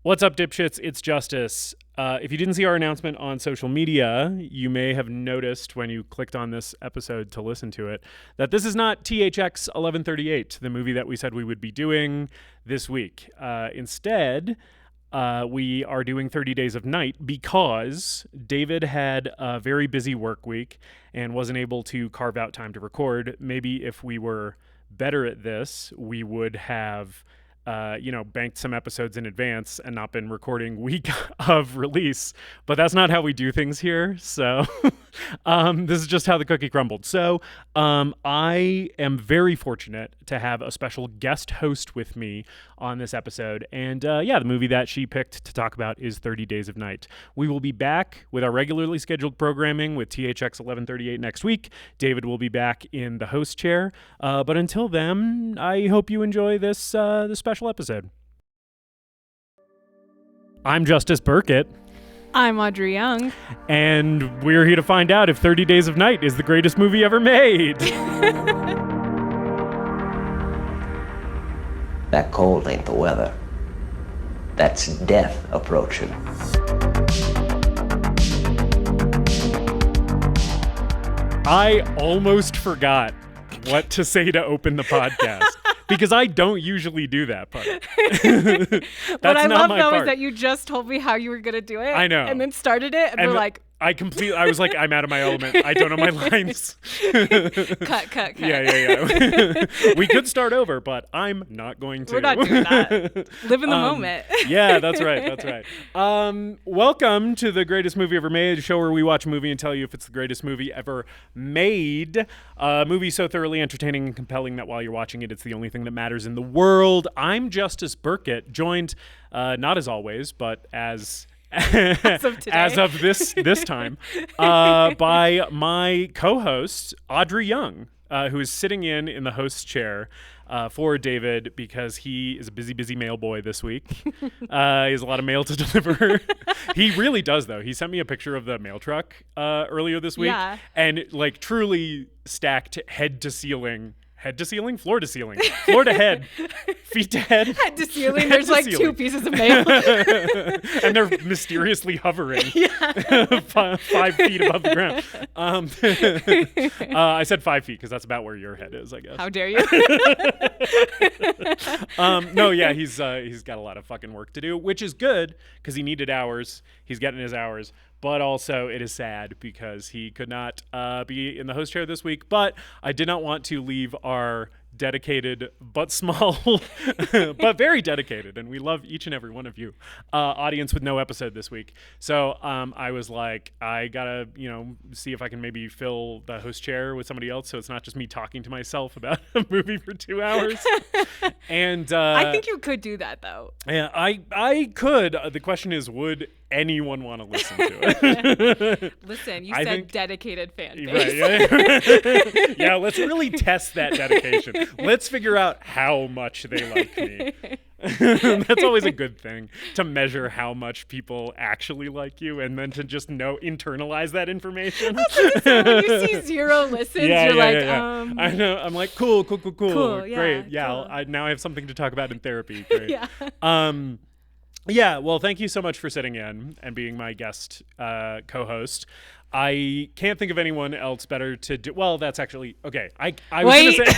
What's up, dipshits? It's Justus. If you didn't see our announcement on social media, you may have noticed when you clicked on this episode to listen to it that this is not THX 1138, the movie that we said we would be doing this week. Instead, we are doing 30 Days of Night because David had a very busy work week and wasn't able to carve out time to record. Maybe if we were better at this, we would have banked some episodes in advance and not been recording week of release, but that's not how we do things here. So this is just how the cookie crumbled. So I am very fortunate to have a special guest host with me on this episode. And the movie that she picked to talk about is 30 Days of Night. We will be back with our regularly scheduled programming with THX 1138 next week. David will be back in the host chair. But until then, I hope you enjoy this special episode. I'm Justus Burkett. I'm Audrey Young. And we're here to find out if 30 Days of Night is the greatest movie ever made. That cold ain't the weather. That's death approaching. I almost forgot what to say to open the podcast. Because I don't usually do that part. What I love, though, is that you just told me how you were going to do it. I know. And then started it, and we're like... I was like, I'm out of my element. I don't know my lines. Cut. Yeah. We could start over, but I'm not going to. We're not doing that. Live in the moment. Yeah, that's right. Welcome to the greatest movie ever made, a show where we watch a movie and tell you if it's the greatest movie ever made. A movie so thoroughly entertaining and compelling that while you're watching it, it's the only thing that matters in the world. I'm Justus Burkett, joined, not as always, but as of this time, by my co-host, Audrey Young, who is sitting in the host chair for David because he is a busy mail boy this week. He has a lot of mail to deliver. He really does, though. He sent me a picture of the mail truck earlier this week, and like truly stacked head to ceiling, floor to ceiling, floor to head, feet to head. Head to ceiling. There's like ceiling. 2 pieces of mail. And they're mysteriously hovering 5 feet above the ground. I said 5 feet because that's about where your head is, I guess. How dare you? He's got a lot of fucking work to do, which is good because he needed hours. He's getting his hours. But also, it is sad because he could not be in the host chair this week. But I did not want to leave our dedicated but small, but very dedicated, and we love each and every one of you, audience with no episode this week. So I was like, I gotta, see if I can maybe fill the host chair with somebody else, so it's not just me talking to myself about a movie for 2 hours. And I think you could do that, though. Yeah, I could. The question is, would anyone want to listen to it? Listen, you said dedicated fan base. Right, yeah, let's really test that dedication. Let's figure out how much they like me. That's always a good thing, to measure how much people actually like you and then to just internalize that information. When you see 0 listens, you're like, I know. I'm like, cool. Great. Yeah, cool. Now I have something to talk about in therapy. Great. Yeah. Well, thank you so much for sitting in and being my guest co-host. I can't think of anyone else better to do. Well, that's actually okay. I was going to say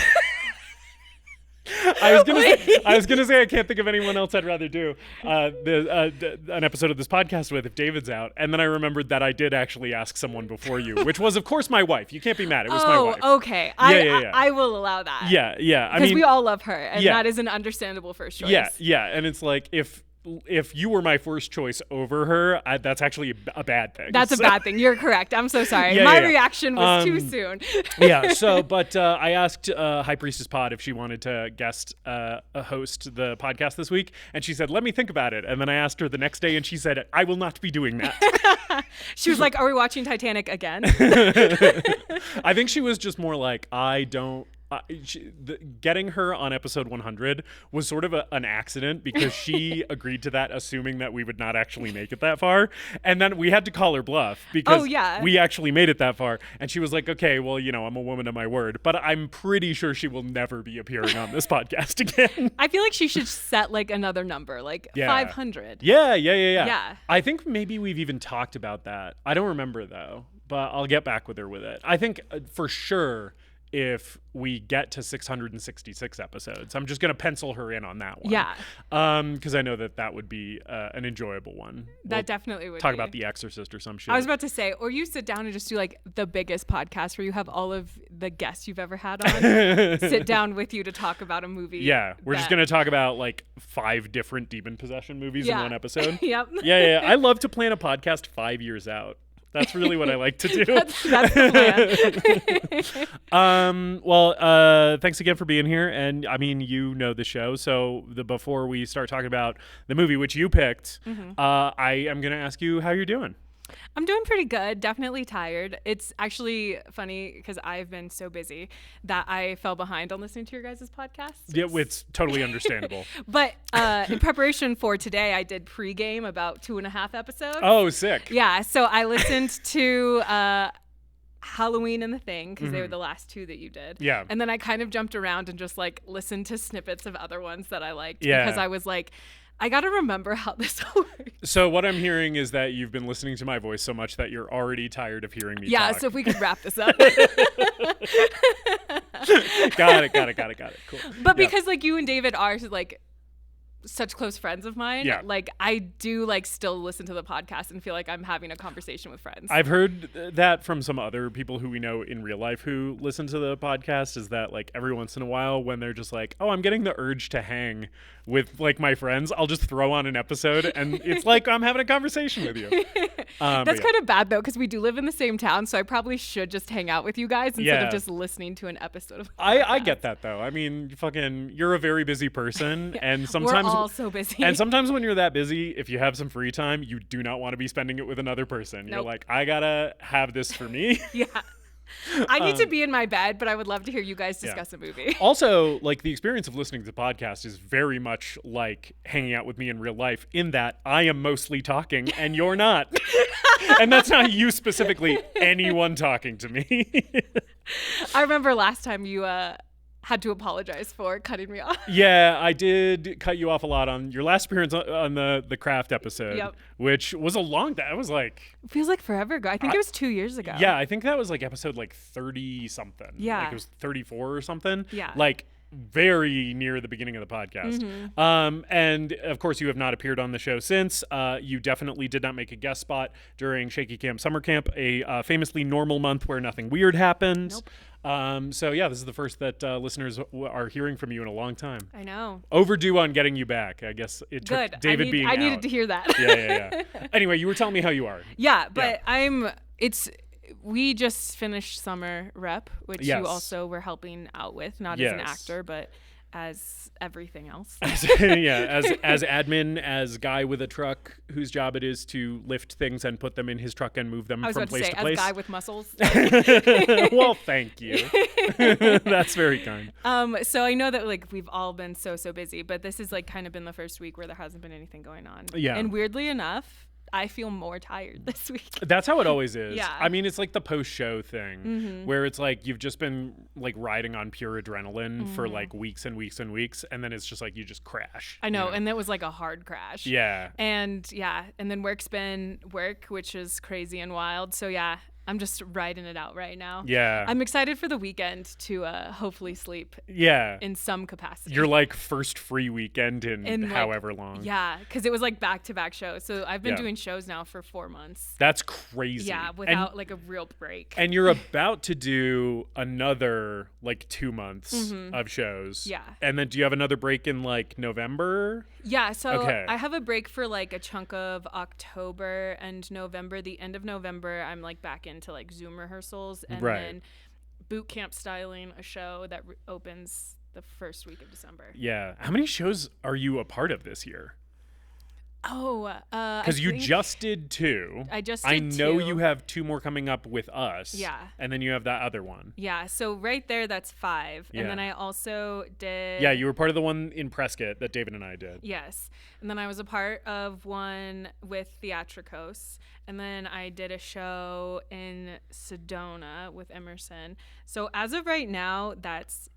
I was gonna say I can't think of anyone else I'd rather do an episode of this podcast with if David's out, and then I remembered that I did actually ask someone before you, which was of course my wife. You can't be mad. It was my wife. Okay. I will allow that. Yeah. Because we all love her, and that is an understandable first choice. Yeah. And it's like if you were my first choice over her, that's actually a bad thing. That's a bad thing. You're correct. I'm so sorry. My reaction was too soon. But I asked High Priestess Pod if she wanted to guest host the podcast this week, and she said, let me think about it. And then I asked her the next day, and she said, I will not be doing that. She was like, are we watching Titanic again? I think she was just more like, I don't Getting her on episode 100 was sort of an accident because she agreed to that assuming that we would not actually make it that far. And then we had to call her bluff because we actually made it that far. And she was like, okay, well, I'm a woman of my word. But I'm pretty sure she will never be appearing on this podcast again. I feel like she should set like another number, like 500. Yeah. I think maybe we've even talked about that. I don't remember though, but I'll get back with her with it. I think for sure if we get to 666 episodes, I'm just going to pencil her in on that one. Yeah. Because I know that would be an enjoyable one. That definitely would talk about The Exorcist or some shit. I was about to say, or you sit down and just do like the biggest podcast where you have all of the guests you've ever had on sit down with you to talk about a movie. Yeah. We're just going to talk about like 5 different demon possession movies in one episode. Yep. Yeah. I love to plan a podcast 5 years out. That's really what I like to do. That's the plan. Thanks again for being here. And I mean, the show. So before we start talking about the movie, which you picked, I am going to ask you how you're doing. I'm doing pretty good. Definitely tired. It's actually funny because I've been so busy that I fell behind on listening to your guys' podcasts. Yeah, it's totally understandable. But in preparation for today, I did pregame about 2.5 episodes. Oh, sick. Yeah. So I listened to Halloween and The Thing because they were the last 2 that you did. Yeah. And then I kind of jumped around and just like listened to snippets of other ones that I liked because I was like, I got to remember how this works. So what I'm hearing is that you've been listening to my voice so much that you're already tired of hearing me talk. So if we could wrap this up. Got it. Cool. But because like you and David are like such close friends of mine, like I do like still listen to the podcast and feel like I'm having a conversation with friends. I've heard that from some other people who we know in real life who listen to the podcast, is that like every once in a while when they're just like, oh, I'm getting the urge to hang with like my friends, I'll just throw on an episode and it's like I'm having a conversation with you. That's kind of bad though, because we do live in the same town, so I probably should just hang out with you guys instead of just listening to an episode of the podcast. I get that though. I mean, you're a very busy person and sometimes we're all so busy. And sometimes when you're that busy, if you have some free time, you do not want to be spending it with another person. Nope. You're like, I gotta have this for me. Yeah. I need to be in my bed, but I would love to hear you guys discuss a movie. Also, like the experience of listening to the podcast is very much like hanging out with me in real life, in that I am mostly talking and you're not. And that's not you specifically, anyone talking to me. I remember last time you had to apologize for cutting me off. Yeah, I did cut you off a lot on your last appearance on the craft episode, which was a long time. It was like... It feels like forever ago. I think it was 2 years ago. Yeah, I think that was like episode like 30 something. Yeah. Like it was 34 or something. Yeah. Like very near the beginning of the podcast. And of course you have not appeared on the show since. You definitely did not make a guest spot during Shaky Cam Summer Camp, a famously normal month where nothing weird happened. Nope. So yeah, this is the first that listeners are hearing from you in a long time. I know. Overdue on getting you back. I guess it took David being out. I needed to hear that. Yeah. Anyway, you were telling me how you are. Yeah, but we just finished summer rep, which you also were helping out with, not as an actor, but as everything else. As admin, as guy with a truck whose job it is to lift things and put them in his truck and move them from place to place. As guy with muscles. Well, thank you. That's very kind. So I know that like we've all been so busy, but this has like kind of been the first week where there hasn't been anything going on. Yeah. And weirdly enough, I feel more tired this week. That's how it always is. Yeah. I mean, it's like the post-show thing where it's like you've just been like riding on pure adrenaline for like weeks and weeks and weeks, and then it's just like you just crash. I know, and that was like a hard crash. Yeah. And then work's been work, which is crazy and wild. So yeah, I'm just riding it out right now. Yeah. I'm excited for the weekend to hopefully sleep. Yeah. In some capacity. You're like first free weekend in however long. Yeah, because it was like back-to-back shows. So I've been doing shows now for 4 months. That's crazy. Yeah, without like a real break. And you're about to do another like 2 months of shows. Yeah. And then do you have another break in like November? Yeah, so I have a break for like a chunk of October and November. The end of November, I'm like back into like Zoom rehearsals and then boot camp styling a show that opens the first week of December. Yeah. How many shows are you a part of this year? Oh, because you just did 2. I just did I know 2. you have 2 more coming up with us. Yeah. And then you have that other one. Yeah. So right there, that's 5. Yeah. And then I also did. Yeah, you were part of the one in Prescott that David and I did. Yes. And then I was a part of one with Theatricos. And then I did a show in Sedona with Emerson. So as of right now, that's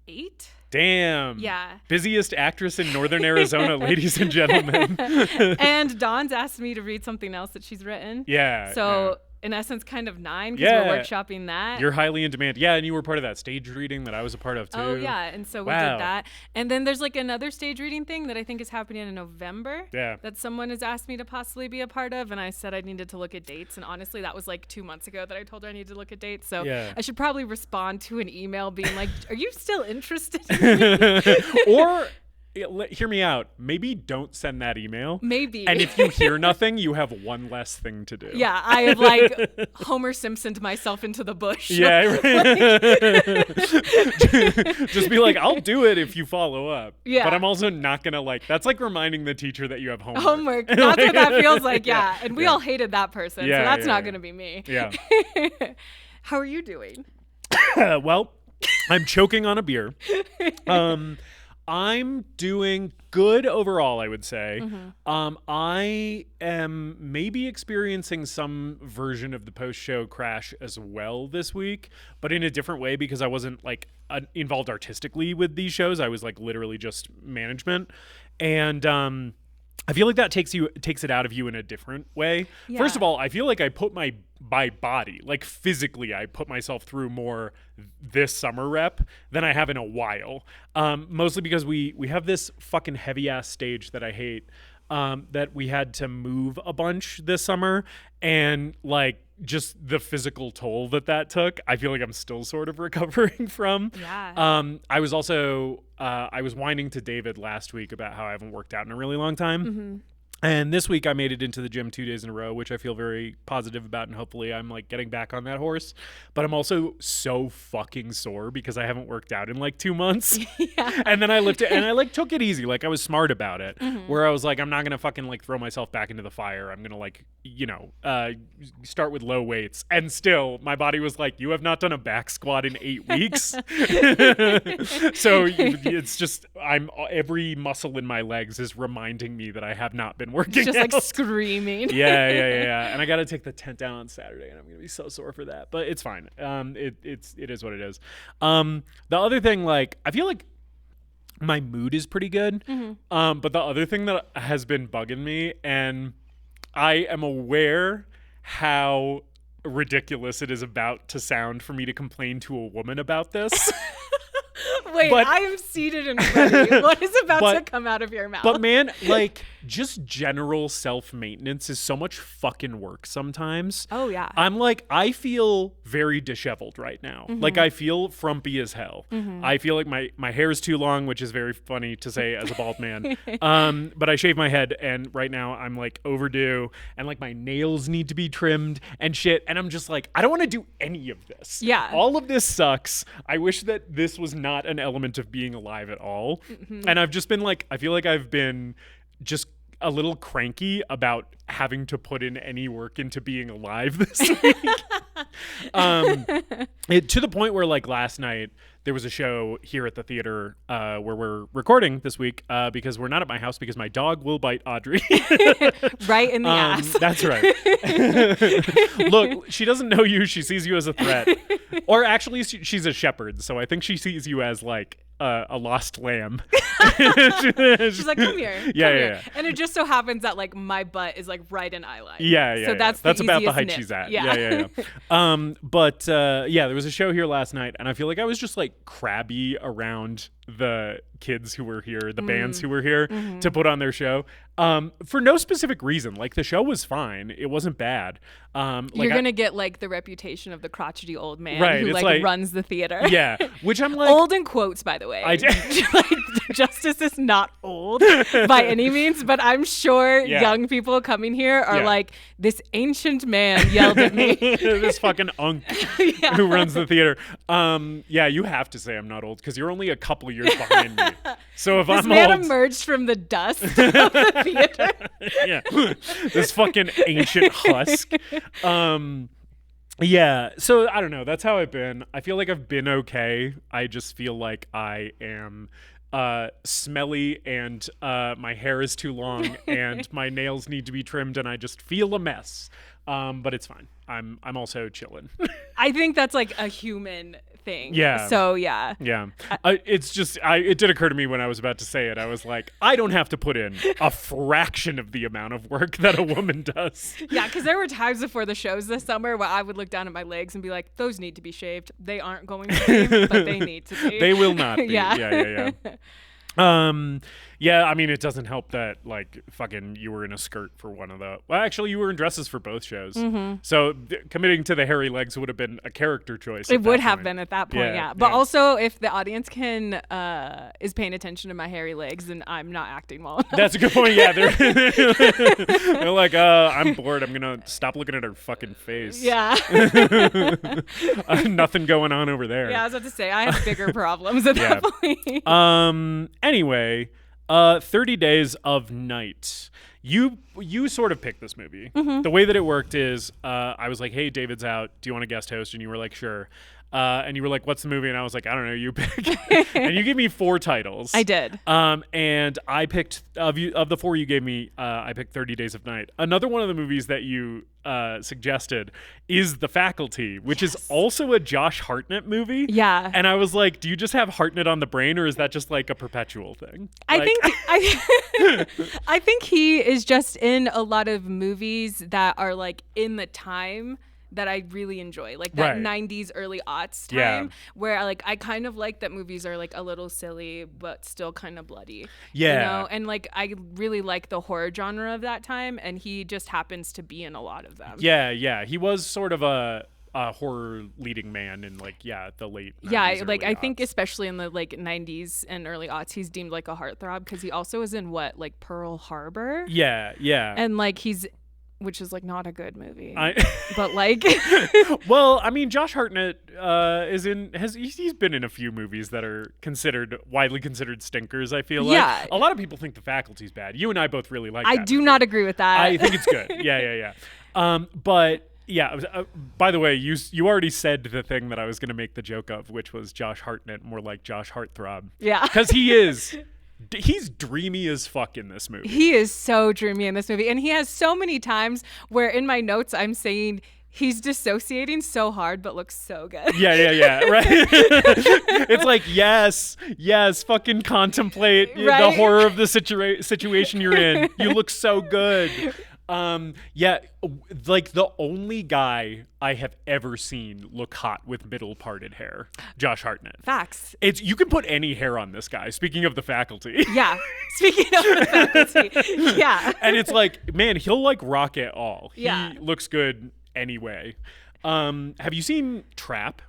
8. Damn. Yeah. Busiest actress in Northern Arizona, ladies and gentlemen. And Dawn's asked me to read something else that she's written. Yeah. So in essence, kind of 9 because we're workshopping that. You're highly in demand. Yeah, and you were part of that stage reading that I was a part of too. Oh, yeah. And so we did that. And then there's like another stage reading thing that I think is happening in November. Yeah. That someone has asked me to possibly be a part of. And I said I needed to look at dates. And honestly, that was like 2 months ago that I told her I needed to look at dates. So I should probably respond to an email being like, are you still interested in me? Or... hear me out. Maybe don't send that email. Maybe. And if you hear nothing, you have one less thing to do. Yeah, I have like Homer Simpsoned myself into the bush. Yeah. Just be like, I'll do it if you follow up. Yeah. But I'm also not going to that's like reminding the teacher that you have homework. Homework. That's what that feels like. Yeah. And we all hated that person. Yeah, so that's not going to be me. Yeah. How are you doing? Well, I'm choking on a beer. I'm doing good overall, I would say. Mm-hmm. I am maybe experiencing some version of the post-show crash as well this week, but in a different way because I wasn't involved artistically with these shows. I was literally just management. And I feel like that takes it out of you in a different way. Yeah. First of all, I feel like I put my body, physically, I put myself through more this summer rep than I have in a while. Mostly because we have this fucking heavy ass stage that I hate, that we had to move a bunch this summer, and just the physical toll that took, I feel like I'm still sort of recovering from. Yeah. I was also I was whining to David last week about how I haven't worked out in a really long time. Mm-hmm. And this week I made it into the gym 2 days in a row, which I feel very positive about, and hopefully I'm getting back on that horse. But I'm also so fucking sore because I haven't worked out in 2 months. Yeah. And then I lifted and I took it easy. I was smart about it. Mm-hmm. Where I was I'm not gonna fucking throw myself back into the fire. I'm gonna start with low weights. And still my body was you have not done a back squat in 8 weeks. So it's just every muscle in my legs is reminding me that I have not been working just out. Screaming. Yeah. And I got to take the tent down on Saturday, and I'm gonna be so sore for that, but it's fine. It is what it is. The other thing, I feel like my mood is pretty good. Mm-hmm. But the other thing that has been bugging me, and I am aware how ridiculous it is about to sound for me to complain to a woman about this. Wait, I am seated and ready. What is about to come out of your mouth? But man, just general self-maintenance is so much fucking work sometimes. Oh, yeah. I'm I feel very disheveled right now. Mm-hmm. I feel frumpy as hell. Mm-hmm. I feel like my hair is too long, which is very funny to say as a bald man. But I shave my head, and right now I'm overdue, and my nails need to be trimmed and shit. And I'm just I don't want to do any of this. Yeah. All of this sucks. I wish that this was not an element of being alive at all. Mm-hmm. And I've just been I feel like I've been just a little cranky about having to put in any work into being alive this week. To the point where last night there was a show here at the theater where we're recording this week because we're not at my house because my dog will bite Audrey. Right in the ass. That's right. Look, she doesn't know you. She sees you as a threat. Or actually, she's a shepherd, so I think she sees you as a lost lamb. She's come here. Yeah. And it just so happens that my butt is right in eye line. Yeah. So that's about the height nip. she's at. Yeah. But there was a show here last night, and I feel like I was just crabby around the kids who were here, the bands who were here to put on their show. For no specific reason. The show was fine. It wasn't bad. You're going to get the reputation of the crotchety old man who runs the theater. Yeah. Which I'm old in quotes, by the way. Justus is not old by any means, but I'm sure young people coming here are this ancient man yelled at me. This fucking unk who runs the theater. You have to say I'm not old because you're only a couple years behind me. So if This I'm man old, emerged from the dust of the theater. yeah, this fucking ancient husk. Yeah, so I don't know. That's how I've been. I feel like I've been okay. I just feel like I am smelly and my hair is too long and my nails need to be trimmed and I just feel a mess. But it's fine. I'm also chilling. I think that's like a human thing. Yeah. So yeah. Yeah. It's just, it did occur to me when I was about to say it. I was like, I don't have to put in a fraction of the amount of work that a woman does. Yeah, because there were times before the shows this summer where I would look down at my legs and be like, those need to be shaved. They aren't going to be, but they need to be. They will not be. Yeah. Yeah. Yeah, I mean, it doesn't help that, like, fucking you were in a skirt for one of the... Well, actually, you were in dresses for both shows. Mm-hmm. So committing to the hairy legs would have been a character choice. It would have been at that point, yeah. But yeah. also, if the audience is paying attention to my hairy legs, then I'm not acting well enough. That's a good point, yeah. They're like, I'm bored. I'm going to stop looking at her fucking face. Yeah. Nothing going on over there. Yeah, I was about to say, I have bigger problems at that point. Anyway... 30 Days of Night. You sort of picked this movie. Mm-hmm. The way that it worked is I was like, hey, David's out. Do you want to guest host? And you were like, sure. And you were like, what's the movie? And I was like, I don't know, you pick. And you gave me 4 titles. I did. And I picked, of the 4 you gave me, I picked 30 Days of Night. Another one of the movies that you suggested is The Faculty, which is also a Josh Hartnett movie. Yeah. And I was like, do you just have Hartnett on the brain, or is that just like a perpetual thing? I think he is just in a lot of movies that are like in the time that I really enjoy, like that 90s early aughts time where like I kind of like that movies are like a little silly but still kind of bloody. Yeah. You know? And like I really like the horror genre of that time, and he just happens to be in a lot of them. Yeah. He was sort of a horror leading man in like the late 90s, like I think aughts. Especially in the like 90s and early aughts, he's deemed like a heartthrob because he also is in like Pearl Harbor. Yeah. And like which is like not a good movie, but like, well, I mean, Josh Hartnett he's been in a few movies that are widely considered stinkers. I feel like a lot of people think The Faculty's bad. You and I both really like. I do not agree with that. I think it's good. Yeah. But. Yeah. By the way, you already said the thing that I was going to make the joke of, which was Josh Hartnett, more like Josh Heartthrob. Yeah. Because he's dreamy as fuck in this movie. He is so dreamy in this movie, and he has so many times where in my notes I'm saying he's dissociating so hard but looks so good. Yeah. Right. It's like yes, fucking contemplate the horror of the situation you're in. You look so good. Like the only guy I have ever seen look hot with middle parted hair, Josh Hartnett. Facts. You can put any hair on this guy. Speaking of The Faculty. Yeah. Speaking of The Faculty. Yeah. And it's like, man, he'll like rock it all. He Yeah. looks good anyway. Have you seen Trap?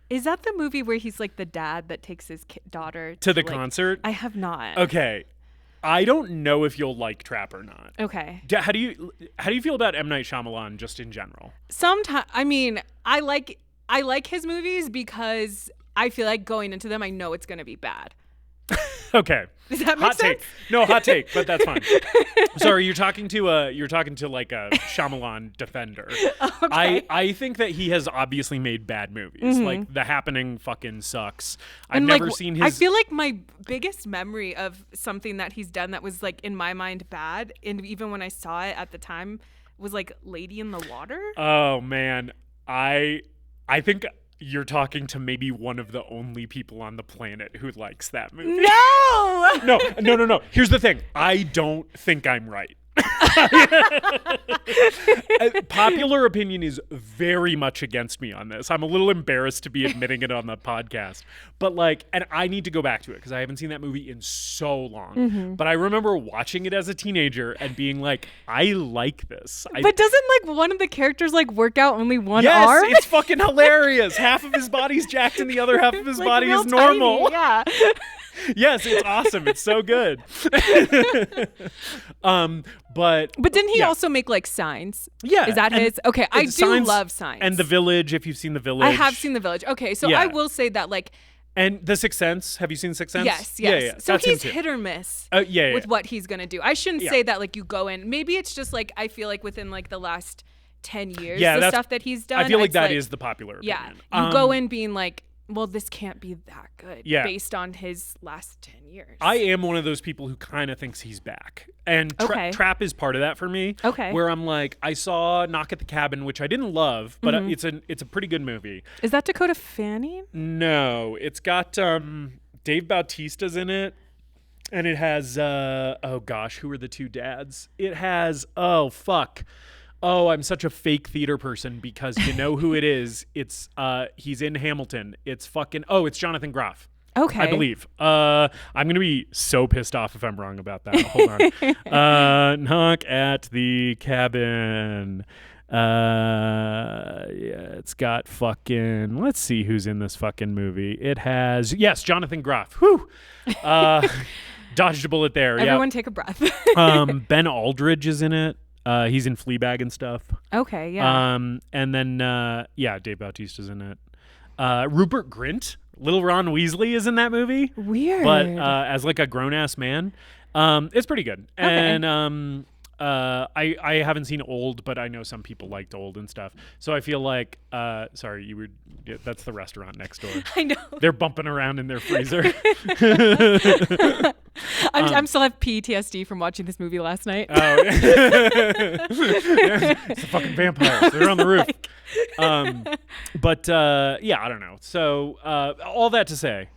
Is that the movie where he's like the dad that takes his daughter to the like, concert? I have not. Okay. I don't know if you'll like Trap or not. Okay. How do you feel about M. Night Shyamalan just in general? Sometimes, I mean, I like his movies because I feel like going into them, I know it's going to be bad. Okay. Does that make hot sense? Take. No, hot take, but that's fine. Sorry, you're talking to like a Shyamalan defender. Okay. I think that he has obviously made bad movies. Mm-hmm. Like The Happening fucking sucks. I've and never like, seen his. I feel like my biggest memory of something that he's done that was like in my mind bad, and even when I saw it at the time, was like Lady in the Water. Oh man, I think you're talking to maybe one of the only people on the planet who likes that movie. No. Here's the thing. I don't think I'm right. Popular opinion is very much against me on this. I'm a little embarrassed to be admitting it on the podcast, but like, and I need to go back to it because I haven't seen that movie in so long. Mm-hmm. But I remember watching it as a teenager and being like, I like this. But doesn't like one of the characters like work out only one yes, arm? It's fucking hilarious. Half of his body's jacked and the other half of his like body is tiny, normal. yeah. Yes, it's awesome. It's so good. But didn't he also make like Signs? Yeah. Is that his? Okay, I do Signs love Signs. And The Village, if you've seen The Village. I have seen The Village. Okay, so Yeah. I will say that like And The Sixth Sense. Have you seen Sixth Sense? Yes. Yeah. So That's he's him too. hit or miss Yeah. with what he's gonna do. I shouldn't Yeah. say that like you go in. Maybe it's just like I feel like within like the last 10 years, Yeah, the that's- stuff that he's done. I feel like it's that is the popular Yeah, opinion. you go in being like, well, this can't be that good based on his last 10 years. I am one of those people who kind of thinks he's back. And Trap is part of that for me. Okay. Where I'm like, I saw Knock at the Cabin, which I didn't love, but it's a pretty good movie. Is that Dakota Fanning? No, it's got Dave Bautista's in it. And it has, oh gosh, who are the two dads? It has, oh fuck. Oh, I'm such a fake theater person because you know who it is. It's he's in Hamilton. It's it's Jonathan Groff. Okay. I believe. I'm gonna be so pissed off if I'm wrong about that. Hold on. Knock at the Cabin. Yeah, it's got fucking. Let's see who's in this fucking movie. It has Jonathan Groff. Whew. Dodged a bullet there. Everyone take a breath. Ben Aldridge is in it. He's in Fleabag and stuff. Okay, yeah. And then Dave Bautista's in it. Rupert Grint, Little Ron Weasley is in that movie. Weird. But as like a grown ass man. It's pretty good. Okay. And I haven't seen Old, but I know some people liked Old and stuff. So I feel like that's the restaurant next door. I know. They're bumping around in their freezer. I'm still have PTSD from watching this movie last night. Oh, it's the fucking vampires. They're on the roof. But I don't know. So all that to say,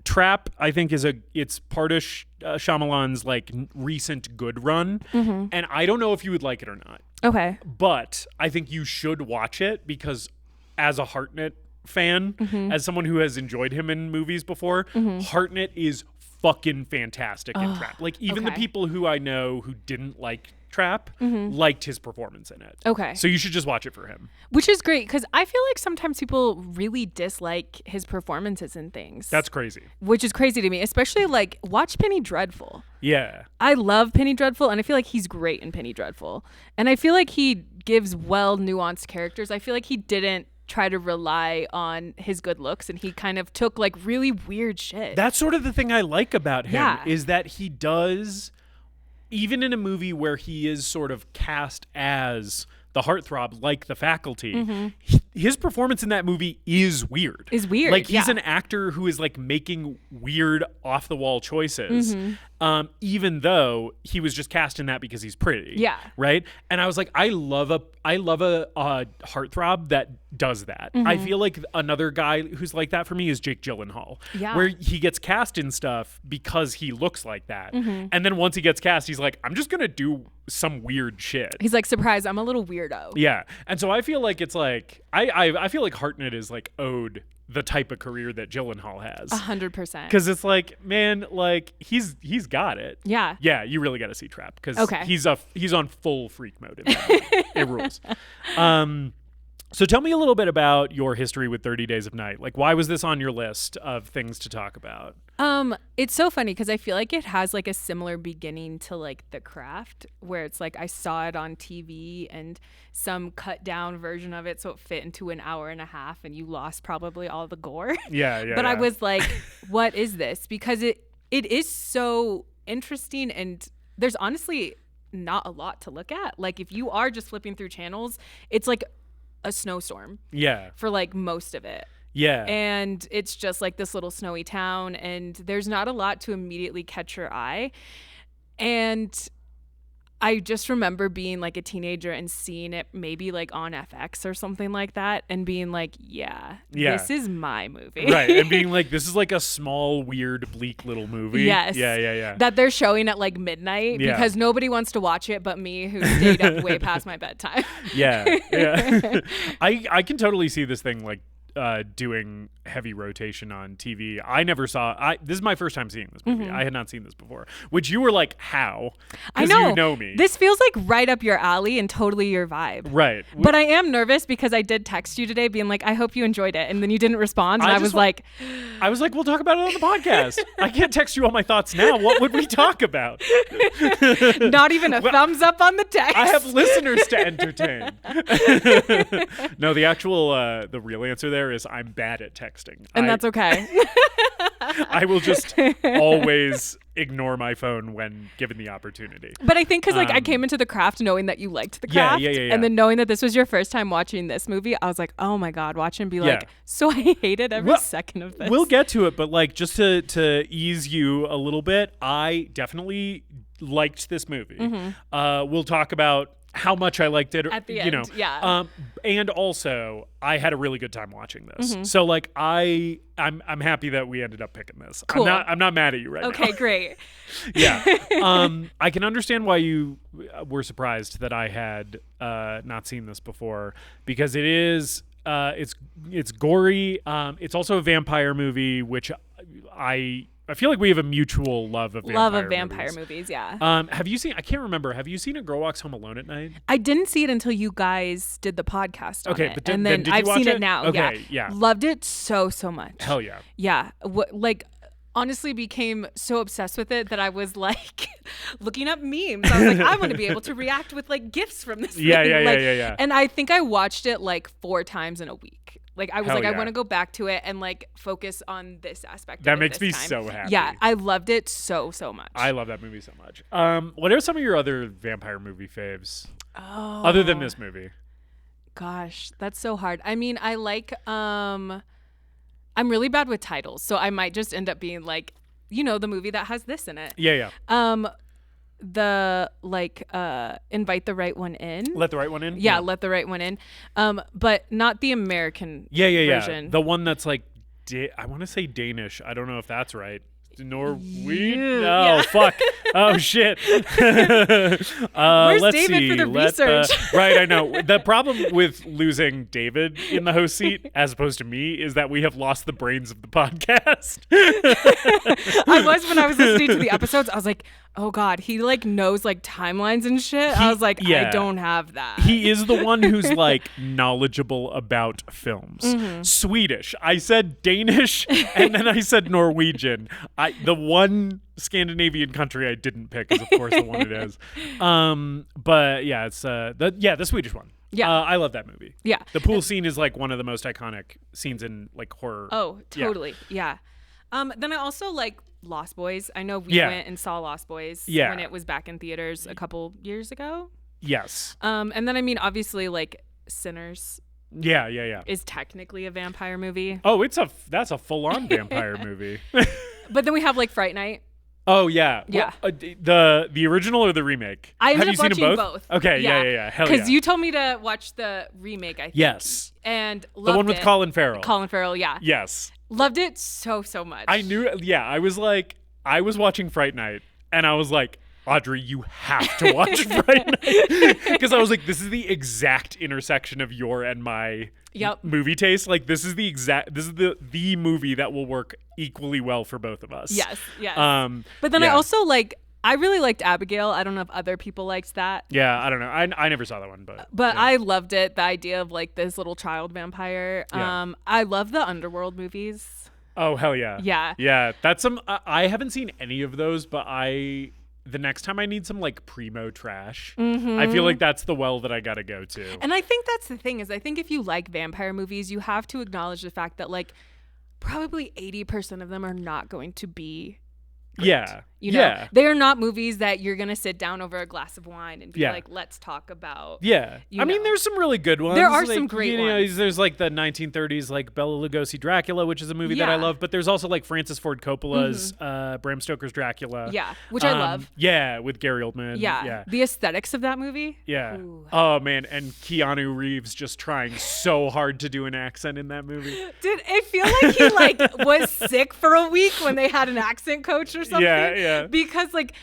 Trap, I think, it's part of Shyamalan's like recent good run, and I don't know if you would like it or not. Okay. But I think you should watch it because, as a Hartnett fan, as someone who has enjoyed him in movies before, Hartnett is fucking fantastic in Trap. Like even the people who I know who didn't like Trap liked his performance in it. Okay. So you should just watch it for him. Which is great because I feel like sometimes people really dislike his performances and things. That's crazy. Which is crazy to me, especially like watch Penny Dreadful. Yeah. I love Penny Dreadful and I feel like he's great in Penny Dreadful. And I feel like he gives well nuanced characters. I feel like he didn't try to rely on his good looks and he kind of took like really weird shit. That's sort of the thing I like about him Yeah. is that he does, even in a movie where he is sort of cast as the heartthrob like The Faculty, his performance in that movie is weird. Like he's an actor who is like making weird off the wall choices. Even though he was just cast in that because he's pretty. Yeah. Right? And I was like, I love a heartthrob that does that. I feel like another guy who's like that for me is Jake Gyllenhaal. Yeah. Where he gets cast in stuff because he looks like that. And then once he gets cast, he's like, I'm just gonna do some weird shit. He's like, surprise, I'm a little weirdo. Yeah. And so I feel like it's like I feel like Hartnett is like owed the type of career that Gyllenhaal has. 100%. Because it's like, man, like he's got it. Yeah. Yeah, you really got to see Trap because Okay. he's on full freak mode in that movie. It rules. So tell me a little bit about your history with 30 Days of Night. Like, why was this on your list of things to talk about? It's so funny because I feel like it has like a similar beginning to like The Craft, where it's like I saw it on TV and some cut down version of it so it fit into an hour and a half and you lost probably all the gore. Yeah. But I was like, what is this? Because it is so interesting and there's honestly not a lot to look at. Like if you are just flipping through channels, it's like a snowstorm. Yeah. For like most of it. Yeah. And it's just like this little snowy town and there's not a lot to immediately catch your eye. And I just remember being like a teenager and seeing it maybe like on FX or something like that and being like, yeah. This is my movie. Right. And being like, this is like a small, weird, bleak little movie. Yes. Yeah. That they're showing at like midnight because nobody wants to watch it but me who stayed up way past my bedtime. Yeah. I can totally see this thing like doing heavy rotation on TV. I never saw. This is my first time seeing this movie. I had not seen this before. Which you were like, how? I know. You know me. This feels like right up your alley and totally your vibe. Right. But I am nervous because I did text you today, being like, I hope you enjoyed it, and then you didn't respond, and I was like, we'll talk about it on the podcast. I can't text you all my thoughts now. What would we talk about? Not even a thumbs up on the text. I have listeners to entertain. No, the real answer there there is I'm bad at texting. And that's okay. I will just always ignore my phone when given the opportunity. But I think because I came into the craft knowing that you liked the craft. Yeah. And then knowing that this was your first time watching this movie, I was like, oh my God, watch him be like, so I hated every second of this. We'll get to it, but like just to ease you a little bit, I definitely liked this movie. We'll talk about how much I liked it at the end. And also I had a really good time watching this. So like I'm happy that we ended up picking this. Cool. I'm not mad at you right now. Okay, great. Yeah. I can understand why you were surprised that I had not seen this before, because it is it's gory. It's also a vampire movie, which I feel like we have a mutual love of vampire movies. Yeah. Have you seen? I can't remember. Have you seen A Girl Walks Home Alone at Night? I didn't see it until you guys did the podcast on it, but and then did I've you watch seen it now. Okay, yeah. Loved it so much. Hell yeah. Yeah. Honestly became so obsessed with it that I was like looking up memes. I was like, I want to be able to react with like GIFs from this thing. Yeah. And I think I watched it like 4 times in a week. Like I was Hell like, yeah. I want to go back to it and like focus on this aspect That of it makes me this time. so happy. Yeah, I loved it so much. I love that movie so much. What are some of your other vampire movie faves? Oh. Other than this movie? Gosh, that's so hard. I mean, I like I'm really bad with titles, so I might just end up being like, the movie that has this in it. Yeah. The Invite the Right One In. Let the Right One In? Yeah, Let the Right One In. But not the American version. The one that's like, I want to say Danish. I don't know if that's right. Norwegian? No, fuck. Oh, shit. Where's let's David see. for the research? Right, I know. The problem with losing David in the host seat, as opposed to me, is that we have lost the brains of the podcast. When I was listening to the episodes, I was like, oh God, he like knows like timelines and shit. I was like, I don't have that. He is the one who's like knowledgeable about films. Swedish. I said Danish and then I said Norwegian. The one Scandinavian country I didn't pick is of course the one it is. But yeah, it's the Swedish one. Yeah. I love that movie. Yeah. The pool scene is like one of the most iconic scenes in like horror. Oh, totally. Yeah. Then I also like Lost Boys. I know we went and saw Lost Boys when it was back in theaters a couple years ago. Yes. And then I mean obviously like Sinners. Yeah. Is technically a vampire movie. Oh, that's a full-on vampire movie. But then we have like Fright Night. Oh yeah. Yeah. The original or the remake? I ended Have up you seen watching them both? both. Okay. Yeah. Hell yeah. Because you told me to watch the remake, I think. Yes. And loved the one with it. Colin Farrell. Colin Farrell, yeah. Yes. Loved it so much. I knew. Yeah. I was watching Fright Night, and I was like, Audrey, you have to watch Fright Night, because I was like, this is the exact intersection of your and my movie taste. Like, this is the movie that will work equally well for both of us. Yes. But then I also I really liked Abigail. I don't know if other people liked that. Yeah, I don't know. I never saw that one, but I loved it. The idea of like this little child vampire. Yeah. I love the Underworld movies. Oh hell yeah. Yeah. That's some. I haven't seen any of those, but the next time I need some like primo trash, I feel like that's the well that I gotta go to. And I think that's the thing is I think if you like vampire movies, you have to acknowledge the fact that like probably 80% of them are not going to be great. Yeah. You know, they are not movies that you're going to sit down over a glass of wine and be like, let's talk about. Yeah. I mean, there's some really good ones. There are some great ones. There's like the 1930s, like Bela Lugosi Dracula, which is a movie that I love. But there's also like Francis Ford Coppola's Bram Stoker's Dracula. Yeah. Which I love. Yeah. With Gary Oldman. Yeah. The aesthetics of that movie. Yeah. Ooh. Oh, man. And Keanu Reeves just trying so hard to do an accent in that movie. Did it feel like he like was sick for a week when they had an accent coach or something? Yeah. Because like,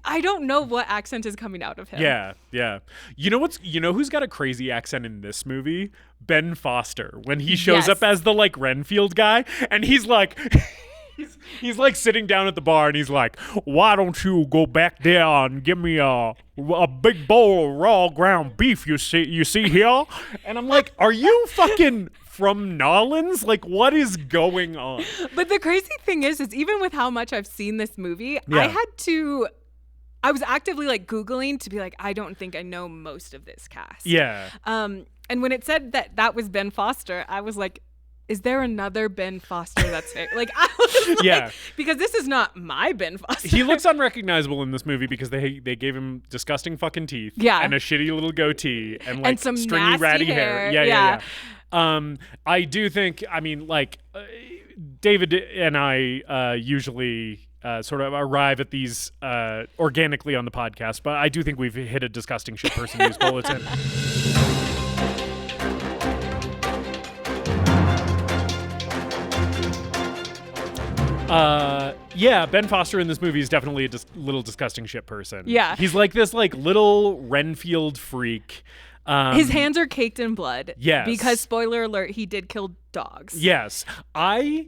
I don't know what accent is coming out of him. Yeah. You know who's got a crazy accent in this movie? Ben Foster. When he shows up as the like Renfield guy, and he's like he's like sitting down at the bar and he's like, why don't you go back there and give me a big bowl of raw ground beef you see here? And I'm like, are you fucking from Nolans? Like, what is going on? But the crazy thing is even with how much I've seen this movie, I was actively like Googling to be like, I don't think I know most of this cast. Yeah. And when it said that was Ben Foster, I was like, is there another Ben Foster that's fair? Like, I was like, because this is not my Ben Foster. He looks unrecognizable in this movie because they gave him disgusting fucking teeth and a shitty little goatee and like some stringy ratty hair. Yeah. I do think, I mean, like, David and I usually sort of arrive at these organically on the podcast, but I do think we've hit a disgusting shit person news bulletin. Ben Foster in this movie is definitely a little disgusting shit person. Yeah. He's like this like little Renfield freak. His hands are caked in blood. Yes. Because, spoiler alert, he did kill dogs. Yes. I,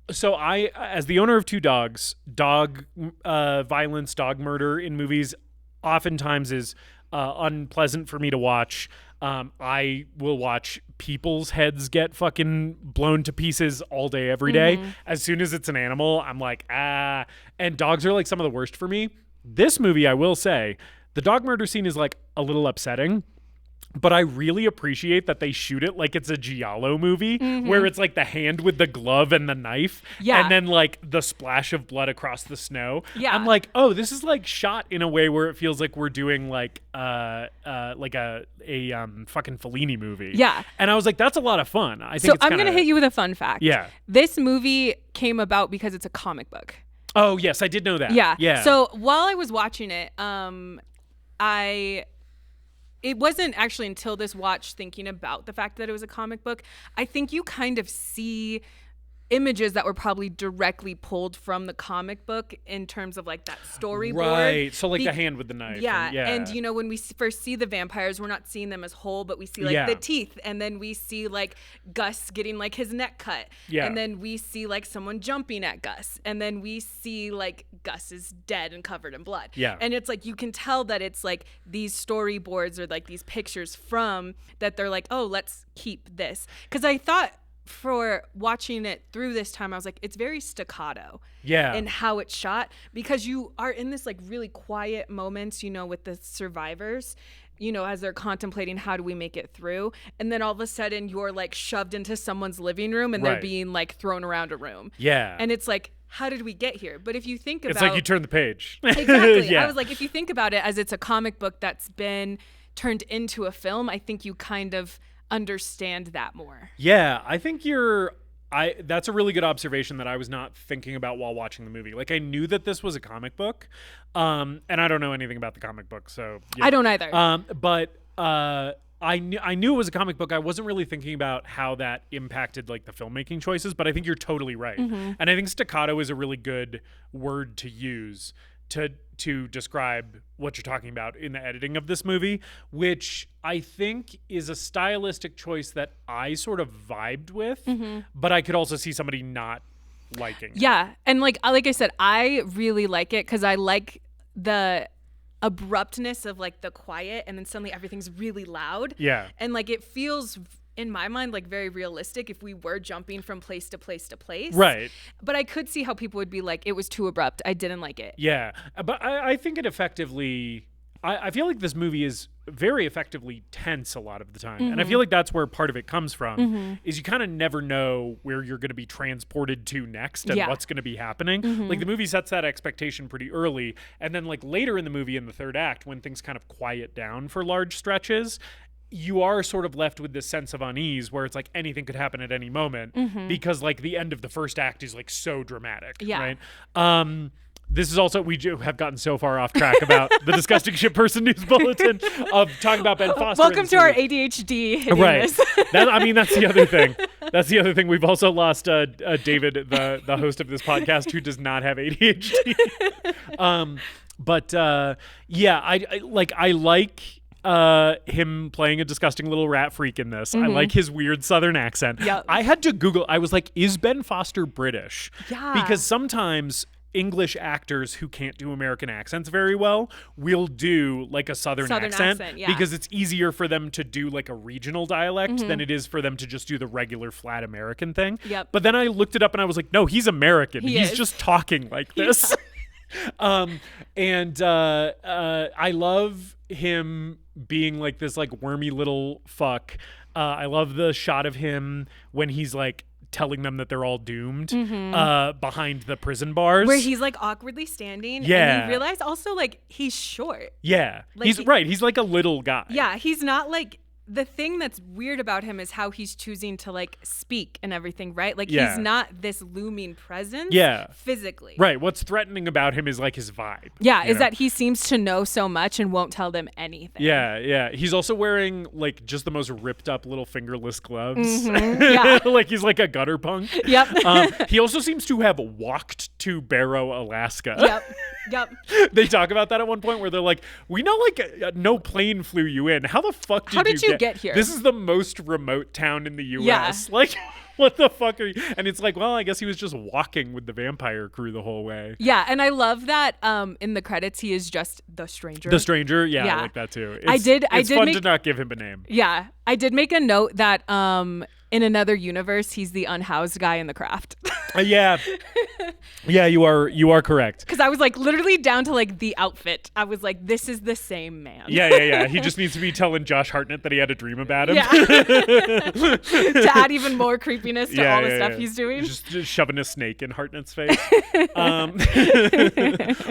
as the owner of 2 dogs, dog violence, dog murder in movies oftentimes is unpleasant for me to watch. I will watch people's heads get fucking blown to pieces all day, every day. As soon as it's an animal, I'm like, and dogs are like some of the worst for me. This movie, I will say, the dog murder scene is like a little upsetting. But I really appreciate that they shoot it like it's a Giallo movie where it's like the hand with the glove and the knife and then like the splash of blood across the snow. Yeah. I'm like, oh, this is like shot in a way where it feels like we're doing like a fucking Fellini movie. Yeah. And I was like, that's a lot of fun. I think so I'm going to hit you with a fun fact. Yeah. This movie came about because it's a comic book. Oh, yes, I did know that. Yeah. Yeah. So while I was watching it, it wasn't actually until this watch thinking about the fact that it was a comic book. I think you kind of see images that were probably directly pulled from the comic book in terms of like that storyboard. Right. So like the hand with the knife. Yeah. And you know, when we first see the vampires, we're not seeing them as whole, but we see like the teeth. And then we see like Gus getting like his neck cut. Yeah. And then we see like someone jumping at Gus. And then we see like Gus is dead and covered in blood. Yeah. And it's like, you can tell that it's like these storyboards or like these pictures from that they're like, oh, let's keep this. Because I thought, for watching it through this time, I was like, it's very staccato in how it's shot, because you are in this like really quiet moments, you know, with the survivors, you know, as they're contemplating how do we make it through, and then all of a sudden you're like shoved into someone's living room and they're being like thrown around a room. Yeah. And it's like, how did we get here? But if you think about it's like you turn the page. Exactly. I was like, if you think about it as it's a comic book that's been turned into a film, I think you kind of understand that more. Yeah, I think that's a really good observation that I was not thinking about while watching the movie. Like, I knew that this was a comic book, and I don't know anything about the comic book, so I don't either. But I knew it was a comic book. I wasn't really thinking about how that impacted like the filmmaking choices, but I think you're totally right. And I think staccato is a really good word to use to describe what you're talking about in the editing of this movie, which I think is a stylistic choice that I sort of vibed with, but I could also see somebody not liking. Yeah. And like I said, I really like it because I like the abruptness of like the quiet and then suddenly everything's really loud. Yeah. And like it feels in my mind like very realistic if we were jumping from place to place to place. Right. But I could see how people would be like, it was too abrupt. I didn't like it. Yeah. But I think it effectively, I feel like this movie is very effectively tense a lot of the time. And I feel like that's where part of it comes from, is you kind of never know where you're going to be transported to next and what's going to be happening. Like the movie sets that expectation pretty early. And then like later in the movie, in the third act, when things kind of quiet down for large stretches, you are sort of left with this sense of unease where it's like anything could happen at any moment because like the end of the first act is like so dramatic. Yeah. Right. This is also, we have gotten so far off track about the disgusting shit person news bulletin of talking about Ben Foster. Welcome to our ADHD. Right. That's the other thing. That's the other thing. We've also lost David, the host of this podcast, who does not have ADHD. I like him playing a disgusting little rat freak in this. I like his weird southern accent. Yep. I had to Google, I was like, is Ben Foster British? Yeah. Because sometimes English actors who can't do American accents very well will do like a southern accent because it's easier for them to do like a regional dialect than it is for them to just do the regular flat American thing. Yep. But then I looked it up and I was like, no, he's American. He's just talking like this. I love him being like this like wormy little fuck. I love the shot of him when he's like telling them that they're all doomed behind the prison bars. Where he's like awkwardly standing. Yeah. And you realize also like he's short. Yeah. Like, He's right. He's like a little guy. Yeah. He's not like, the thing that's weird about him is how he's choosing to like speak and everything, right? Like he's not this looming presence physically. Right. What's threatening about him is like his vibe. Yeah, is that he seems to know so much and won't tell them anything. Yeah, yeah. He's also wearing like just the most ripped up little fingerless gloves. Yeah. Like he's like a gutter punk. Yep. He also seems to have walked to Barrow, Alaska. Yep. They talk about that at one point where they're like, we know like no plane flew you in. How the fuck did you get here? This is the most remote town in the U.S. Yeah. Like, what the fuck are you? And it's like, well, I guess he was just walking with the vampire crew the whole way. Yeah, and I love that in the credits he is just the stranger. The stranger, yeah. I like that too. It's fun to not give him a name. Yeah, I did make a note that in another universe he's the unhoused guy in The Craft. Yeah, you are correct. Because I was like literally down to like the outfit. I was like, this is the same man. Yeah. He just needs to be telling Josh Hartnett that he had a dream about him. Yeah. To add even more creepiness to all the stuff he's doing. Just shoving a snake in Hartnett's face.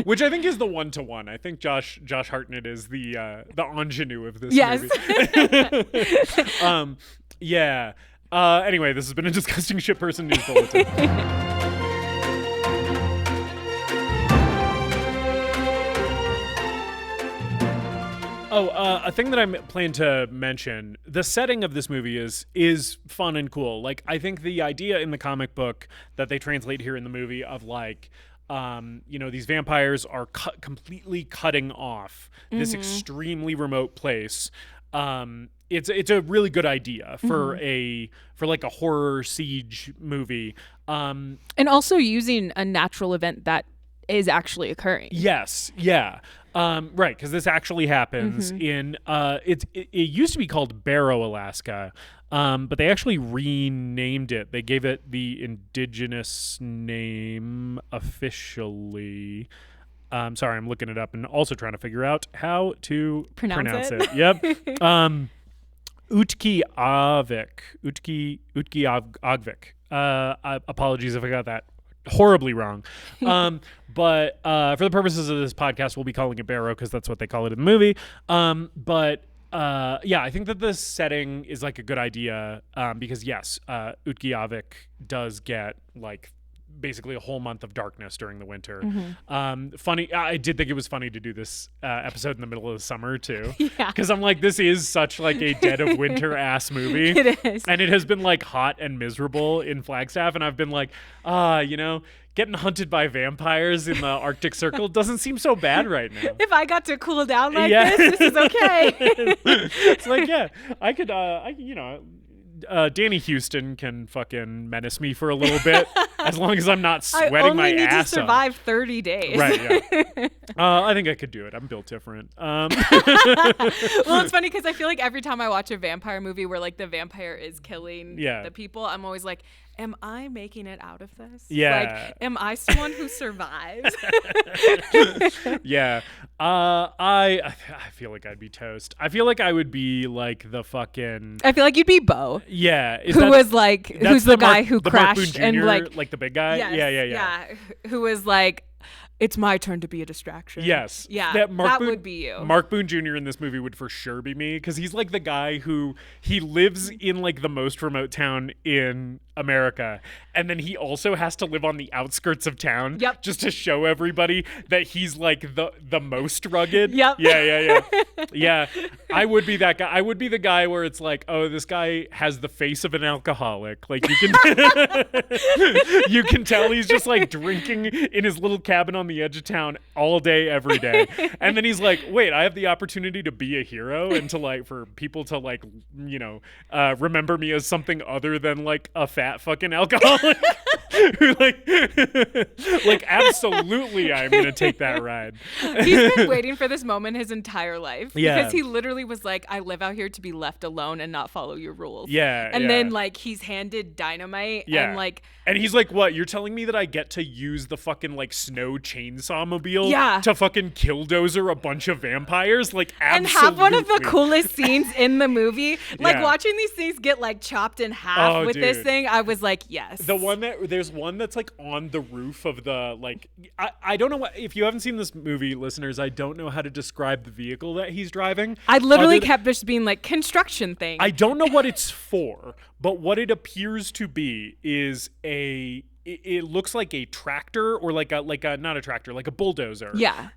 Which I think is the 1-to-1. I think Josh Hartnett is the ingenue of this movie. Yeah. Anyway, this has been a Disgusting Shit Person News Bulletin. A thing that I plan to mention, the setting of this movie is fun and cool. Like, I think the idea in the comic book that they translate here in the movie of like, these vampires are completely cutting off this extremely remote place. It's a really good idea for like a horror siege movie. And also using a natural event that is actually occurring. Yes. Yeah. Right. Because this actually happens in, it used to be called Barrow, Alaska. But they actually renamed it. They gave it the indigenous name officially. Sorry, I'm looking it up and also trying to figure out how to pronounce it. Yep. Utqiagvik. Apologies if I got that horribly wrong. But for the purposes of this podcast, we'll be calling it Barrow because that's what they call it in the movie. I think that this setting is like a good idea because yes, Utqiagvik does get like basically a whole month of darkness during the winter. Funny, I did think it was funny to do this episode in the middle of the summer too. Yeah. Because I'm like, this is such like a dead of winter ass movie. It is. And it has been like hot and miserable in Flagstaff. And I've been like, getting hunted by vampires in the Arctic Circle doesn't seem so bad right now. If I got to cool down like this is okay. It's like, yeah, I could, Danny Huston can fucking menace me for a little bit as long as I'm not sweating my ass off. I only need to survive 30 days. Right, yeah. I think I could do it. I'm built different. Well, it's funny because I feel like every time I watch a vampire movie where like the vampire is killing the people, I'm always like, am I making it out of this? Yeah. Like, am I someone who survives? Yeah. I feel like I'd be toast. I feel like I would be like the fucking... I feel like you'd be Bo. Yeah. Who's the guy who crashed and like the big guy? Yes, Yeah. Who was like, it's my turn to be a distraction. Yes. Yeah, that would be you. Mark Boone Jr. in this movie would for sure be me because he's like the guy who he lives in like the most remote town in America. And then he also has to live on the outskirts of town just to show everybody that he's like the most rugged. Yep. Yeah. Yeah. I would be that guy. I would be the guy where it's like, oh, this guy has the face of an alcoholic. Like you can you can tell he's just like drinking in his little cabin on the edge of town all day, every day. And then he's like, wait, I have the opportunity to be a hero and to like for people to like, remember me as something other than like a fat fucking alcoholic. Who like absolutely I'm gonna take that ride. He's been waiting for this moment his entire life. Yeah. Because he literally was like, I live out here to be left alone and not follow your rules. Yeah. And then like he's handed dynamite and like and he's like, what? You're telling me that I get to use the fucking like snow chainsaw mobile to fucking killdozer a bunch of vampires? Like absolutely. And have one of the coolest scenes in the movie. Like watching these things get like chopped in half with this thing. I was like, yes. There's one that's like on the roof of the, like, I don't know what, if you haven't seen this movie, listeners, I don't know how to describe the vehicle that he's driving. I literally kept just being like, construction thing. I don't know what it's for, but what it appears to be is it looks like a tractor, or like a not a tractor, like a bulldozer. Yeah.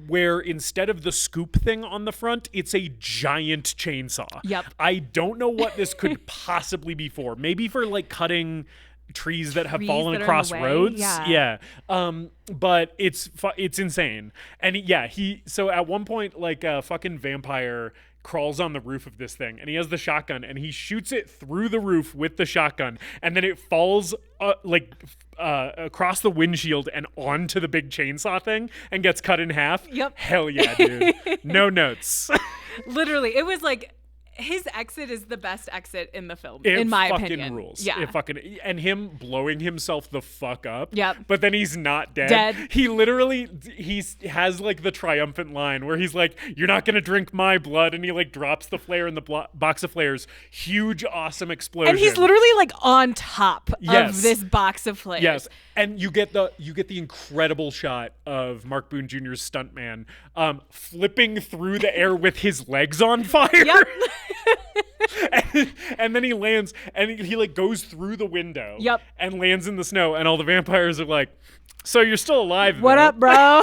Where instead of the scoop thing on the front, it's a giant chainsaw. Yep. I don't know what this could possibly be for. Maybe for like cutting trees that have fallen across roads. Yeah. But it's insane. And so at one point, like a fucking vampire crawls on the roof of this thing, and he has the shotgun, and he shoots it through the roof with the shotgun, and then it falls across the windshield and onto the big chainsaw thing and gets cut in half. Yep. Hell yeah, dude. No notes. Literally, it was like, his exit is the best exit in the film, in my opinion. It fucking rules. Yeah. And him blowing himself the fuck up. Yep. But then he's not dead. He literally, has like the triumphant line where he's like, "You're not going to drink my blood." And he like drops the flare in the box of flares. Huge, awesome explosion. And he's literally like on top of this box of flares. Yes. And you get the incredible shot of Mark Boone Jr.'s stuntman flipping through the air with his legs on fire. Yep. and then he lands, and he like goes through the window. Yep. And lands in the snow, and all the vampires are like, "So you're still alive, what though." up, bro?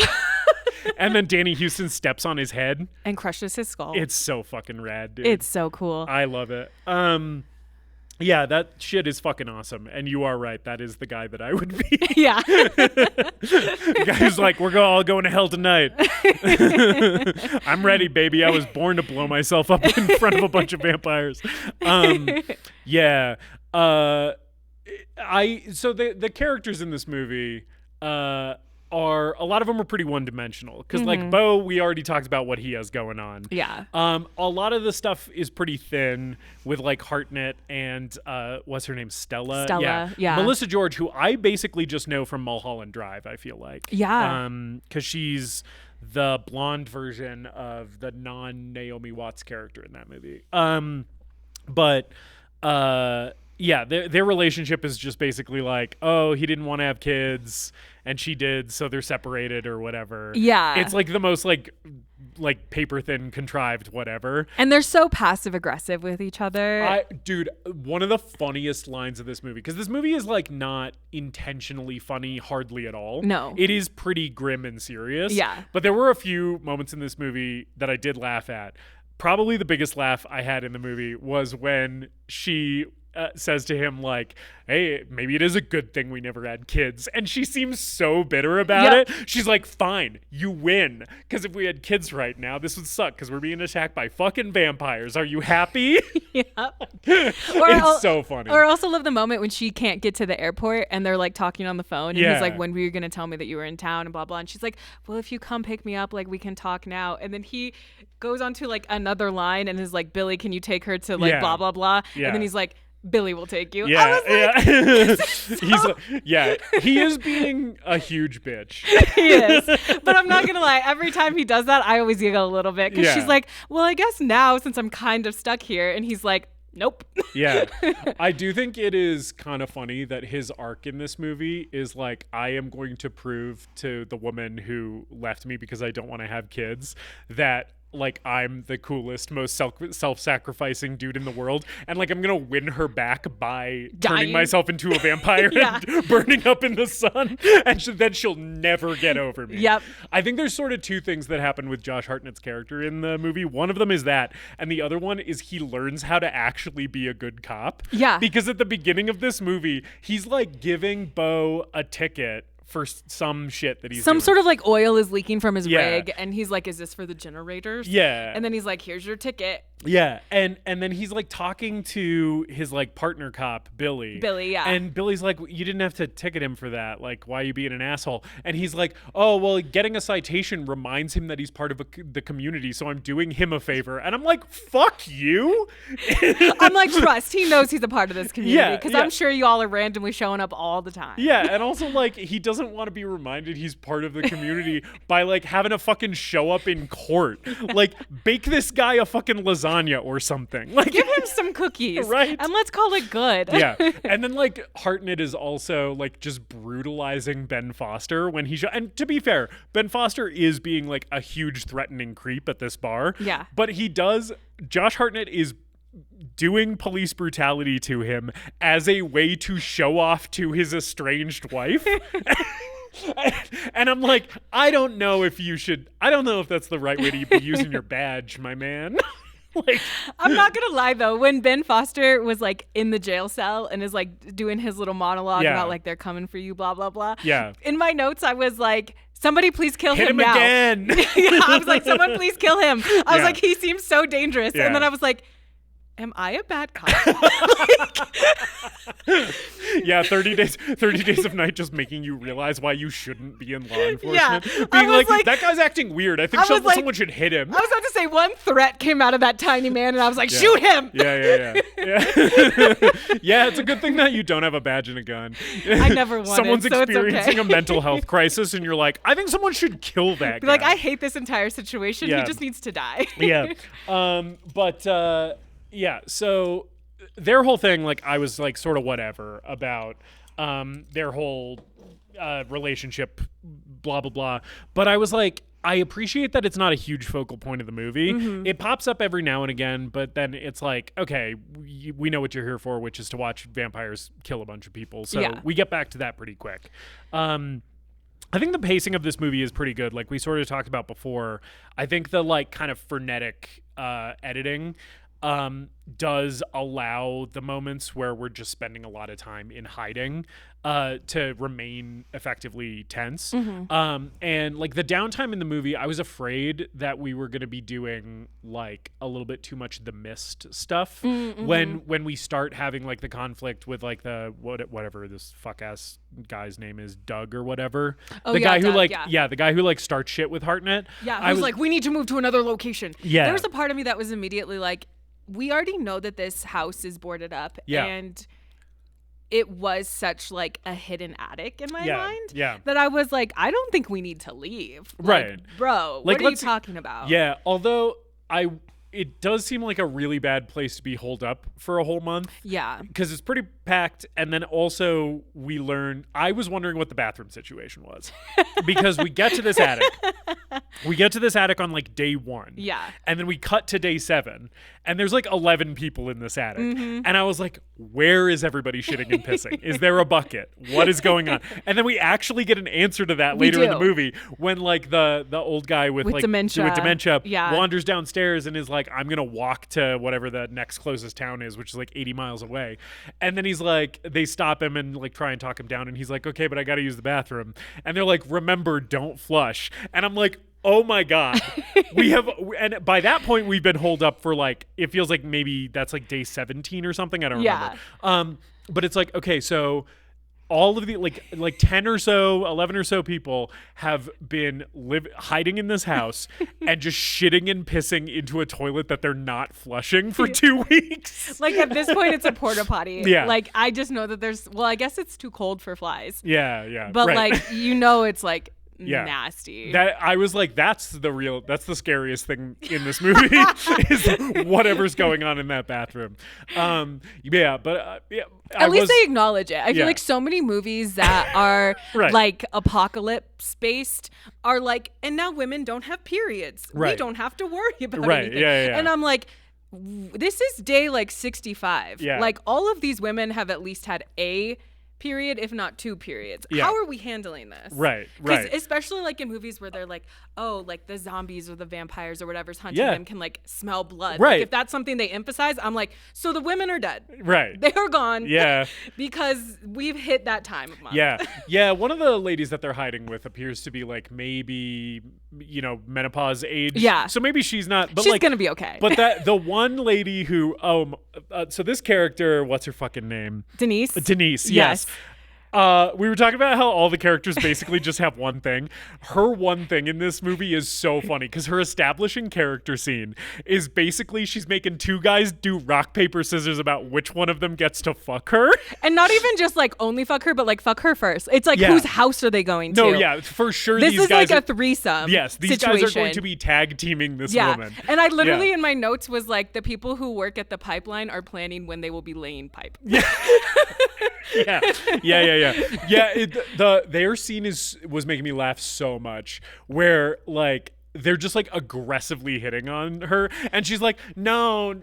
And then Danny Huston steps on his head and crushes his skull. It's so fucking rad, dude. It's so cool. I love it. Yeah, that shit is fucking awesome. And you are right. That is the guy that I would be. Yeah. The guy who's like, "We're all going to hell tonight." I'm ready, baby. I was born to blow myself up in front of a bunch of vampires. Yeah. So the characters in this movie, are a lot of them are pretty one-dimensional, because like Bo, we already talked about what he has going on. Yeah. A lot of the stuff is pretty thin with like Hartnett and what's her name, Stella. Yeah. Melissa George, who I basically just know from Mulholland Drive, I feel like. Yeah. Because she's the blonde version of the non-Naomi Watts character in that movie. Yeah, their relationship is just basically like, oh, he didn't want to have kids and she did, so they're separated or whatever. Yeah. It's like the most like paper thin contrived whatever. And they're so passive aggressive with each other. Dude, one of the funniest lines of this movie, because this movie is like not intentionally funny hardly at all. No. It is pretty grim and serious. Yeah. But there were a few moments in this movie that I did laugh at. Probably the biggest laugh I had in the movie was when she says to him like, "Hey, maybe it is a good thing we never had kids," and she seems so bitter about it. She's like, "Fine, you win, because if we had kids right now, this would suck because we're being attacked by fucking vampires. Are you happy?" It's so funny. Or I also love the moment when she can't get to the airport and they're like talking on the phone, and he's like, "When were you gonna tell me that you were in town?" and blah blah, and she's like, "Well, if you come pick me up, like we can talk now." And then he goes on to like another line and is like, "Billy, can you take her to like blah blah blah?" And then he's like, "Billy will take you." Yeah, I was like, he's like, he is being a huge bitch. He is. But I'm not gonna lie, every time he does that, I always giggle a little bit, because she's like, "Well, I guess now since I'm kind of stuck here," and he's like, "Nope." Yeah. I do think it is kind of funny that his arc in this movie is like, I am going to prove to the woman who left me because I don't want to have kids that like I'm the coolest, most self-sacrificing dude in the world, and like I'm gonna win her back by turning myself into a vampire and burning up in the sun, and then she'll never get over me. Yep. I think there's sort of two things that happen with Josh Hartnett's character in the movie. One of them is that, and the other one is he learns how to actually be a good cop. Yeah. Because at the beginning of this movie, he's like giving Bo a ticket for some shit that he's doing. Sort of like oil is leaking from his rig, and he's like, "Is this for the generators?" Yeah. And then he's like, "Here's your ticket." Yeah, and then he's like talking to his like partner cop, Billy. Yeah. And Billy's like, "You didn't have to ticket him for that. Like, why are you being an asshole?" And he's like, "Oh, well, getting a citation reminds him that he's part of the community, so I'm doing him a favor." And I'm like, "Fuck you." I'm like, trust. He knows he's a part of this community, because yeah. I'm sure you all are randomly showing up all the time. Yeah, and also like he doesn't want to be reminded he's part of the community by like having to fucking show up in court. Like, bake this guy a fucking lasagna lasagna or something. Like, give him some cookies, right? And let's call it good. Yeah. And then like Hartnett is also like just brutalizing Ben Foster when and to be fair, Ben Foster is being like a huge threatening creep at this bar. Yeah. But Josh Hartnett is doing police brutality to him as a way to show off to his estranged wife. And I'm like, I don't know if that's the right way to be using your badge, my man. Like, I'm not gonna lie though, when Ben Foster was like in the jail cell and is like doing his little monologue about like they're coming for you, blah blah blah. Yeah. In my notes, I was like, somebody please kill hit him now. Again. Yeah, I was like, someone please kill him. I was like, he seems so dangerous. Yeah. And then I was like, am I a bad cop? Yeah, 30 days of night just making you realize why you shouldn't be in law enforcement. Yeah, Being like, like, that guy's acting weird. I think someone should hit him. I was about to say one threat came out of that tiny man and I was like, shoot him. Yeah. Yeah, it's a good thing that you don't have a badge and a gun. I never wanted, Someone's so experiencing a mental health crisis and you're like, I think someone should kill that guy. Like, I hate this entire situation. Yeah. He just needs to die. Yeah. Yeah, so their whole thing, like, I was like sort of whatever about their whole relationship, blah blah blah. But I was like, I appreciate that it's not a huge focal point of the movie. Mm-hmm. It pops up every now and again, but then it's like, okay, we know what you're here for, which is to watch vampires kill a bunch of people. So we get back to that pretty quick. I think the pacing of this movie is pretty good. Like we sort of talked about before. I think the like kind of frenetic editing does allow the moments where we're just spending a lot of time in hiding to remain effectively tense. Mm-hmm. And like the downtime in the movie, I was afraid that we were going to be doing like a little bit too much The Mist stuff. Mm-hmm. when we start having like the conflict with like the whatever this fuck ass guy's name is, Doug or whatever. Oh, the guy who Doug, like the guy who like starts shit with Hartnett. Yeah, I was like, we need to move to another location. Yeah. There was a part of me that was immediately like, we already know that this house is boarded up. Yeah. And it was such like a hidden attic in my mind. Yeah. That I was like, I don't think we need to leave. Right. Like, bro, Like, what are you talking about? Yeah. Although it does seem like a really bad place to be holed up for a whole month. Yeah. Because it's pretty packed. And then also I was wondering what the bathroom situation was. Because we get to this attic. We get to this attic on like day 1. Yeah. And then we cut to day 7. And there's like 11 people in this attic. Mm-hmm. And I was like, where is everybody shitting and pissing? Is there a bucket? What is going on? And then we actually get an answer to that later in the movie when like the old guy with like dementia wanders downstairs and is like, I'm going to walk to whatever the next closest town is, which is like 80 miles away. And then he's like, they stop him and like try and talk him down. And he's like, okay, but I got to use the bathroom. And they're like, remember, don't flush. And I'm like, oh my God. And by that point we've been holed up for like, it feels like maybe that's like day 17 or something. I don't remember. But it's like, okay, so all of the like 10 or so, 11 or so people have been hiding in this house and just shitting and pissing into a toilet that they're not flushing for 2 weeks. Like at this point, it's a porta potty. Yeah. Like I just know that I guess it's too cold for flies. Yeah. But right. like, it's like nasty. That I was like, that's the scariest thing in this movie is whatever's going on in that bathroom. At least they acknowledge it. I feel like so many movies that are like apocalypse based are like, and now women don't have periods. Right. We don't have to worry about anything. Yeah. And I'm like, this is day like 65. Yeah. Like all of these women have at least had a period, if not 2 periods. Yeah. How are we handling this? Right. Especially like in movies where they're like, oh, like the zombies or the vampires or whatever's hunting them can like smell blood. Right. Like, if that's something they emphasize, I'm like, so the women are dead. Right. They are gone. Yeah. Because we've hit that time of month. Yeah. Yeah. One of the ladies that they're hiding with appears to be like maybe, menopause age. Yeah. So maybe she's not. But she's like, gonna be okay. But the one lady who, so this character, what's her fucking name? Denise. Yes. We were talking about how all the characters basically just have one thing. Her one thing in this movie is so funny because her establishing character scene is basically she's making two guys do rock, paper, scissors about which one of them gets to fuck her. And not even just like only fuck her, but like fuck her first. It's like whose house are they going to? No, yeah, for sure. This these is guys like a threesome. Yes, these situation. guys are going to be tag teaming this woman. And I literally in my notes was like the people who work at the pipeline are planning when they will be laying pipe. Yeah. Yeah. Their scene was making me laugh so much where like they're just like aggressively hitting on her and she's like, no,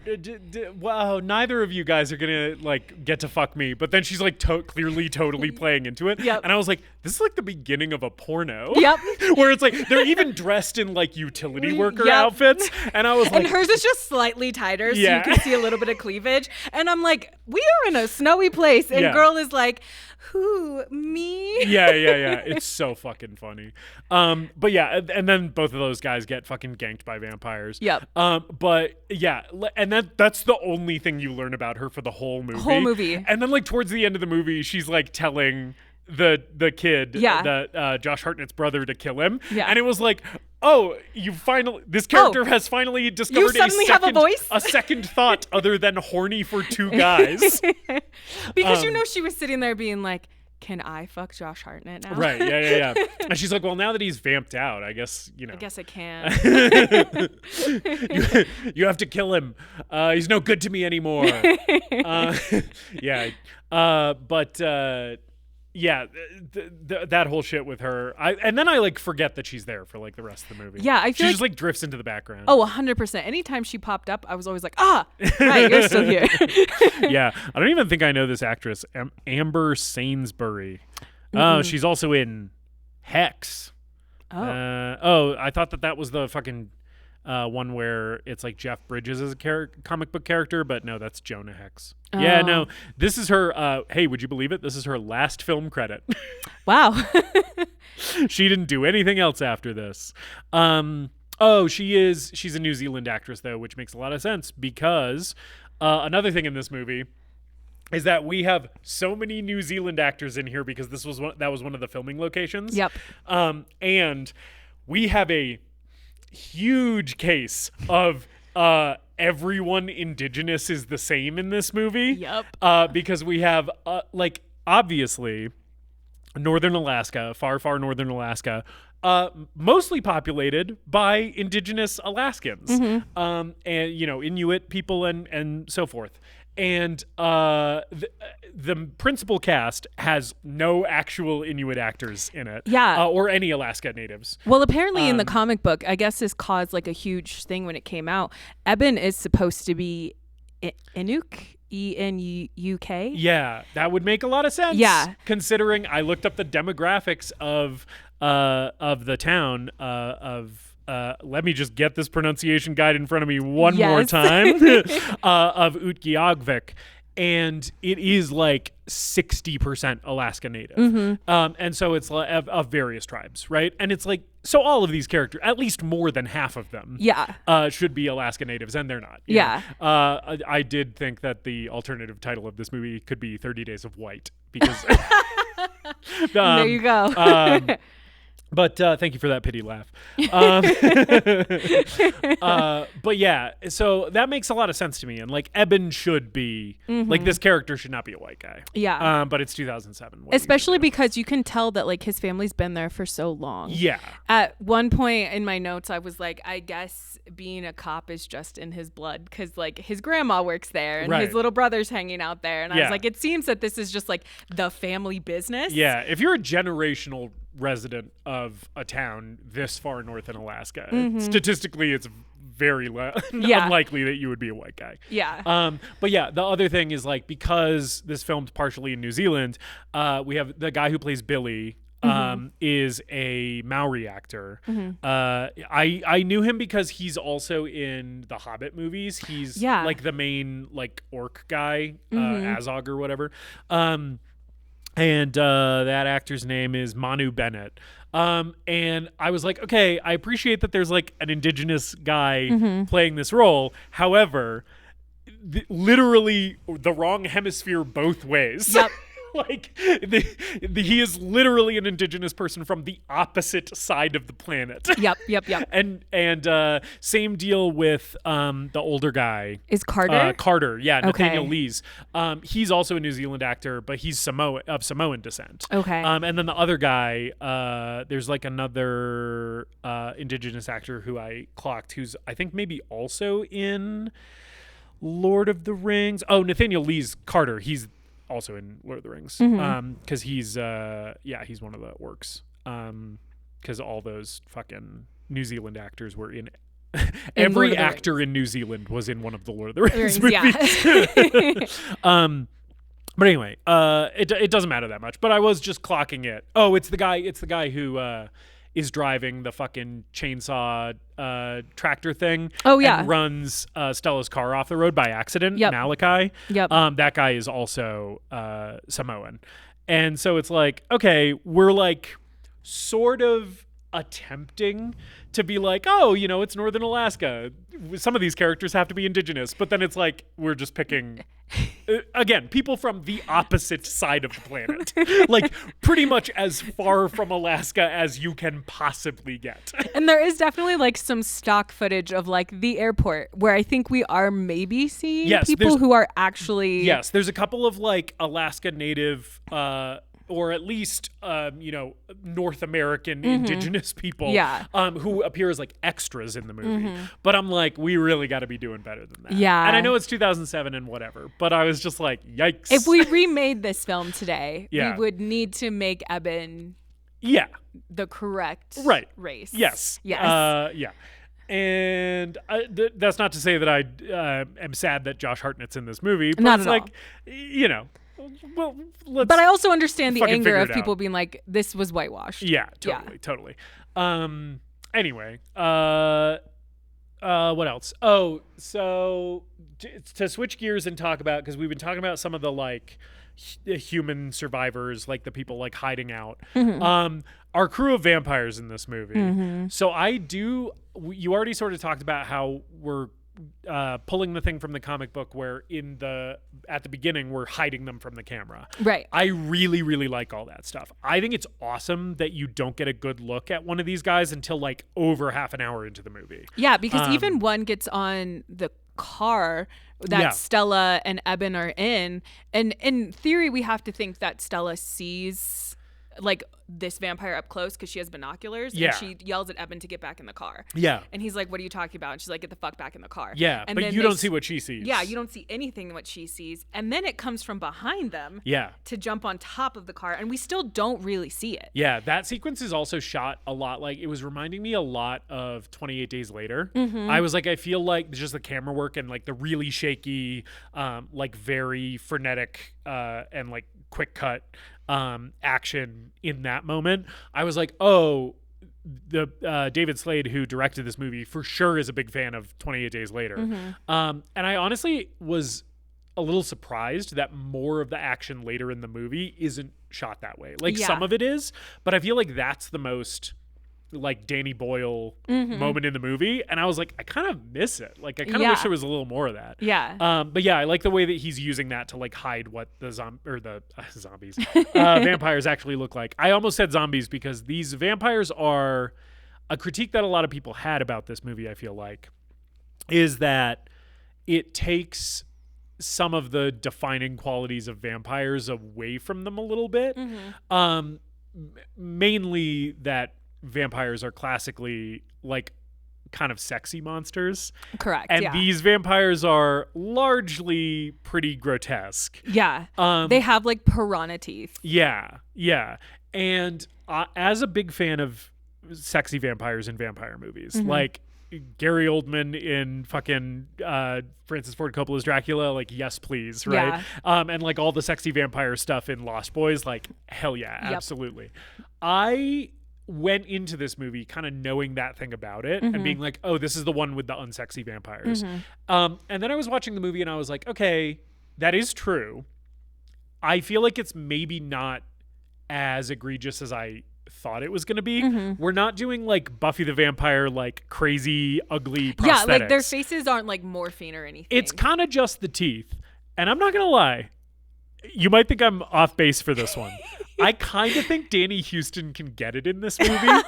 wow, neither of you guys are gonna like get to fuck me. But then she's like clearly totally playing into it. Yep. And I was like, this is like the beginning of a porno. Yep. Where it's like they're even dressed in like utility worker outfits. And I was like, and hers is just slightly tighter so you can see a little bit of cleavage. And I'm like, we are in a snowy place. And girl is like, who, me? Yeah. It's so fucking funny. But yeah, and then both of those guys get fucking ganked by vampires. Yep. But yeah, and that's the only thing you learn about her for the whole movie. And then like towards the end of the movie, she's like telling the kid, Josh Hartnett's brother, to kill him. Yeah. And it was like, oh, this character has finally discovered a second thought other than horny for two guys. Because she was sitting there being like, can I fuck Josh Hartnett now? Right, yeah. And she's like, well, now that he's vamped out, I guess, I guess I can. you have to kill him. He's no good to me anymore. That whole shit with her. And then I like forget that she's there for like the rest of the movie. Yeah, I feel she just like drifts into the background. Oh, 100%. Anytime she popped up, I was always like, right, you're still here. Yeah, I don't even think I know this actress, Amber Sainsbury. Oh, she's also in Hex. I thought that was the fucking one where it's like Jeff Bridges as a comic book character, but no, that's Jonah Hex. Yeah, no, this is her. Hey, would you believe it? This is her last film credit. Wow. She didn't do anything else after this. She's a New Zealand actress though, which makes a lot of sense because another thing in this movie is that we have so many New Zealand actors in here because that was one of the filming locations. Yep. And we have a huge case of everyone indigenous is the same in this movie. Yep. Because we have like obviously northern Alaska, far northern Alaska, mostly populated by indigenous Alaskans. And Inuit people and so forth. And the principal cast has no actual Inuit actors in it. Yeah. Or any Alaska natives. Well, apparently in the comic book, I guess this caused like a huge thing when it came out. Eben is supposed to be Inuk. E-N-U-K. Yeah, that would make a lot of sense. Yeah. Considering I looked up the demographics of the town let me just get this pronunciation guide in front of me one more time of Utqiagvik. And it is like 60% Alaska Native. And so it's of various tribes, right? And it's like, so all of these characters, at least more than half of them should be Alaska Natives, and they're not. I did think that the alternative title of this movie could be 30 Days of White because... there you go. But thank you for that pity laugh. But yeah, so that makes a lot of sense to me. And like Eben should be, like this character should not be a white guy. Yeah. But it's 2007. Especially because you can tell that like his family's been there for so long. Yeah. At one point in my notes, I was like, I guess being a cop is just in his blood because like his grandma works there and his little brother's hanging out there. And I was like, it seems that this is just like the family business. Yeah. If you're a generational resident of a town this far north in Alaska, statistically it's very unlikely that you would be a white guy. Yeah. But yeah, the other thing is like because this filmed partially in New Zealand, we have the guy who plays Billy is a Maori actor. I knew him because he's also in the Hobbit movies. He's like the main like orc guy, Azog or whatever. And that actor's name is Manu Bennett. And I was like, okay, I appreciate that there's like an indigenous guy playing this role. However, literally the wrong hemisphere both ways. Yep. Like he is literally an indigenous person from the opposite side of the planet. Yep. And same deal with the older guy. Is Carter? Carter, yeah, Okay. Nathaniel Lees. He's also a New Zealand actor, but he's of Samoan descent. Okay. And then the other guy, there's like another indigenous actor who I clocked, who's I think maybe also in Lord of the Rings. Oh, Nathaniel Lees Carter. He's also in Lord of the Rings. Because he's he's one of the orcs. Because all those fucking New Zealand actors were in. Every actor in New Zealand was in one of the Lord of the Rings movies. Yeah. But anyway, it doesn't matter that much. But I was just clocking it. Oh, it's the guy who is driving the fucking chainsaw tractor thing. Oh, yeah. And runs Stella's car off the road by accident. Yep. Malachi. Yep. That guy is also Samoan. And so it's like, okay, we're like sort of attempting to be like, oh, it's Northern Alaska. Some of these characters have to be indigenous, but then it's like we're just picking again people from the opposite side of the planet, like pretty much as far from Alaska as you can possibly get. And there is definitely like some stock footage of like the airport where I think we are maybe seeing people who are actually there's a couple of like Alaska native or at least, North American indigenous people who appear as like extras in the movie. But I'm like, we really got to be doing better than that. Yeah. And I know it's 2007 and whatever, but I was just like, yikes. If we remade this film today, we would need to make Eben the correct race. Yes. Yes. Yeah. And that's not to say that I am sad that Josh Hartnett's in this movie. But not it's at like, all. Well, but I also understand the anger of people out. being like, this was whitewashed. Yeah, totally. Anyway, what else? Oh, so to switch gears and talk about, because we've been talking about some of the like human survivors, like the people like hiding out. Our crew of vampires in this movie. So you already sort of talked about how we're pulling the thing from the comic book where at the beginning we're hiding them from the camera. Right. I really, really like all that stuff. I think it's awesome that you don't get a good look at one of these guys until like over half an hour into the movie. Yeah, because even one gets on the car that Stella and Eben are in, and in theory we have to think that Stella sees like this vampire up close because she has binoculars and she yells at Eben to get back in the car. Yeah. And he's like, what are you talking about? And she's like, get the fuck back in the car. Yeah, and but you don't see what she sees. Yeah, you don't see anything what she sees. And then it comes from behind them to jump on top of the car, and we still don't really see it. Yeah, that sequence is also shot a lot like, it was reminding me a lot of 28 Days Later. I was like, I feel like just the camera work and like the really shaky, like very frenetic and like quick cut action in that moment. I was like, oh, the David Slade, who directed this movie, for sure is a big fan of 28 Days Later. And I honestly was a little surprised that more of the action later in the movie isn't shot that way. Like some of it is, but I feel like that's the most like Danny Boyle moment in the movie, and I was like, I kind of miss it. Like I kind of wish there was a little more of that. But yeah, I like the way that he's using that to like hide what the zombies vampires actually look like. I almost said zombies because these vampires are a critique that a lot of people had about this movie, I feel like, is that it takes some of the defining qualities of vampires away from them a little bit. Mainly that vampires are classically like kind of sexy monsters. Correct. And these vampires are largely pretty grotesque. Yeah. They have like piranha teeth. Yeah. And as a big fan of sexy vampires in vampire movies, like Gary Oldman in fucking Francis Ford Coppola's Dracula, like yes please, right? And like all the sexy vampire stuff in Lost Boys, like hell yeah, absolutely. I went into this movie kind of knowing that thing about it and being like, oh, this is the one with the unsexy vampires. And then I was watching the movie and I was like, okay, that is true. I feel like it's maybe not as egregious as I thought it was going to be. We're not doing like Buffy the Vampire, like crazy, ugly prosthetics. Yeah, like their faces aren't like morphine or anything. It's kind of just the teeth. And I'm not going to lie, you might think I'm off base for this one. I kind of think Danny Huston can get it in this movie.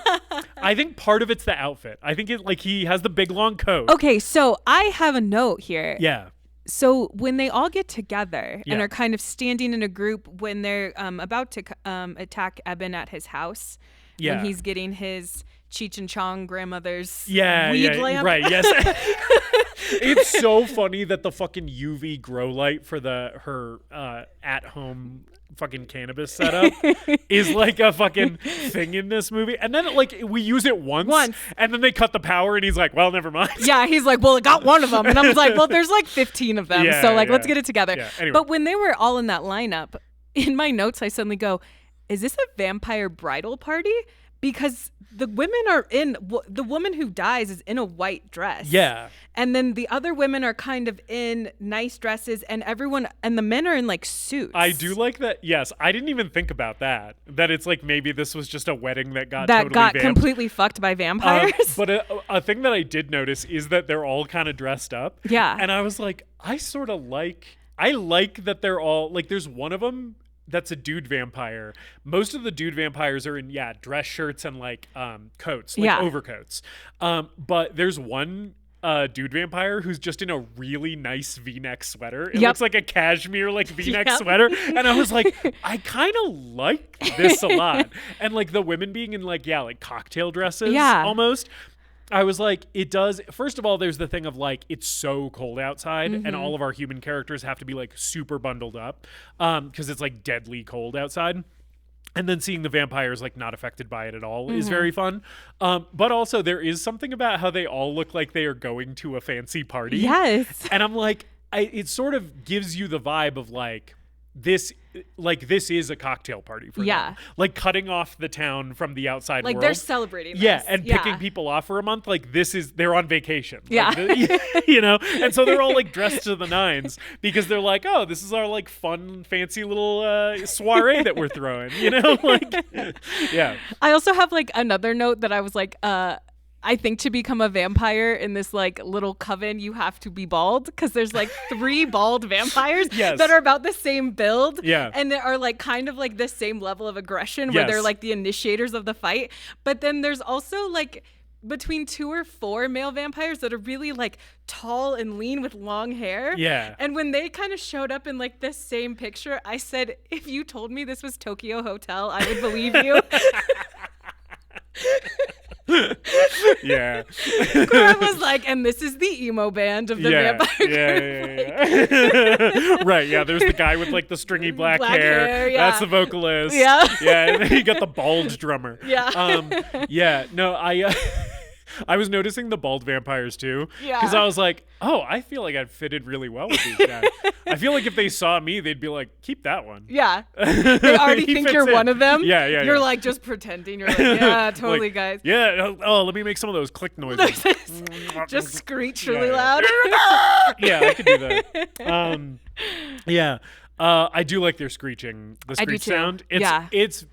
I think part of it's the outfit. I think he has the big long coat. Okay, so I have a note here. Yeah. So when they all get together Yeah. and are kind of standing in a group when they're about to attack Eben at his house, Yeah. when he's getting his Cheech and Chong grandmother's Yeah, weed lamp. right, yes. It's so funny that the fucking UV grow light for her at-home fucking cannabis setup is like a fucking thing in this movie. And then we use it once, and then they cut the power and he's like, well, never mind. Yeah, he's like, well, it got one of them. And I was like, well, there's like 15 of them. Yeah, so like, yeah. let's get it together. Yeah, anyway. But when they were all in that lineup, in my notes, I suddenly go, is this a vampire bridal party? Because the women are the woman who dies is in a white dress. Yeah. And then the other women are kind of in nice dresses, and the men are in like suits. I do like that. Yes, I didn't even think about that. That it's like maybe this was just a wedding that got totally vamped. Completely fucked by vampires. But a thing that I did notice is that they're all kind of dressed up. Yeah. And I was like, I like that they're all like. There's one of them that's a dude vampire. Most of the dude vampires are in dress shirts and coats, overcoats. But there's one dude vampire who's just in a really nice V-neck sweater. It looks like a cashmere V-neck sweater, and I was like, I kind of like this a lot. And the women being in cocktail dresses, almost. I was like, it does. First of all, there's the thing of it's so cold outside, and all of our human characters have to be super bundled up because it's deadly cold outside. And then seeing the vampires not affected by it at all is very fun. But also there is something about how they all look like they are going to a fancy party. Yes. And I'm like, it sort of gives you the vibe of this is a cocktail party for them. Cutting off the town from the outside world. They're celebrating this. Yeah, and picking people off for a month. They're on vacation. Yeah. And so they're all dressed to the nines because they're like, oh, this is our fun, fancy little soiree that we're throwing. Yeah. I also have another note that I was I think to become a vampire in this little coven, you have to be bald because there's 3 bald vampires that are about the same build. Yeah. And they are kind of the same level of aggression where they're the initiators of the fight. But then there's also between 2 or 4 male vampires that are really tall and lean with long hair. Yeah. And when they kind of showed up in this same picture, I said, if you told me this was Tokyo Hotel, I would believe you. Yeah. Cora was and this is the emo band of the vampire group. Right, yeah, there's the guy with the stringy black hair. That's the vocalist. Yeah. Yeah, and then you got the bald drummer. Yeah. No, I was noticing the bald vampires too. Yeah. Because I was like, oh, I feel like I'd fitted really well with these guys. I feel like if they saw me, they'd be like, keep that one. Yeah. They already think you're one of them. Yeah. You're just pretending. You're yeah, totally, guys. Yeah. Oh, let me make some of those click noises. Just screech really loud. Yeah, I could do that. Yeah. I do like their screeching. The screech sound. It's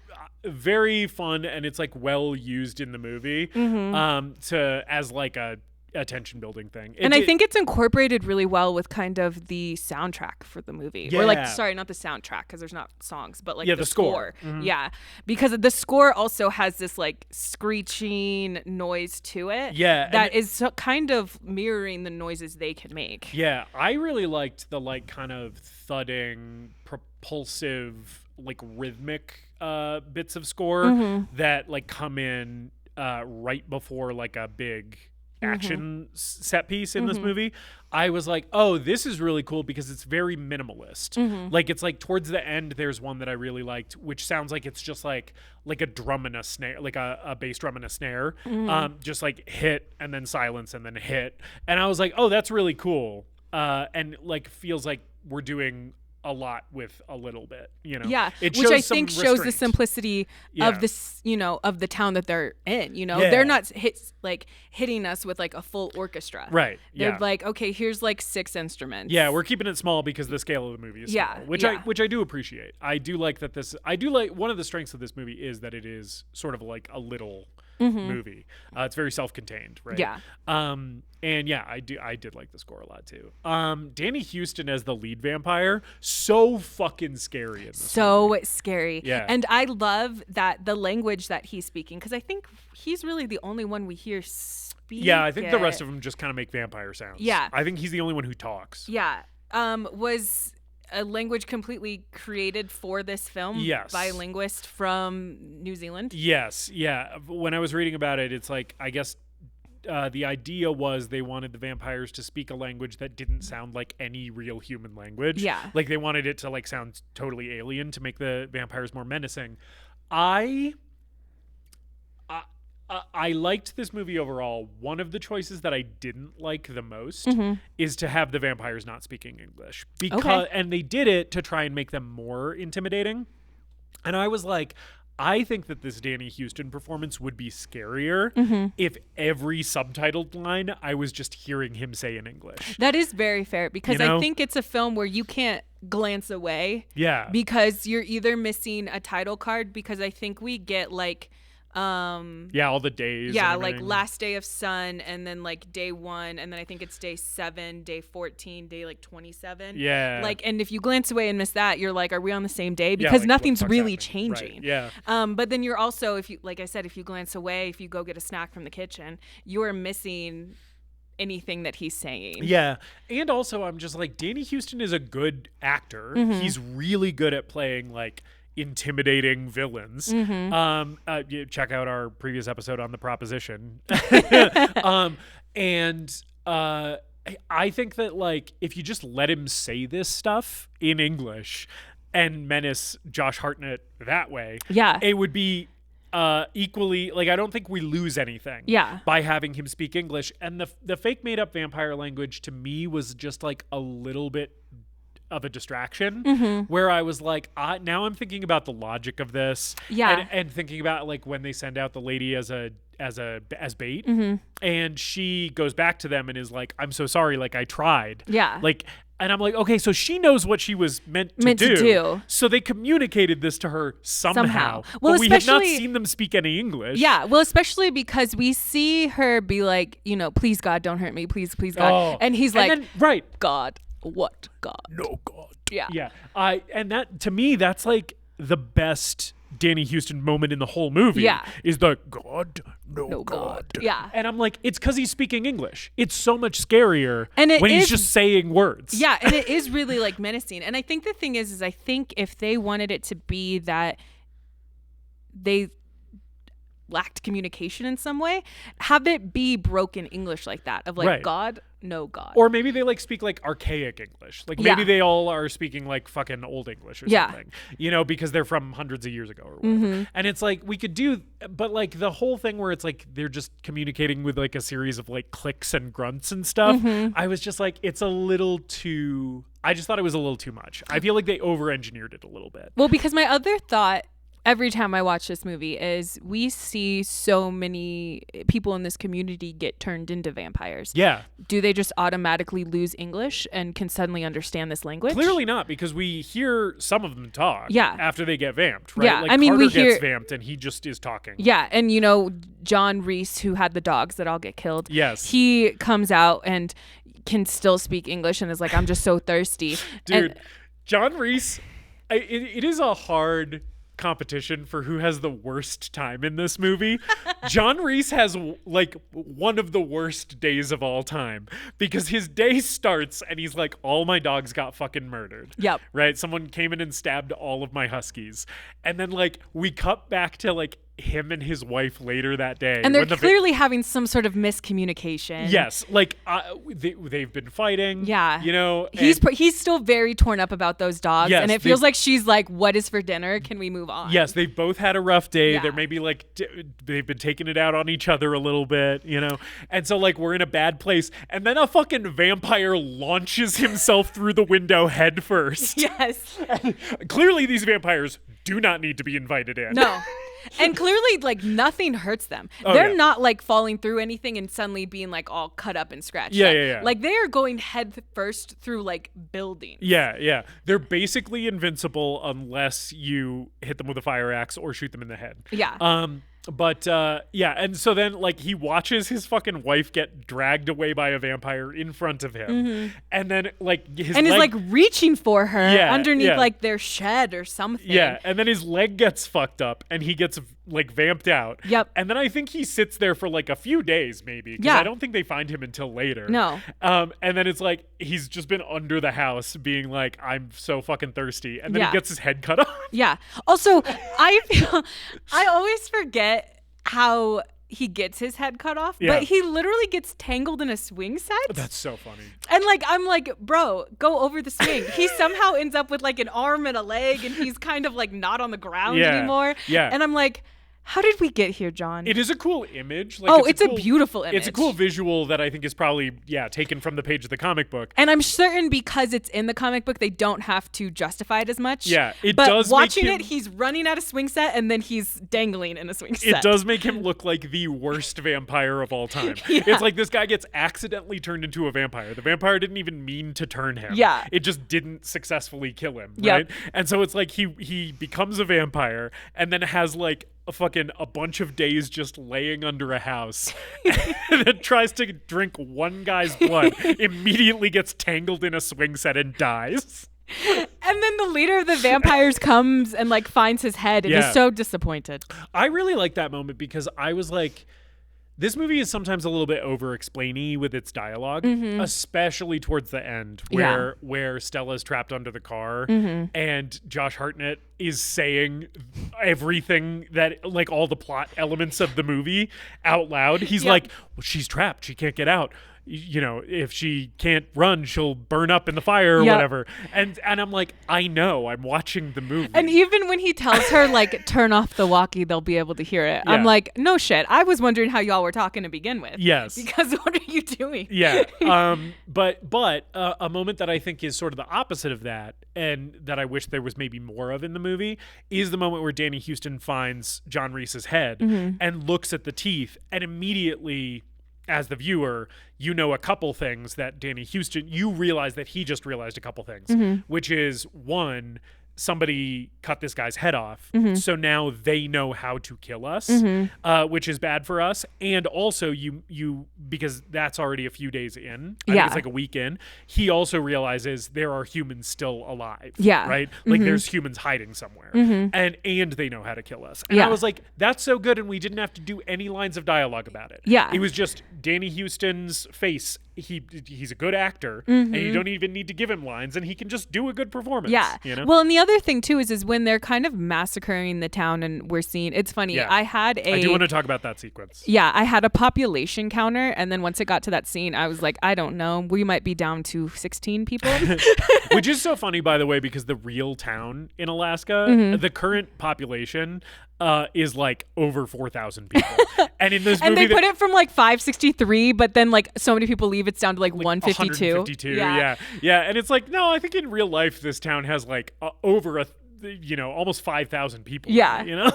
very fun, and it's well used in the movie as a attention building thing. I think it's incorporated really well with kind of the soundtrack for the movie. Or sorry, not the soundtrack because there's not songs, but the score. Mm-hmm. Yeah, because the score also has this screeching noise to it. Yeah, that is kind of mirroring the noises they can make. Yeah, I really liked the kind of thudding, propulsive, rhythmic bits of score that come in right before a big action set piece in this movie. I was like, oh, this is really cool because it's very minimalist. It's towards the end there's one that I really liked, which sounds like it's just like a drum and a snare, a bass drum and a snare, just hit and then silence and then hit, and I was like, oh, that's really cool, and feels like we're doing a lot with a little bit, Yeah, which I think shows the simplicity of this, of the town that they're in. They're not hitting us with a full orchestra. Right. They're okay, here's 6 instruments. Yeah, we're keeping it small because the scale of the movie is small, which I do appreciate. I do like that one of the strengths of this movie is that it is sort of a little movie. It's very self-contained, right? Yeah. And yeah, I did like the score a lot too. Danny Huston as the lead vampire, so fucking scary in this movie. Scary. Yeah. And I love that the language that he's speaking, because I think he's really the only one we hear speak. Yeah, I think the rest of them just kind of make vampire sounds. Yeah. I think he's the only one who talks. Yeah. Was a language completely created for this film by a linguist from New Zealand? Yes. Yeah. When I was reading about it, it's like, I guess the idea was they wanted the vampires to speak a language that didn't sound like any real human language. Yeah. Like they wanted it to like sound totally alien to make the vampires more menacing. I liked this movie overall. One of the choices that I didn't like the most is to have the vampires not speaking English, and they did it to try and make them more intimidating. And I was like, I think that this Danny Huston performance would be scarier if every subtitled line I was just hearing him say in English. That is very fair, because You know? I think it's a film where you can't glance away. Yeah. Because you're either missing a title card, because I think we get like all the days. Yeah, and like everything. last day of sun, and then like day 1, and then I think it's day 7, day 14, day like 27. Yeah. Like, and if you glance away and miss that, you're like, are we on the same day? Yeah, Because like, what the nothing's fuck's really happening? changing. Right. Yeah. But then you're also, if you, like I said, if you glance away, if you go get a snack from the kitchen, you're missing anything that he's saying. Yeah. And also I'm just like, Danny Huston is a good actor. He's really good at playing like intimidating villains. Check out our previous episode on The Proposition. I think that like if you just let him say this stuff in English and menace Josh Hartnett that way, it would be equally, like, I don't think we lose anything by having him speak English. And the fake made up vampire language to me was just like a little bit of a distraction, where I was like, now I'm thinking about the logic of this, and thinking about like when they send out the lady as bait, and she goes back to them and is like, I'm so sorry, like I tried, like, and I'm like, okay, so she knows what she was meant to do. So they communicated this to her somehow. Well, but we have not seen them speak any English. Yeah, well, especially because we see her be like, please God, don't hurt me, please God, and he's like, God. What God? No God. Yeah. And that, to me, that's like the best Danny Huston moment in the whole movie. Is the God, no God. Yeah. And I'm like, it's because he's speaking English. It's so much scarier when he's just saying words. Yeah, and it is really like menacing. And I think the thing is I think if they wanted it to be that they lacked communication in some way, have it be broken English like that, of like God, no God. Or maybe they like speak like archaic English. Like maybe they all are speaking like fucking old English or something, because they're from hundreds of years ago or whatever. And it's like, we could do, but like the whole thing where it's like they're just communicating with like a series of like clicks and grunts and stuff. I was just like, it's a little too, I just thought it was a little too much. I feel like they over-engineered it a little bit. Well, because my other thought every time I watch this movie is we see so many people in this community get turned into vampires. Yeah. Do they just automatically lose English and can suddenly understand this language? Clearly not, because we hear some of them talk after they get vamped, right? Yeah, like I mean, Carter we hear gets vamped and he just is talking. Yeah, and John Reese, who had the dogs that all get killed. Yes. He comes out and can still speak English and is like, I'm just so thirsty. Dude, John Reese, it is a hard competition for who has the worst time in this movie. John Reese has like one of the worst days of all time, because his day starts and he's like, all my dogs got fucking murdered. Yep. Right? Someone came in and stabbed all of my huskies. And then like we cut back to like him and his wife later that day. And they're clearly having some sort of miscommunication. Yes. Like they've been fighting. Yeah. He's still very torn up about those dogs. Yes, and it feels like she's like, what is for dinner? Can we move on? Yes. They've both had a rough day. They're maybe like, they've been taking it out on each other a little bit, And so like we're in a bad place. And then a fucking vampire launches himself through the window head first. Yes. Clearly these vampires do not need to be invited in. No. And clearly, like, nothing hurts them. They're not, like, falling through anything and suddenly being, like, all cut up and scratched up. Yeah. Like, they are going head first through, like, buildings. Yeah. They're basically invincible unless you hit them with a fire axe or shoot them in the head. Yeah. But yeah, and so then like he watches his fucking wife get dragged away by a vampire in front of him, and then like is like reaching for her underneath like their shed or something. Yeah, and then his leg gets fucked up, and he gets like vamped out. Yep. And then I think he sits there for like a few days maybe, because I don't think they find him until later. No. And then it's like he's just been under the house being like, I'm so fucking thirsty, and then he gets his head cut off. Yeah. Also, I always forget how he gets his head cut off, but he literally gets tangled in a swing set. That's so funny. And like, I'm like, bro, go over the swing. He somehow ends up with like an arm and a leg, and he's kind of like not on the ground anymore. Yeah. And I'm like, how did we get here, John? It is a cool image. Like, it's a beautiful image. It's a cool visual that I think is probably, taken from the page of the comic book. And I'm certain because it's in the comic book, they don't have to justify it as much. Yeah, but does watching it, he's running at a swing set, and then he's dangling in a swing set. It does make him look like the worst vampire of all time. It's like this guy gets accidentally turned into a vampire. The vampire didn't even mean to turn him. Yeah. It just didn't successful kill him, right? And so it's like he becomes a vampire and then has like a bunch of days just laying under a house and then tries to drink one guy's blood, immediately gets tangled in a swing set and dies. And then the leader of the vampires comes and like finds his head and is so disappointed. I really like that moment because I was like, this movie is sometimes a little bit over-explainy with its dialogue, especially towards the end where Stella's trapped under the car and Josh Hartnett is saying everything that, like, all the plot elements of the movie out loud. He's like, well, she's trapped. She can't get out. You know, if she can't run, she'll burn up in the fire or whatever. And I'm like, I know, I'm watching the movie. And even when he tells her, like, turn off the walkie, they'll be able to hear it. I'm like, no shit. I was wondering how y'all were talking to begin with. Yes. Because what are you doing? Yeah. But a moment that I think is sort of the opposite of that, and that I wish there was maybe more of in the movie, is the moment where Danny Huston finds John Reese's head and looks at the teeth, and immediately, as the viewer, you know a couple things that Danny Huston, you realize that he just realized a couple things, which is, one, somebody cut this guy's head off, so now they know how to kill us, which is bad for us. And also you because that's already a few days in, I think it's like a week in, he also realizes there are humans still alive, right? Like there's humans hiding somewhere, and they know how to kill us. And I was like, that's so good, and we didn't have to do any lines of dialogue about it. It was just Danny Huston's face. He's a good actor, and you don't even need to give him lines, and he can just do a good performance. You know? Well, and the other thing too is when they're kind of massacring the town, and we're seeing, it's funny. I do want to talk about that sequence. I had a population counter, and then once it got to that scene, I was like, I don't know, we might be down to 16 people. Which is so funny, by the way, because the real town in Alaska, the current population is like over 4,000 people. And in this movie, and they put it from like 563, but then like so many people leave, it's down to like 152. 152, yeah. And it's like, no, I think in real life this town has like over almost 5,000 people. You know.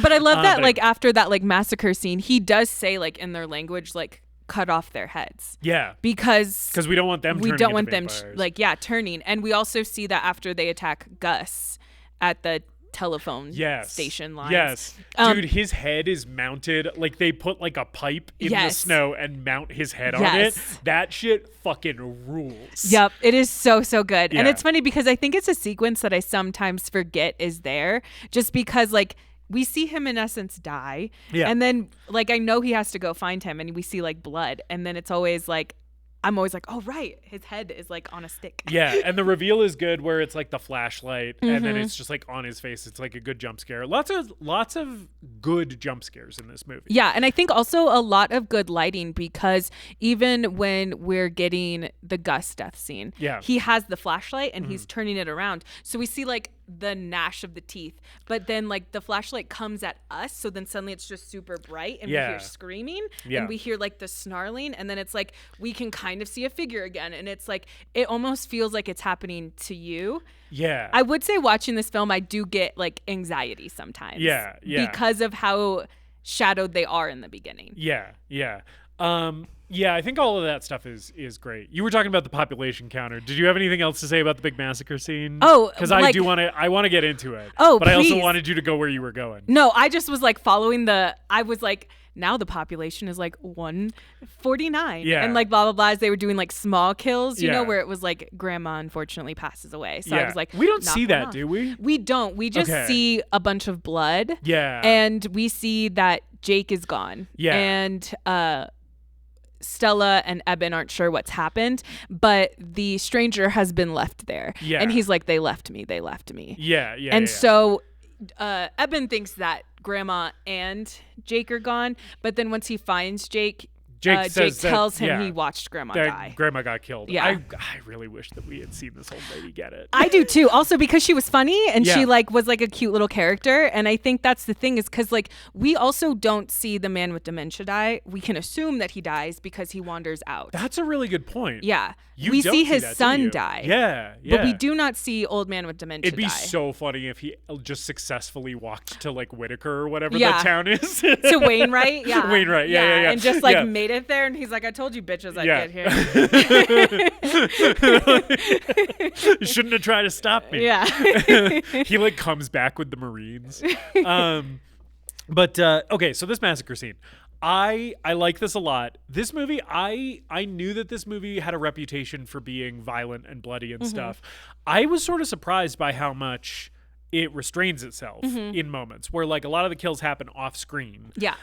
But I love that like after that like massacre scene, he does say like in their language like cut off their heads. Because we don't want them. We don't want them turning, and we also see that after they attack Gus at the telephone station lines. Dude, his head is mounted, like they put like a pipe in the snow and mount his head on it. That shit fucking rules. It is so good. And it's funny because I think it's a sequence that I sometimes forget is there, just because like we see him in essence die, and then like I know he has to go find him, and we see like blood, and then it's always like I'm always like, oh, right, his head is like on a stick. And the reveal is good where it's like the flashlight and then it's just like on his face. It's like a good jump scare. Lots of good jump scares in this movie. And I think also a lot of good lighting, because even when we're getting the Gus death scene, he has the flashlight and he's turning it around. So we see like the gnash of the teeth, but then like the flashlight comes at us, so then suddenly it's just super bright and we hear screaming and we hear like the snarling, and then it's like we can kind of see a figure again, and it's like it almost feels like it's happening to you. I would say watching this film I do get like anxiety sometimes because of how shadowed they are in the beginning. Yeah, I think all of that stuff is great. You were talking about the population counter. Did you have anything else to say about the big massacre scene? Oh, because like, I want to get into it. Oh, but please. I also wanted you to go where you were going. No, I just was like following I was like, now the population is like 149. Yeah. And like blah, blah, blah. As they were doing like small kills, you know, where it was like grandma unfortunately passes away. So I was like, we don't see that, off. do we? We don't. We just see a bunch of blood. Yeah. And we see that Jake is gone. Yeah. And Stella and Eben aren't sure what's happened, but the stranger has been left there. Yeah. And he's like, they left me. Yeah. And so Eben thinks that Grandma and Jake are gone, but then once he finds Jake tells him he watched Grandma die. Grandma got killed. Yeah. I really wish that we had seen this old lady get it. I do too. Also because she was funny and she like was like a cute little character. And I think that's the thing is because like we also don't see the man with dementia die. We can assume that he dies because he wanders out. That's a really good point. Yeah. We see his son die. Yeah. But we do not see old man with dementia It'd be die. so funny if he just successfully walked to like Whitaker or whatever Yeah. the town is. To Wainwright. Yeah. Wainwright. Yeah. And just like made it there. And he's like, I told you bitches I'd get here. You shouldn't have tried to stop me. Yeah. He like comes back with the Marines. But okay, so this massacre scene. I like this a lot. This movie, I knew that this movie had a reputation for being violent and bloody and stuff. I was sort of surprised by how much it restrains itself in moments where like a lot of the kills happen off screen. Yeah.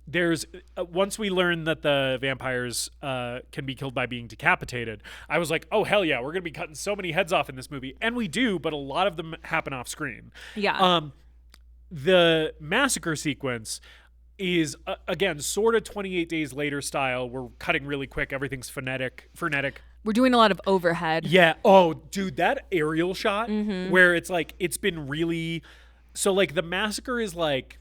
There's once we learn that the vampires can be killed by being decapitated, I was like, oh hell yeah, we're gonna be cutting so many heads off in this movie, and we do, but a lot of them happen off screen. Yeah. The massacre sequence is again sort of 28 Days Later style. We're cutting really quick. Everything's frenetic. We're doing a lot of overhead. Yeah. Oh, dude, that aerial shot where it's like it's been really. So like the massacre is like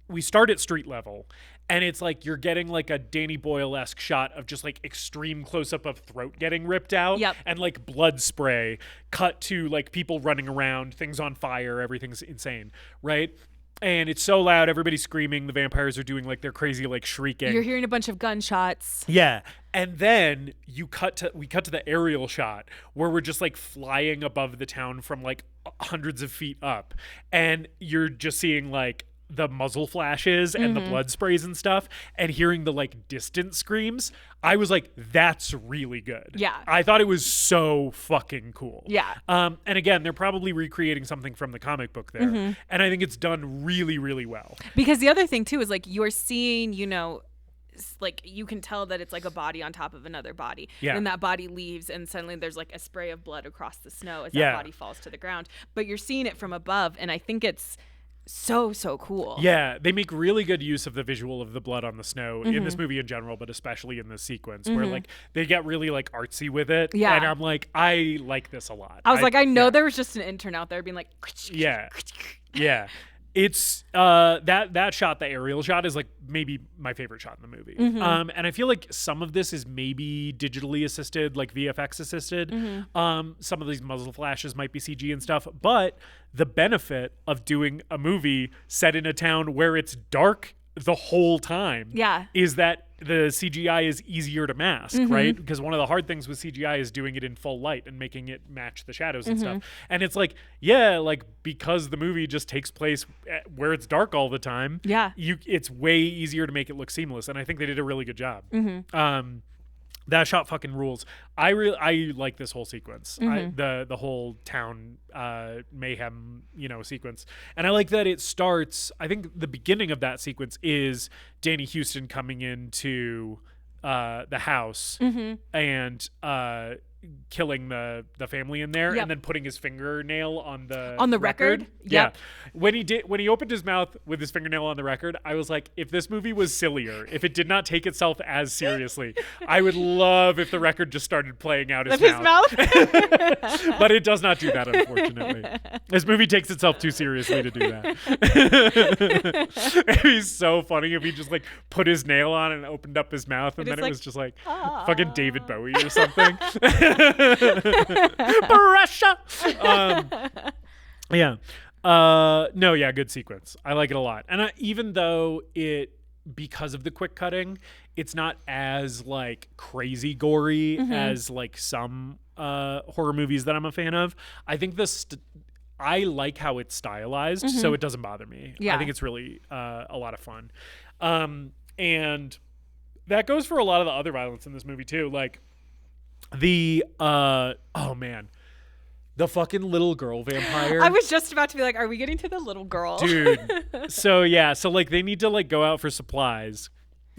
we start at street level, and it's like you're getting like a Danny Boyle-esque shot of just like extreme close up of throat getting ripped out, and like blood spray. Cut to like people running around, things on fire, everything's insane, right? And it's so loud, everybody's screaming. The vampires are doing like their crazy like shrieking. You're hearing a bunch of gunshots. Yeah. And then we cut to the aerial shot where we're just like flying above the town from like hundreds of feet up. And you're just seeing like the muzzle flashes and the blood sprays and stuff, and hearing the like distant screams. I was like, that's really good. Yeah. I thought it was so fucking cool. Yeah. And again, they're probably recreating something from the comic book there. And I think it's done really, really well. Because the other thing too is like you're seeing, you know, like you can tell that it's like a body on top of another body. Yeah. And that body leaves and suddenly there's like a spray of blood across the snow as that body falls to the ground. But you're seeing it from above, and I think it's so cool. Yeah, they make really good use of the visual of the blood on the snow in this movie in general, but especially in this sequence where like they get really like artsy with it. Yeah. And I'm like, I like this a lot. I was like, I know there was just an intern out there being like, yeah. It's that shot, the aerial shot, is like maybe my favorite shot in the movie. And I feel like some of this is maybe digitally assisted, like VFX assisted. Some of these muzzle flashes might be CG and stuff, but the benefit of doing a movie set in a town where it's dark the whole time is that the CGI is easier to mask, right? Because one of the hard things with CGI is doing it in full light and making it match the shadows and stuff. And it's like, yeah, like because the movie just takes place where it's dark all the time, it's way easier to make it look seamless. And I think they did a really good job. That shot fucking rules. I like this whole sequence, the whole town mayhem, sequence, and I like that it starts. I think the beginning of that sequence is Danny Huston coming into the house and killing the family in there, and then putting his fingernail on the record. Yep. When he opened his mouth with his fingernail on the record, I was like, if this movie was sillier, if it did not take itself as seriously, I would love if the record just started playing out his mouth. But it does not do that, unfortunately. This movie takes itself too seriously to do that. It'd be so funny if he just like put his nail on and opened up his mouth, and then it was just like fucking David Bowie or something. Pressure. Good sequence. I like it a lot. And even though because of the quick cutting, it's not as like crazy gory as like some horror movies that I'm a fan of. I think I like how it's stylized, so it doesn't bother me. I think it's really a lot of fun. And that goes for a lot of the other violence in this movie too. Like the the fucking little girl vampire. I was just about to be like, are we getting to the little girl? Dude. So like they need to like go out for supplies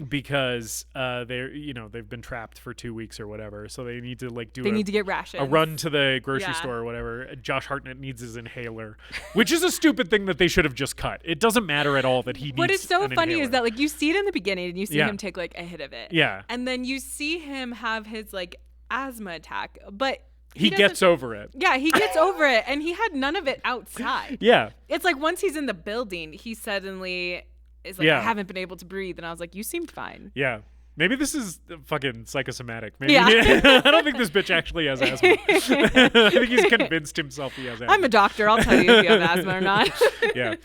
because they've been trapped for 2 weeks or whatever. So they need to like need to get rations. A run to the grocery store or whatever. Josh Hartnett needs his inhaler, which is a stupid thing that they should have just cut. It doesn't matter at all that he needs What is so an funny inhaler. is that like you see it in the beginning and you see him take like a hit of it. Yeah. And then you see him have his like asthma attack, but he gets over it. Yeah, he gets over it, and he had none of it outside. Yeah. It's like once he's in the building, he suddenly is like, I haven't been able to breathe. And I was like, you seem fine. Yeah. Maybe this is fucking psychosomatic. Maybe I don't think this bitch actually has asthma. I think he's convinced himself he has asthma. I'm a doctor. I'll tell you if you have asthma or not. Yeah.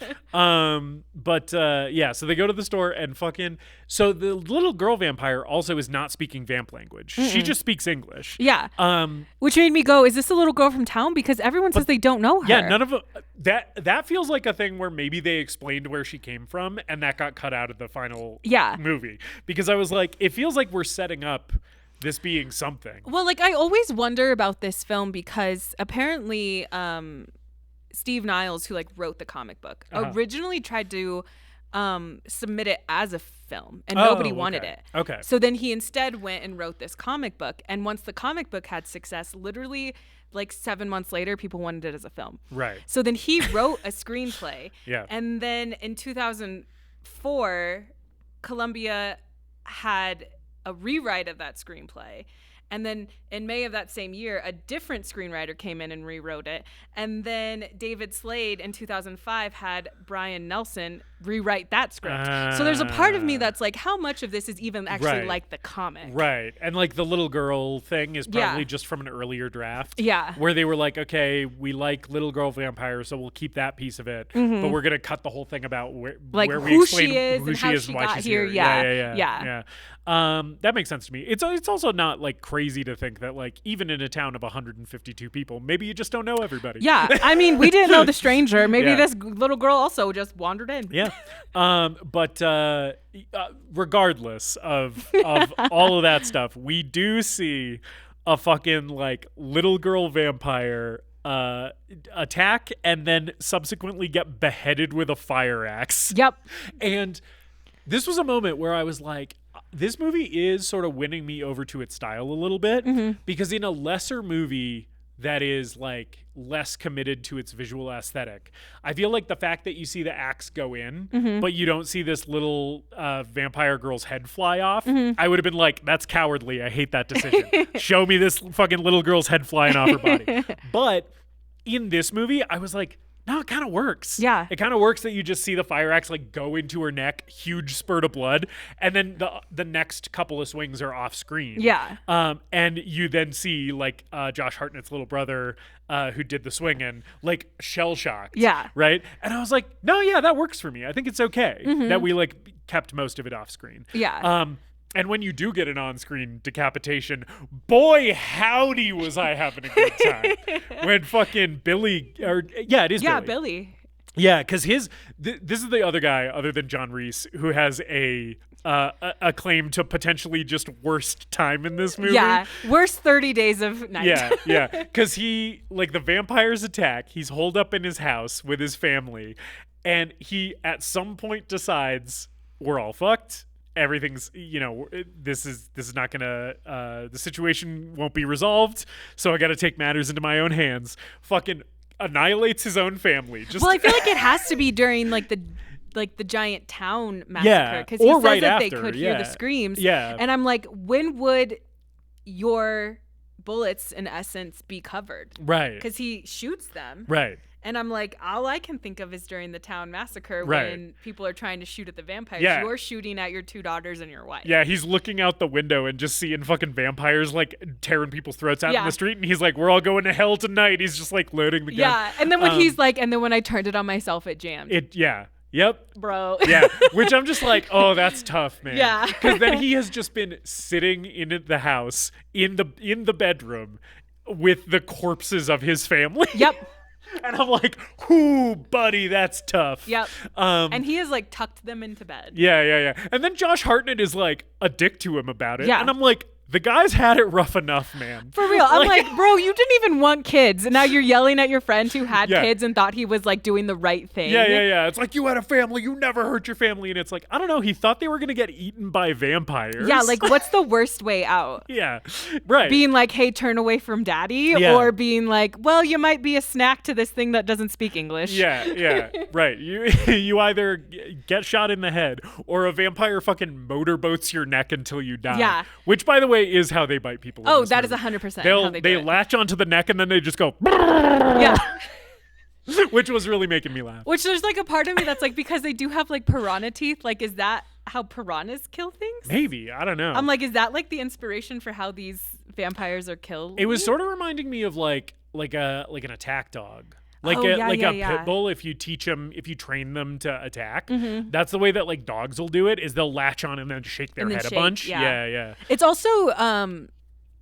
So they go to the store and so the little girl vampire also is not speaking vamp language. She just speaks English. Yeah. Which made me go, is this a little girl from town? Because everyone says they don't know her. Yeah, none of that feels like a thing where maybe they explained where she came from and that got cut out of the final movie. Because I was like, it feels like we're setting up this being something. Well, like I always wonder about this film because apparently Steve Niles, who like wrote the comic book, originally tried to submit it as a film and nobody wanted it. Okay. So then he instead went and wrote this comic book. And once the comic book had success, literally like 7 months later, people wanted it as a film. Right. So then he wrote a screenplay. Yeah. And then in 2004, Columbia had a rewrite of that screenplay. And then in May of that same year, a different screenwriter came in and rewrote it. And then David Slade in 2005 had Brian Nelson rewrite that script. So there's a part of me that's like, how much of this is even actually like the comic? Right. And like the little girl thing is probably just from an earlier draft. Yeah. Where they were like, okay, we like little girl vampires, so we'll keep that piece of it. But we're going to cut the whole thing about where we who explain she is who and she how is she and why got she's here. here. Yeah. That makes sense to me. It's also not like crazy to think that like even in a town of 152 people, maybe you just don't know everybody. Yeah. I mean, we didn't know the stranger. Maybe this little girl also just wandered in. Yeah. But regardless of all of that stuff, we do see a fucking like little girl vampire attack and then subsequently get beheaded with a fire axe. Yep. And this was a moment where I was like, this movie is sort of winning me over to its style a little bit because in a lesser movie that is like less committed to its visual aesthetic, I feel like the fact that you see the axe go in, but you don't see this little vampire girl's head fly off, I would have been like, that's cowardly. I hate that decision. Show me this fucking little girl's head flying off her body. But in this movie, I was like, no, it kind of works. Yeah. It kind of works that you just see the fire axe like go into her neck, huge spurt of blood, and then the next couple of swings are off screen. Yeah. And you then see like Josh Hartnett's little brother who did the swinging, like shell shocked. Yeah. Right? And I was like, no, yeah, that works for me. I think it's okay that we like kept most of it off screen. Yeah. And when you do get an on-screen decapitation, boy, howdy was I having a good time. When fucking Billy, it is Billy. Yeah, Billy. Yeah, because this is the other guy other than John Reese who has a claim to potentially just worst time in this movie. Yeah, worst 30 days of night. Yeah, because he, like the vampires attack, he's holed up in his house with his family, and he at some point decides, we're all fucked. Everything's, this is not gonna, the situation won't be resolved, so I gotta take matters into my own hands. Fucking annihilates his own family. Well, I feel like it has to be during like the giant town massacre, because he says right that after, they could hear the screams. Yeah. And I'm like, when would your bullets in essence be covered? Right. Because he shoots them. Right. And I'm like, all I can think of is during the town massacre Right. when people are trying to shoot at the vampires. Yeah. You're shooting at your 2 daughters and your wife. Yeah, he's looking out the window and just seeing fucking vampires like tearing people's throats out in the street, and he's like, we're all going to hell tonight. He's just like loading the gun. Yeah. And then when he's like, and then when I turned it on myself, it jammed. Yeah. Yep. bro. Yeah, which I'm just like, oh, that's tough, man. Yeah. Because then he has just been sitting in the house, in the bedroom, with the corpses of his family. Yep. And I'm like, whoo, buddy, that's tough. Yep. And he has like tucked them into bed. Yeah. And then Josh Hartnett is like a dick to him about it. Yeah. And I'm like, the guy's had it rough enough, man. For real. I'm like, bro, you didn't even want kids. And now you're yelling at your friend who had kids and thought he was like doing the right thing. Yeah. It's like, you had a family. You never hurt your family. And it's like, I don't know. He thought they were going to get eaten by vampires. Yeah. Like, what's the worst way out? Yeah. Right. Being like, hey, turn away from daddy. Yeah. Or being like, well, you might be a snack to this thing that doesn't speak English. Yeah. Right. You either get shot in the head or a vampire fucking motorboats your neck until you die. Yeah. Which, by the way, is how they bite people. Oh, in this that is movie. 100% how they do it. latch onto the neck and then they just go. Yeah. Which was really making me laugh. Which there's like a part of me that's like, because they do have like piranha teeth. Like, is that how piranhas kill things? Maybe. I don't know. I'm like, is that like the inspiration for how these vampires are killed? It was sort of reminding me of like an attack dog. Like Oh, a yeah. pit bull, if you train them to attack, Mm-hmm. that's the way that like dogs will do it, is they'll latch on and then shake their And then head shake, a bunch. yeah. Yeah. It's also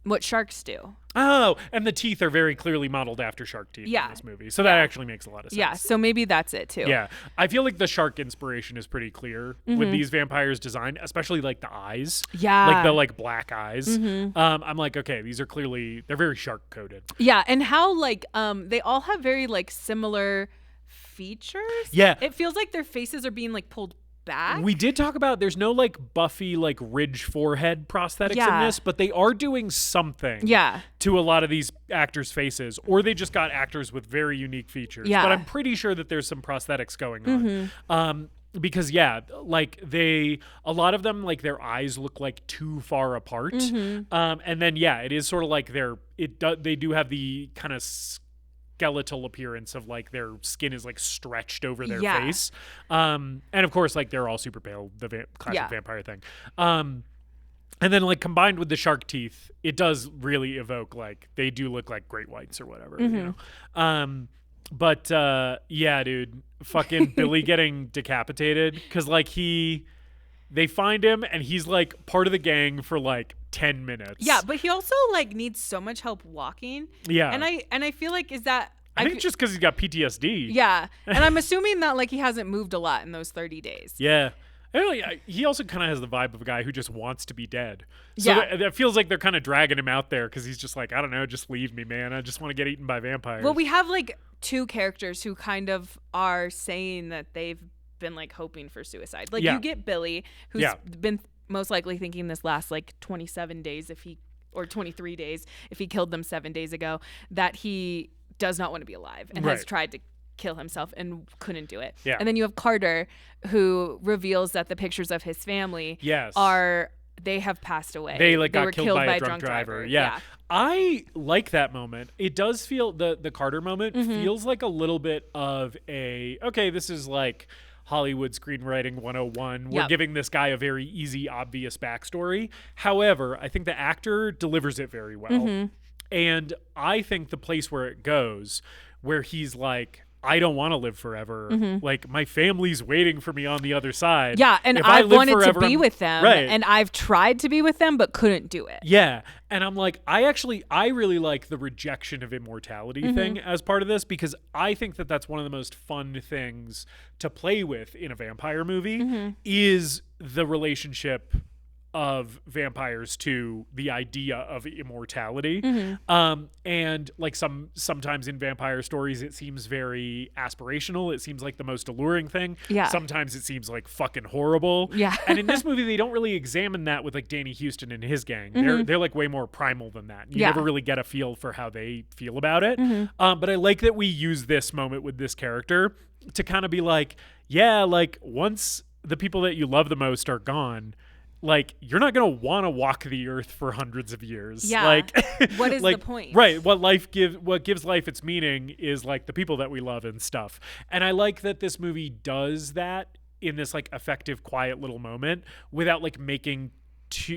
what sharks do. Oh, and the teeth are very clearly modeled after shark teeth Yeah. in this movie. So that actually makes a lot of sense. Yeah, so maybe that's it too. Yeah. I feel like the shark inspiration is pretty clear with these vampires' design, especially like the eyes. Yeah. Like the like black eyes. I'm like, okay, these are clearly, they're very shark coded. Yeah, and how like they all have very like similar features. Yeah. It feels like their faces are being like pulled back. We did talk about there's no like Buffy like ridge forehead prosthetics in Yeah. this, but they are doing something Yeah. to a lot of these actors' faces, or they just got actors with very unique features. Yeah. But I'm pretty sure that there's some prosthetics going on. Because like a lot of them, like their eyes look like too far apart. And then it is sort of like they do have the kind of skeletal appearance of like their skin is like stretched over their Yeah. face. And of course, like they're all super pale, the classic vampire thing. And then like combined with the shark teeth, it does really evoke like they do look like great whites or whatever, you know? But yeah, dude, fucking Billy getting decapitated, because like they find him and he's like part of the gang for like 10 minutes. Yeah, but he also like needs so much help walking. Yeah. And I feel like is that I think it's just because he's got PTSD. Yeah. And I'm assuming that like he hasn't moved a lot in those 30 days. Yeah. And he also kind of has the vibe of a guy who just wants to be dead. So Yeah. that feels like they're kind of dragging him out there because he's just like, I don't know, just leave me, man. I just want to get eaten by vampires. Well, we have like two characters who kind of are saying that they've been like hoping for suicide. Like you get Billy, who's been most likely thinking this last like 27 days or 23 days if he killed them 7 days ago, that he does not want to be alive and has tried to kill himself and couldn't do it. Yeah. And then you have Carter, who reveals that the pictures of his family they have passed away. They got were killed by a drunk driver. Yeah. I like that moment. It does feel the Carter moment feels like a little bit of this is like Hollywood screenwriting 101. We're giving this guy a very easy, obvious backstory. However, I think the actor delivers it very well. And I think the place where it goes, where he's like, I don't want to live forever. Like, my family's waiting for me on the other side. Yeah, and I wanted to be with them. Right. And I've tried to be with them, but couldn't do it. Yeah. And I'm like, I really like the rejection of immortality thing as part of this, because I think that that's one of the most fun things to play with in a vampire movie is the relationship of vampires to the idea of immortality. And like sometimes in vampire stories it seems very aspirational. It seems like the most alluring thing. Yeah. Sometimes it seems like fucking horrible. Yeah. And in this movie they don't really examine that with like Danny Huston and his gang. They're like way more primal than that. You never really get a feel for how they feel about it. But I like that we use this moment with this character to kind of be like, yeah, like once the people that you love the most are gone, like you're not gonna want to walk the earth for hundreds of years. Yeah. Like, what is like, the point? Right. What gives life its meaning is like the people that we love and stuff. And I like that this movie does that in this like effective, quiet little moment without like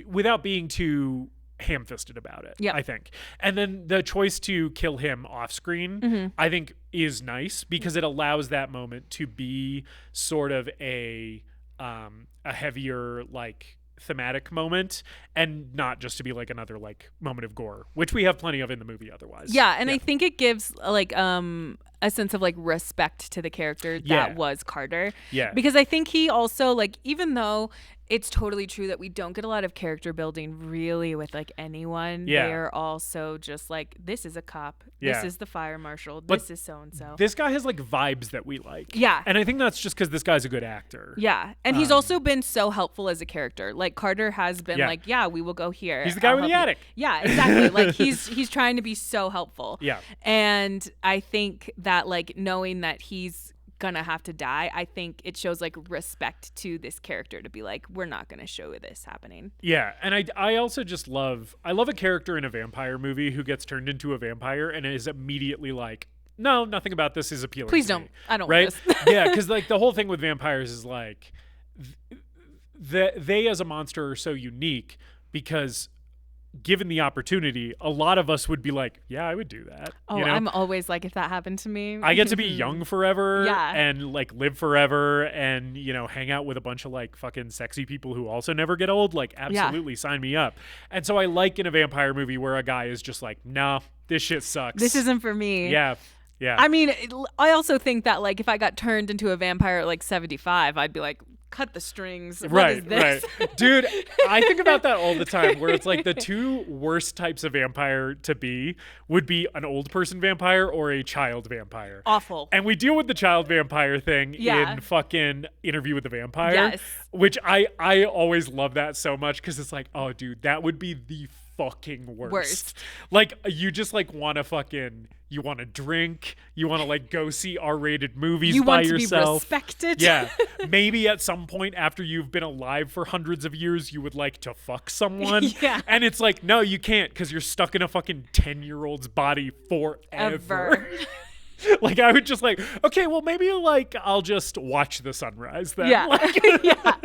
without being too ham-fisted about it, Yeah. I think. And then the choice to kill him off screen, I think is nice because it allows that moment to be sort of a heavier, like, thematic moment and not just to be like another like moment of gore, which we have plenty of in the movie otherwise. Yeah, and I think it gives like a sense of like respect to the character that was Carter. Yeah. Because I think he also like, even though it's totally true that we don't get a lot of character building really with like anyone. Yeah. They're also just like, this is a cop. Yeah. This is the fire marshal. But this is so-and-so. This guy has like vibes that we like. Yeah. And I think that's just because this guy's a good actor. Yeah. And he's also been so helpful as a character. Like Carter has been like, yeah, we will go here. He's the guy with the attic. Yeah, exactly. Like he's trying to be so helpful. Yeah. And I think that like knowing that he's gonna have to die, I think it shows like respect to this character to be like, we're not gonna show this happening. Yeah, and I also just love a character in a vampire movie who gets turned into a vampire and is immediately like, no, nothing about this is appealing. Please to don't. me. I don't right? want this. Yeah, because like the whole thing with vampires is like they as a monster are so unique because given the opportunity, a lot of us would be like, yeah, I would do that. Oh, you know? I'm always like, if that happened to me. I get to be young forever Yeah. and like live forever and, you know, hang out with a bunch of like fucking sexy people who also never get old. Like, absolutely sign me up. And so I like in a vampire movie where a guy is just like, nah, this shit sucks. This isn't for me. Yeah. Yeah. I mean, I also think that like if I got turned into a vampire at like 75, I'd be like, cut the strings. What is this? Right. Dude, I think about that all the time where it's like the two worst types of vampire to be would be an old person vampire or a child vampire. Awful. And we deal with the child vampire thing Yeah. in fucking Interview with the Vampire. Yes. Which I always love that so much because it's like, oh, dude, that would be the fucking worst. Like, you just like want to fucking, you want to drink, you want to like go see R-rated movies You by want to yourself. be respected. Yeah. Maybe at some point after you've been alive for hundreds of years, you would like to fuck someone. Yeah. And it's like, no, you can't because you're stuck in a fucking 10-year-old's body forever. Ever. Like, I would just like, okay, well, maybe like I'll just watch the sunrise then. Yeah. Like, Yeah.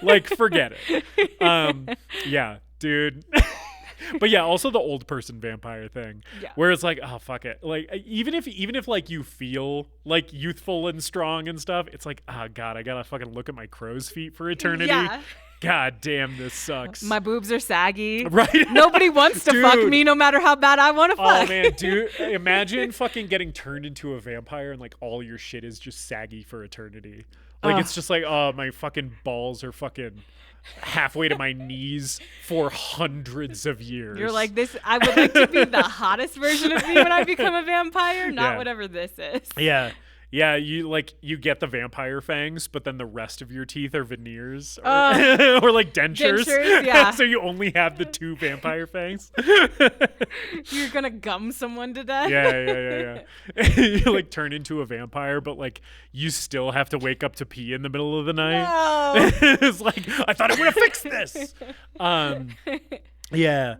like, forget it. Yeah, dude. But yeah, also the old person vampire thing, Yeah. where it's like, oh fuck it, like even if like you feel like youthful and strong and stuff, it's like, oh god, I gotta fucking look at my crow's feet for eternity. Yeah. God damn, this sucks. My boobs are saggy. Right? Nobody wants to fuck Dude. me no matter how bad I want to fuck. Oh man, dude, imagine fucking getting turned into a vampire and like all your shit is just saggy for eternity. Like it's just like, oh, my fucking balls are fucking halfway to my knees for hundreds of years. You're like, this, I would like to be the hottest version of me when I become a vampire, not Yeah. whatever this is. Yeah, you get the vampire fangs, but then the rest of your teeth are veneers or, or like dentures. Dentures, yeah. So you only have the two vampire fangs. You're gonna gum someone to death. Yeah. You like turn into a vampire, but like you still have to wake up to pee in the middle of the night. No. It's like, I thought I would have fixed this. Yeah.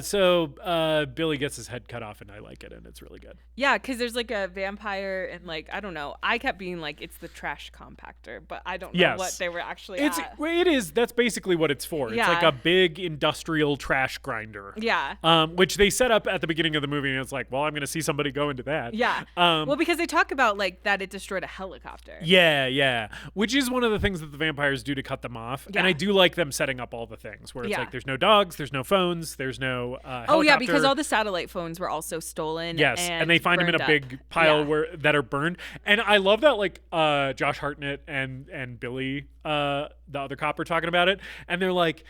So Billy gets his head cut off and I like it and it's really good. Yeah, because there's like a vampire and like, I don't know. I kept being like, it's the trash compactor, but I don't know Yes. what they were actually It is. That's basically what it's for. It's Yeah. like a big industrial trash grinder. Yeah. Which they set up at the beginning of the movie, and it's like, well, I'm going to see somebody go into that. Yeah. Well, because they talk about like that it destroyed a helicopter. Yeah. Which is one of the things that the vampires do to cut them off. Yeah. And I do like them setting up all the things where it's Yeah. like, there's no dogs, there's no phones, there's no helicopter. Oh yeah, because all the satellite phones were also stolen. Yes, and they find him in a burned big up. pile Yeah. that are burned. And I love that like Josh Hartnett and Billy, the other cop, are talking about it, and they're like,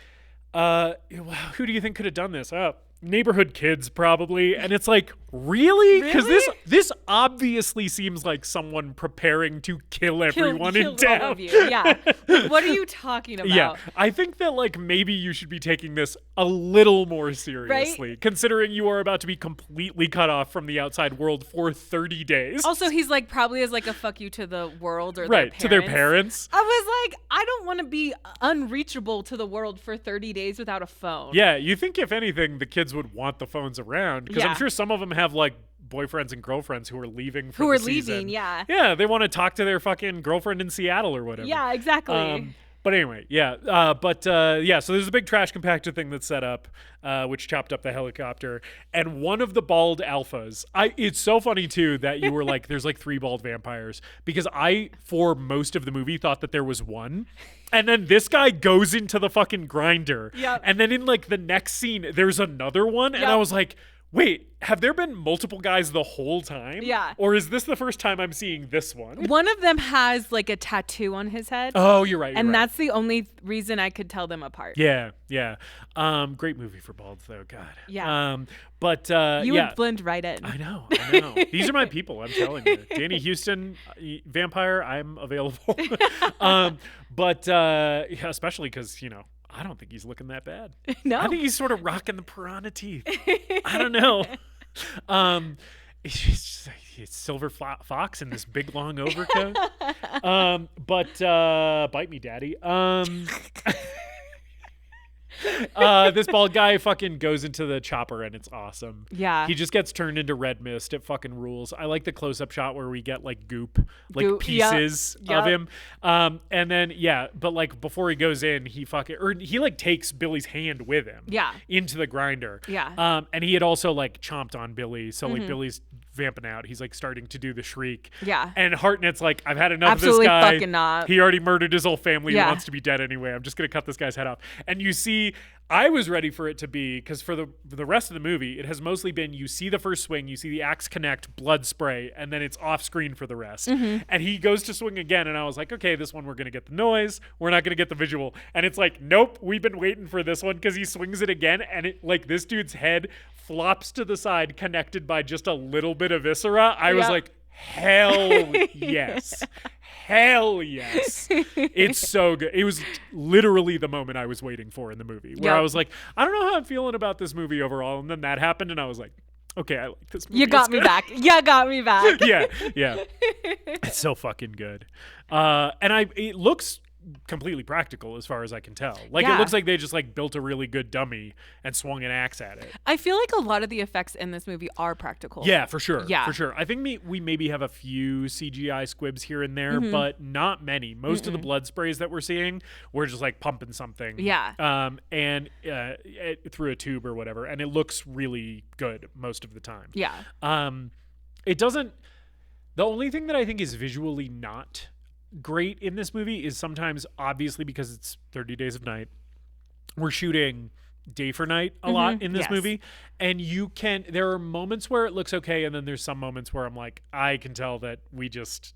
who do you think could have done this? Neighborhood kids probably. And it's like, really? Because this obviously seems like someone preparing to kill everyone in Kill all town. of you. Yeah. What are you talking about? Yeah, I think that like maybe you should be taking this a little more seriously, considering you are about to be completely cut off from the outside world for 30 days. Also, he's like probably as like a fuck you to the world or Right, to their parents. I was like, I don't want to be unreachable to the world for 30 days without a phone. Yeah, you think if anything, the kids would want the phones around because I'm Yeah. sure some of them have like boyfriends and girlfriends who are leaving for Who the are season. leaving, yeah. Yeah, they want to talk to their fucking girlfriend in Seattle or whatever. Yeah, exactly. But anyway, yeah. So there's a big trash compactor thing that's set up, which chopped up the helicopter. And one of the bald alphas, it's so funny too that you were like, there's like 3 bald vampires, because I, for most of the movie, thought that there was one. And then this guy goes into the fucking grinder. Yep. And then in like the next scene, there's another one. And Yep. I was like, wait, have there been multiple guys the whole time? Yeah. Or is this the first time I'm seeing this one? One of them has like a tattoo on his head. Oh, you're right. And that's the only reason I could tell them apart. Yeah. Great movie for balds, though. God. Yeah. You would blend right in. I know. These are my people, I'm telling you. Danny Huston, vampire, I'm available. Especially because, I don't think he's looking that bad. No. I think he's sort of rocking the piranha teeth. I don't know. It's Silver Fox in this big long overcoat. Bite me, daddy. This bald guy fucking goes into the chopper and it's awesome. Yeah. He just gets turned into red mist. It fucking rules. I like the close-up shot where we get like goop pieces of him. And then but like before he goes in, he like takes Billy's hand with him. Yeah. Into the grinder. Yeah. And he had also like chomped on Billy, so like Billy's vamping out. He's like starting to do the shriek. Yeah. And Hartnett's like, I've had enough Absolutely of this guy. fucking not. He already murdered his whole family. Yeah. He wants to be dead anyway. I'm just gonna cut this guy's head off. And you see, I was ready for it to be, because for the rest of the movie, it has mostly been, you see the first swing, you see the axe connect, blood spray, and then it's off screen for the rest. And he goes to swing again, and I was like, okay, this one we're gonna get the noise, we're not gonna get the visual. And it's like, nope, we've been waiting for this one, because he swings it again, and it like this dude's head flops to the side, connected by just a little bit of viscera. I was like, hell yes. Hell yes. It's so good. It was literally the moment I was waiting for in the movie, where I was like, I don't know how I'm feeling about this movie overall. And then that happened, and I was like, okay, I like this movie. You got me back. You got me back. Yeah. It's so fucking good. It looks completely practical as far as I can tell. Like it looks like they just like built a really good dummy and swung an axe at it. I feel like a lot of the effects in this movie are practical. Yeah, for sure. Yeah. For sure. I think we maybe have a few CGI squibs here and there, but not many. Most of the blood sprays that we're seeing, we're just like pumping something. Yeah. Through a tube or whatever, and it looks really good most of the time. Yeah. It doesn't. The only thing that I think is visually not great in this movie is sometimes, obviously because it's 30 Days of Night, we're shooting day for night a lot in this movie, and there are moments where it looks okay, and then there's some moments where I'm like, I can tell that we just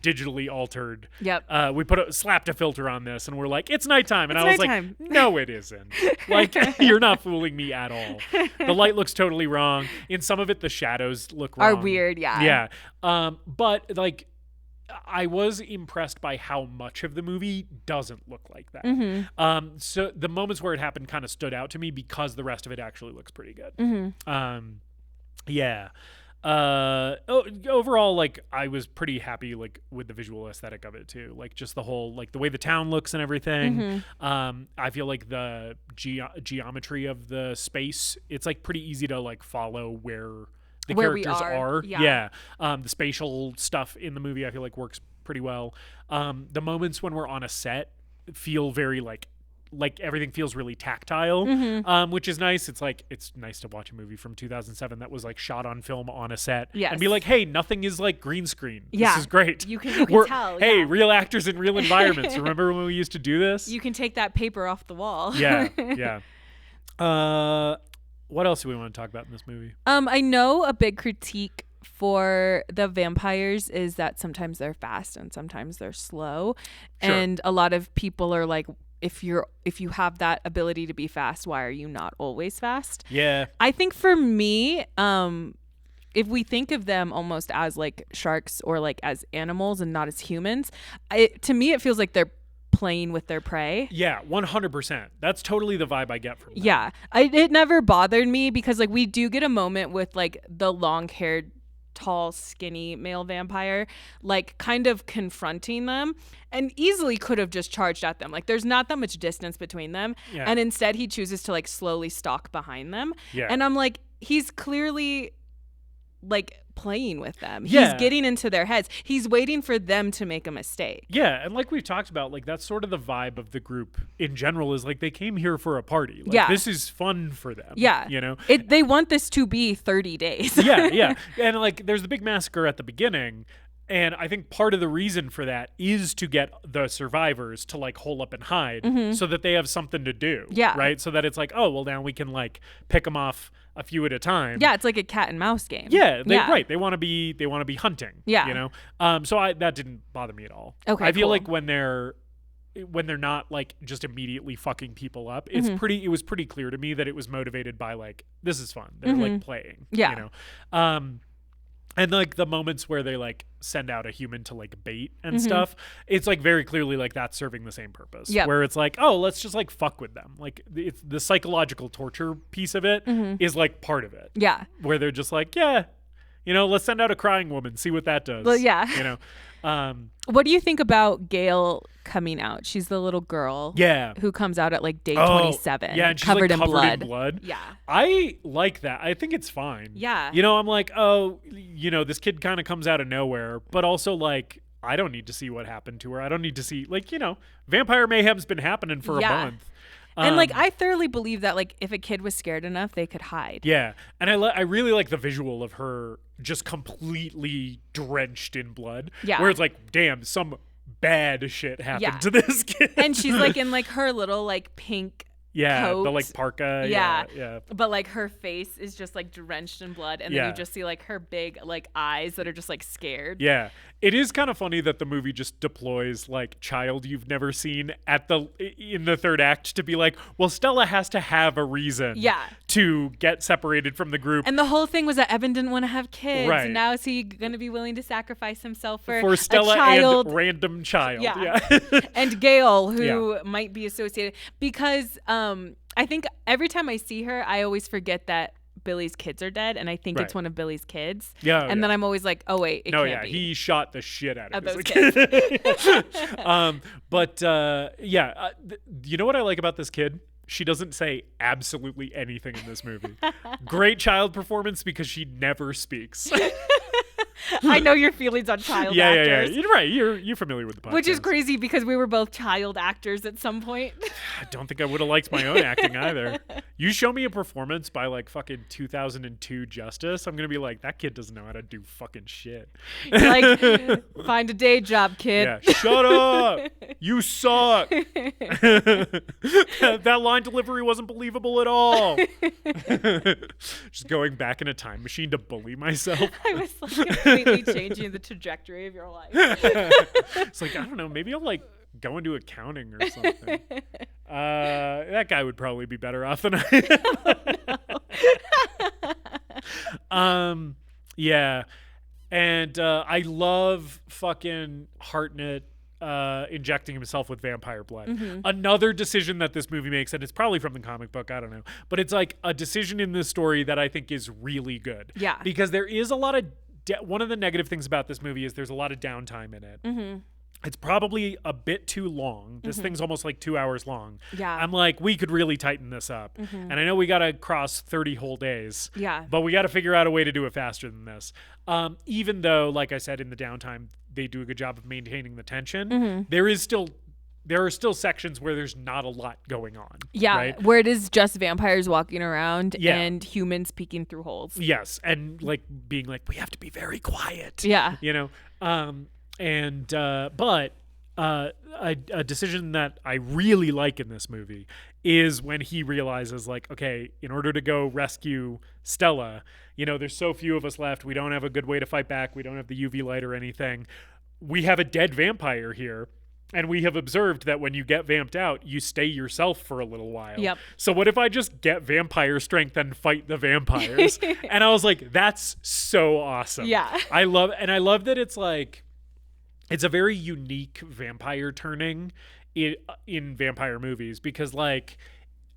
digitally altered. Yep. We slapped a filter on this, and we're like, it's nighttime, and I was nighttime. like, no, it isn't. Like, you're not fooling me at all. The light looks totally wrong. In some of it, the shadows look wrong. Are weird. Yeah. But like, I was impressed by how much of the movie doesn't look like that. So the moments where it happened kind of stood out to me because the rest of it actually looks pretty good. Overall, like, I was pretty happy like with the visual aesthetic of it too. Like just the whole, like the way the town looks and everything. I feel like the geometry of the space, it's like pretty easy to like follow where the characters are. Yeah. The spatial stuff in the movie I feel like works pretty well. The moments when we're on a set feel very like everything feels really tactile, which is nice. It's like, it's nice to watch a movie from 2007 that was like shot on film on a set and be like, hey, nothing is like green screen. This is great. You can tell. Hey, real actors in real environments. Remember when we used to do this? You can take that paper off the wall. Yeah. What else do we want to talk about in this movie? I know a big critique for the vampires is that sometimes they're fast and sometimes they're slow. Sure. And a lot of people are like, if you have that ability to be fast, why are you not always fast? Yeah. I think for me, if we think of them almost as like sharks or like as animals and not as humans, to me it feels like they're playing with their prey. Yeah, 100%. That's totally the vibe I get from them. Yeah. It never bothered me because like we do get a moment with like the long-haired, tall, skinny male vampire like kind of confronting them and easily could have just charged at them. Like there's not that much distance between them. Yeah. And instead he chooses to like slowly stalk behind them. Yeah. And I'm like, he's clearly like playing with them. Yeah. He's getting into their heads. He's waiting for them to make a mistake. Yeah, and like we've talked about, like that's sort of the vibe of the group in general is like they came here for a party. Like, Yeah. this is fun for them. Yeah. You know? They want this to be 30 days. Yeah. And like there's the big massacre at the beginning. And I think part of the reason for that is to get the survivors to like hole up and hide so that they have something to do. Yeah. Right. So that it's like, oh, well, now we can like pick them off a few at a time. Yeah, it's like a cat and mouse game. Yeah. Right. They want to be hunting. Yeah. You know? So that didn't bother me at all. Okay, I feel cool. like when they're not like just immediately fucking people up, it was pretty clear to me that it was motivated by like, this is fun. They're like playing. Yeah. You know? And like the moments where they like send out a human to like bait and stuff, it's like very clearly like that's serving the same purpose. Yep. Where it's like, oh, let's just like fuck with them. Like it's the psychological torture piece of it is like part of it. Yeah. Where they're just like, yeah, you know, let's send out a crying woman, see what that does. Well, yeah. You know. What do you think about Gail coming out? She's the little girl. Yeah. Who comes out at like day 27. Yeah, and she's covered, like in blood. Yeah. I like that. I think it's fine. Yeah. You know, I'm like, oh, you know, this kid kind of comes out of nowhere, but also like, I don't need to see what happened to her. I don't need to see, like, you know, vampire mayhem's been happening for a month. And like, I thoroughly believe that like if a kid was scared enough, they could hide. Yeah. And I really like the visual of her just completely drenched in blood. Yeah. Where it's like, damn, some bad shit happened Yeah. to this kid. And she's like in like her little like pink coat. The like parka. Yeah. But like her face is just like drenched in blood. And then you just see like her big like eyes that are just like scared. Yeah. It is kind of funny that the movie just deploys like child you've never seen in the third act to be like, well, Stella has to have a reason to get separated from the group. And the whole thing was that Evan didn't want to have kids. Right. Now is he going to be willing to sacrifice himself for Stella a child? and random child. Yeah. And Gail, who might be associated, because I think every time I see her, I always forget that Billy's kids are dead, and I think it's one of Billy's kids. Yeah. And then I'm always like, oh wait, it can't be. He shot the shit out of those kid. kids. You know what I like about this kid? She doesn't say absolutely anything in this movie. Great child performance because she never speaks. I know your feelings on child actors. Yeah. You're right. You're familiar with the podcast. Which is crazy because we were both child actors at some point. I don't think I would have liked my own acting either. You show me a performance by like fucking 2002 Justus, I'm going to be like, that kid doesn't know how to do fucking shit. Like, find a day job, kid. Yeah, shut up. You suck. That line delivery wasn't believable at all. Just going back in a time machine to bully myself. I was like completely changing the trajectory of your life. It's like, I don't know, maybe I'll like go into accounting or something. That guy would probably be better off than I am. Yeah. And I love fucking Hartnett injecting himself with vampire blood. Another decision that this movie makes, and it's probably from the comic book, I don't know, but it's like a decision in this story that I think is really good. Yeah. Because there is a lot of one of the negative things about this movie is there's a lot of downtime in it. It's probably a bit too long. This thing's almost like 2 hours long. Yeah. I'm like, we could really tighten this up. And I know we got to cross 30 whole days. Yeah. But we got to figure out a way to do it faster than this. Even though, like I said, in the downtime, they do a good job of maintaining the tension. There are still sections where there's not a lot going on. Yeah, right? where it is just vampires walking around and humans peeking through holes. Yes, and like being like, we have to be very quiet. Yeah. You know? But a decision that I really like in this movie is when he realizes, like, okay, in order to go rescue Stella, you know, there's so few of us left. We don't have a good way to fight back. We don't have the UV light or anything. We have a dead vampire here. And we have observed that when you get vamped out, you stay yourself for a little while. Yep. So what if I just get vampire strength and fight the vampires? And I was like, that's so awesome. Yeah. I love that it's like, it's a very unique vampire turning in vampire movies because like,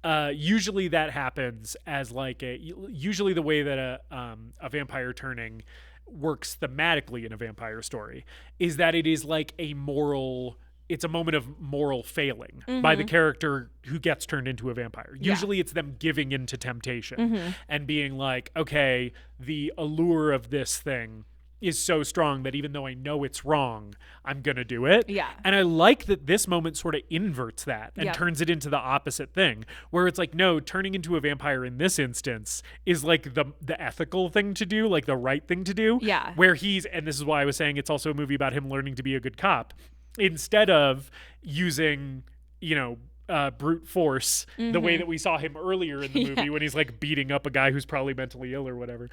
usually that happens as like usually the way that a vampire turning works thematically in a vampire story is that it is like a moral it's a moment of moral failing by the character who gets turned into a vampire. Usually it's them giving into temptation and being like, okay, the allure of this thing is so strong that even though I know it's wrong, I'm going to do it. Yeah. And I like that this moment sort of inverts that and turns it into the opposite thing, where it's like, no, turning into a vampire in this instance is like the ethical thing to do, like the right thing to do. Yeah. Where and this is why I was saying it's also a movie about him learning to be a good cop. Instead of using, brute force the way that we saw him earlier in the movie when he's like beating up a guy who's probably mentally ill or whatever.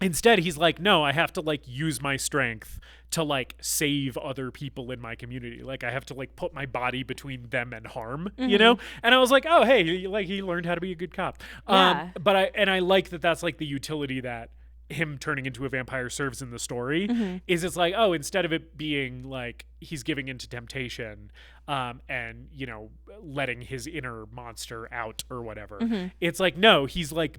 Instead, he's like, no, I have to like use my strength to like save other people in my community. Like I have to like put my body between them and harm, And I was like, oh, hey, he learned how to be a good cop. But I like that that's like the utility that him turning into a vampire serves in the story is it's like, oh, instead of it being like he's giving into temptation and letting his inner monster out or whatever, it's like, no, he's like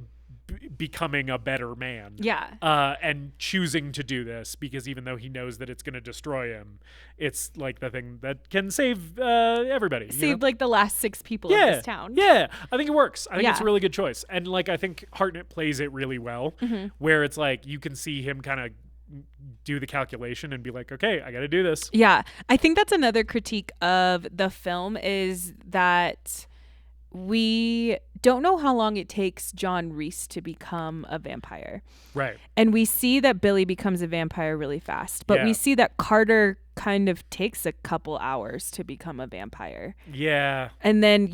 becoming a better man and choosing to do this because even though he knows that it's going to destroy him, it's like the thing that can save everybody, like the last 6 people in this town. I think it works. I think it's a really good choice, and like I think Hartnett plays it really well, where it's like you can see him kind of do the calculation and be like, okay, I got to do this. I think that's another critique of the film is that we don't know how long it takes John Reese to become a vampire. Right. And we see that Billy becomes a vampire really fast. But we see that Carter kind of takes a couple hours to become a vampire. Yeah. And then,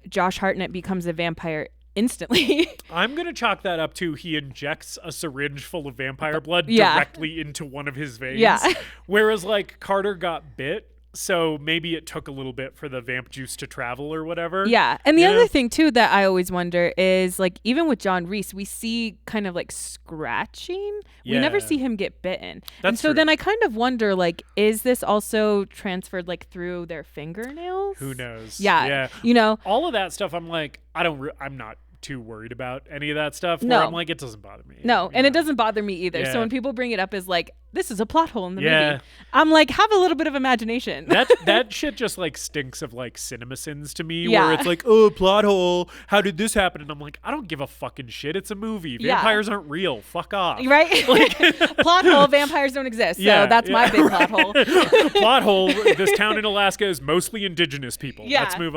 Josh Hartnett becomes a vampire instantly. I'm going to chalk that up to he injects a syringe full of vampire blood directly into one of his veins. Yeah. Whereas like Carter got bit. So maybe it took a little bit for the vamp juice to travel or whatever. Yeah. And the other thing, too, that I always wonder is, like, even with John Reese, we see kind of, like, scratching. Yeah. We never see him get bitten. And so then I kind of wonder, like, is this also transferred, like, through their fingernails? Who knows? Yeah. All of that stuff, I'm like, I'm not too worried about any of that stuff. No. Where I'm like, it doesn't bother me. No, and it doesn't bother me either. Yeah. So when people bring it up as like, this is a plot hole in the movie, I'm like, have a little bit of imagination. That shit just like stinks of like CinemaSins to me, where it's like, oh, plot hole. How did this happen? And I'm like, I don't give a fucking shit. It's a movie. Vampires aren't real. Fuck off. Right? Like, plot hole. Vampires don't exist. So that's my big plot hole. Plot hole. This town in Alaska is mostly indigenous people. Yeah. Let's move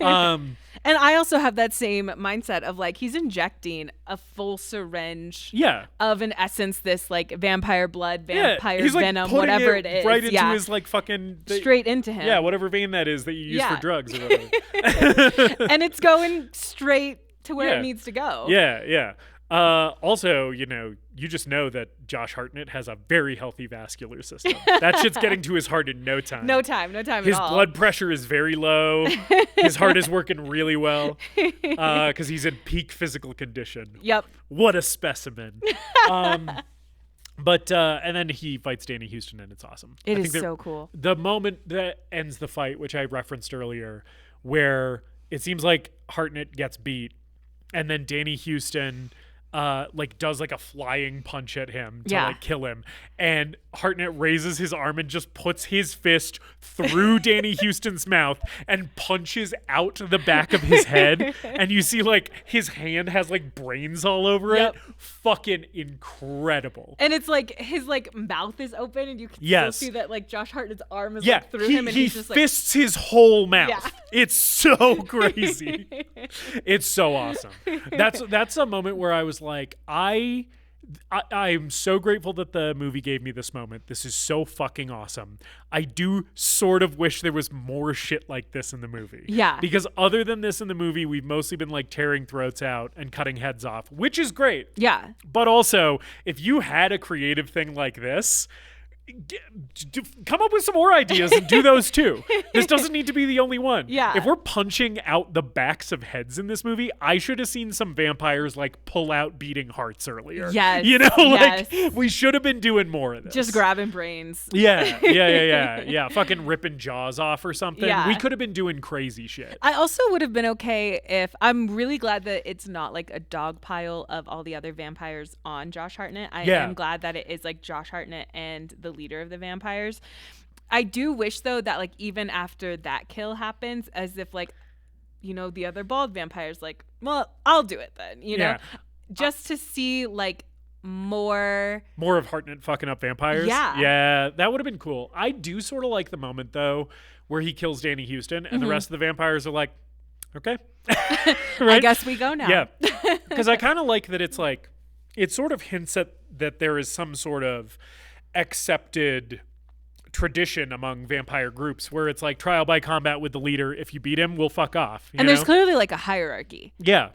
on. And I also have that same mindset of like he's injecting a full syringe of in essence this like vampire blood, vampire he's, like, venom, whatever it is. Right into his like fucking straight into him. Yeah, whatever vein that is that you use for drugs or whatever. And it's going straight to where it needs to go. Yeah. Also, you just know that Josh Hartnett has a very healthy vascular system. That shit's getting to his heart in no time. No time at all. His blood pressure is very low. His heart is working really well because he's in peak physical condition. Yep. What a specimen. But and then he fights Danny Huston, and it's awesome. It is so cool. The moment that ends the fight, which I referenced earlier, where it seems like Hartnett gets beat, and then Danny Huston does like a flying punch at him to like kill him, and Hartnett raises his arm and just puts his fist through Danny Huston's mouth and punches out the back of his head, and you see like his hand has like brains all over it. Fucking incredible. And it's like his like mouth is open and you can still see that like Josh Hartnett's arm is like through him and he's just like fists his whole mouth. It's so crazy. It's so awesome. That's a moment where I was like, I'm so grateful that the movie gave me this moment. This is so fucking awesome. I do sort of wish there was more shit like this in the movie. Yeah. Because other than this in the movie, we've mostly been like tearing throats out and cutting heads off, which is great. Yeah. But also, if you had a creative thing like this, come up with some more ideas and do those too. This doesn't need to be the only one. Yeah. If we're punching out the backs of heads in this movie, I should have seen some vampires like pull out beating hearts earlier. Yes. Like we should have been doing more of this. Just grabbing brains. Yeah. Fucking ripping jaws off or something. Yeah. We could have been doing crazy shit. I also would have been okay if I'm really glad that it's not like a dog pile of all the other vampires on Josh Hartnett. I am glad that it is like Josh Hartnett and the leader of the vampires. I do wish though that like even after that kill happens, as if like, you know, the other bald vampire's like, well, I'll do it then, you know, just to see like more of Hartnett fucking up vampires. Yeah, that would have been cool. I do sort of like the moment though where he kills Danny Huston and the rest of the vampires are like, okay. Right? I guess we go now. Yeah, because I kind of like that it's like, it sort of hints at that there is some sort of accepted tradition among vampire groups where it's like trial by combat with the leader. If you beat him, we'll fuck off. And there's clearly like a hierarchy. Yeah.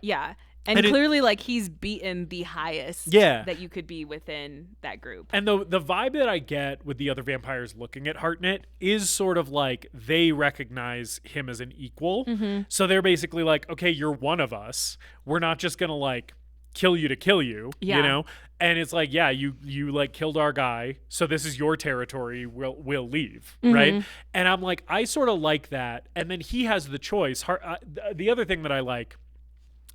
And clearly like he's beaten the highest that you could be within that group. And the vibe that I get with the other vampires looking at Hartnett is sort of like they recognize him as an equal. So they're basically like, okay, you're one of us. We're not just going to like kill you to kill you, you know? And it's like, yeah, you like killed our guy, so this is your territory. We'll leave, right? And I'm like, I sort of like that. And then he has the choice. The other thing that I like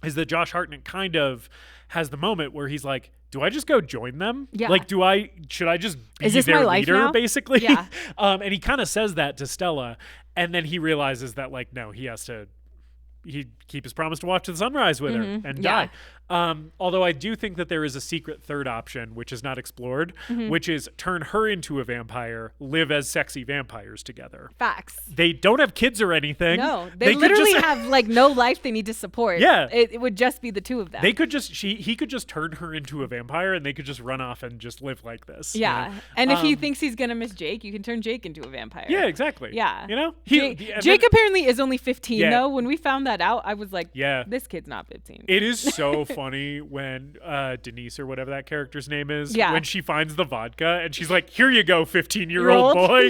is that Josh Hartnett kind of has the moment where he's like, do I just go join them? Yeah. Like, should I just be their leader, basically? Yeah. And he kind of says that to Stella, and then he realizes that like, no, he keep his promise to watch the sunrise with her and die. Although I do think that there is a secret third option, which is not explored, which is turn her into a vampire, live as sexy vampires together. Facts. They don't have kids or anything. No, they literally have like no life they need to support. Yeah. It would just be the two of them. They could he could just turn her into a vampire and they could just run off and just live like this. Yeah. You know? And if he thinks he's going to miss Jake, you can turn Jake into a vampire. Yeah, exactly. Yeah. You know? Jake apparently is only 15 though. When we found that out, I was like, this kid's not 15. It is so funny when Denise or whatever that character's name is, when she finds the vodka and she's like, here you go, 15-year-old boy.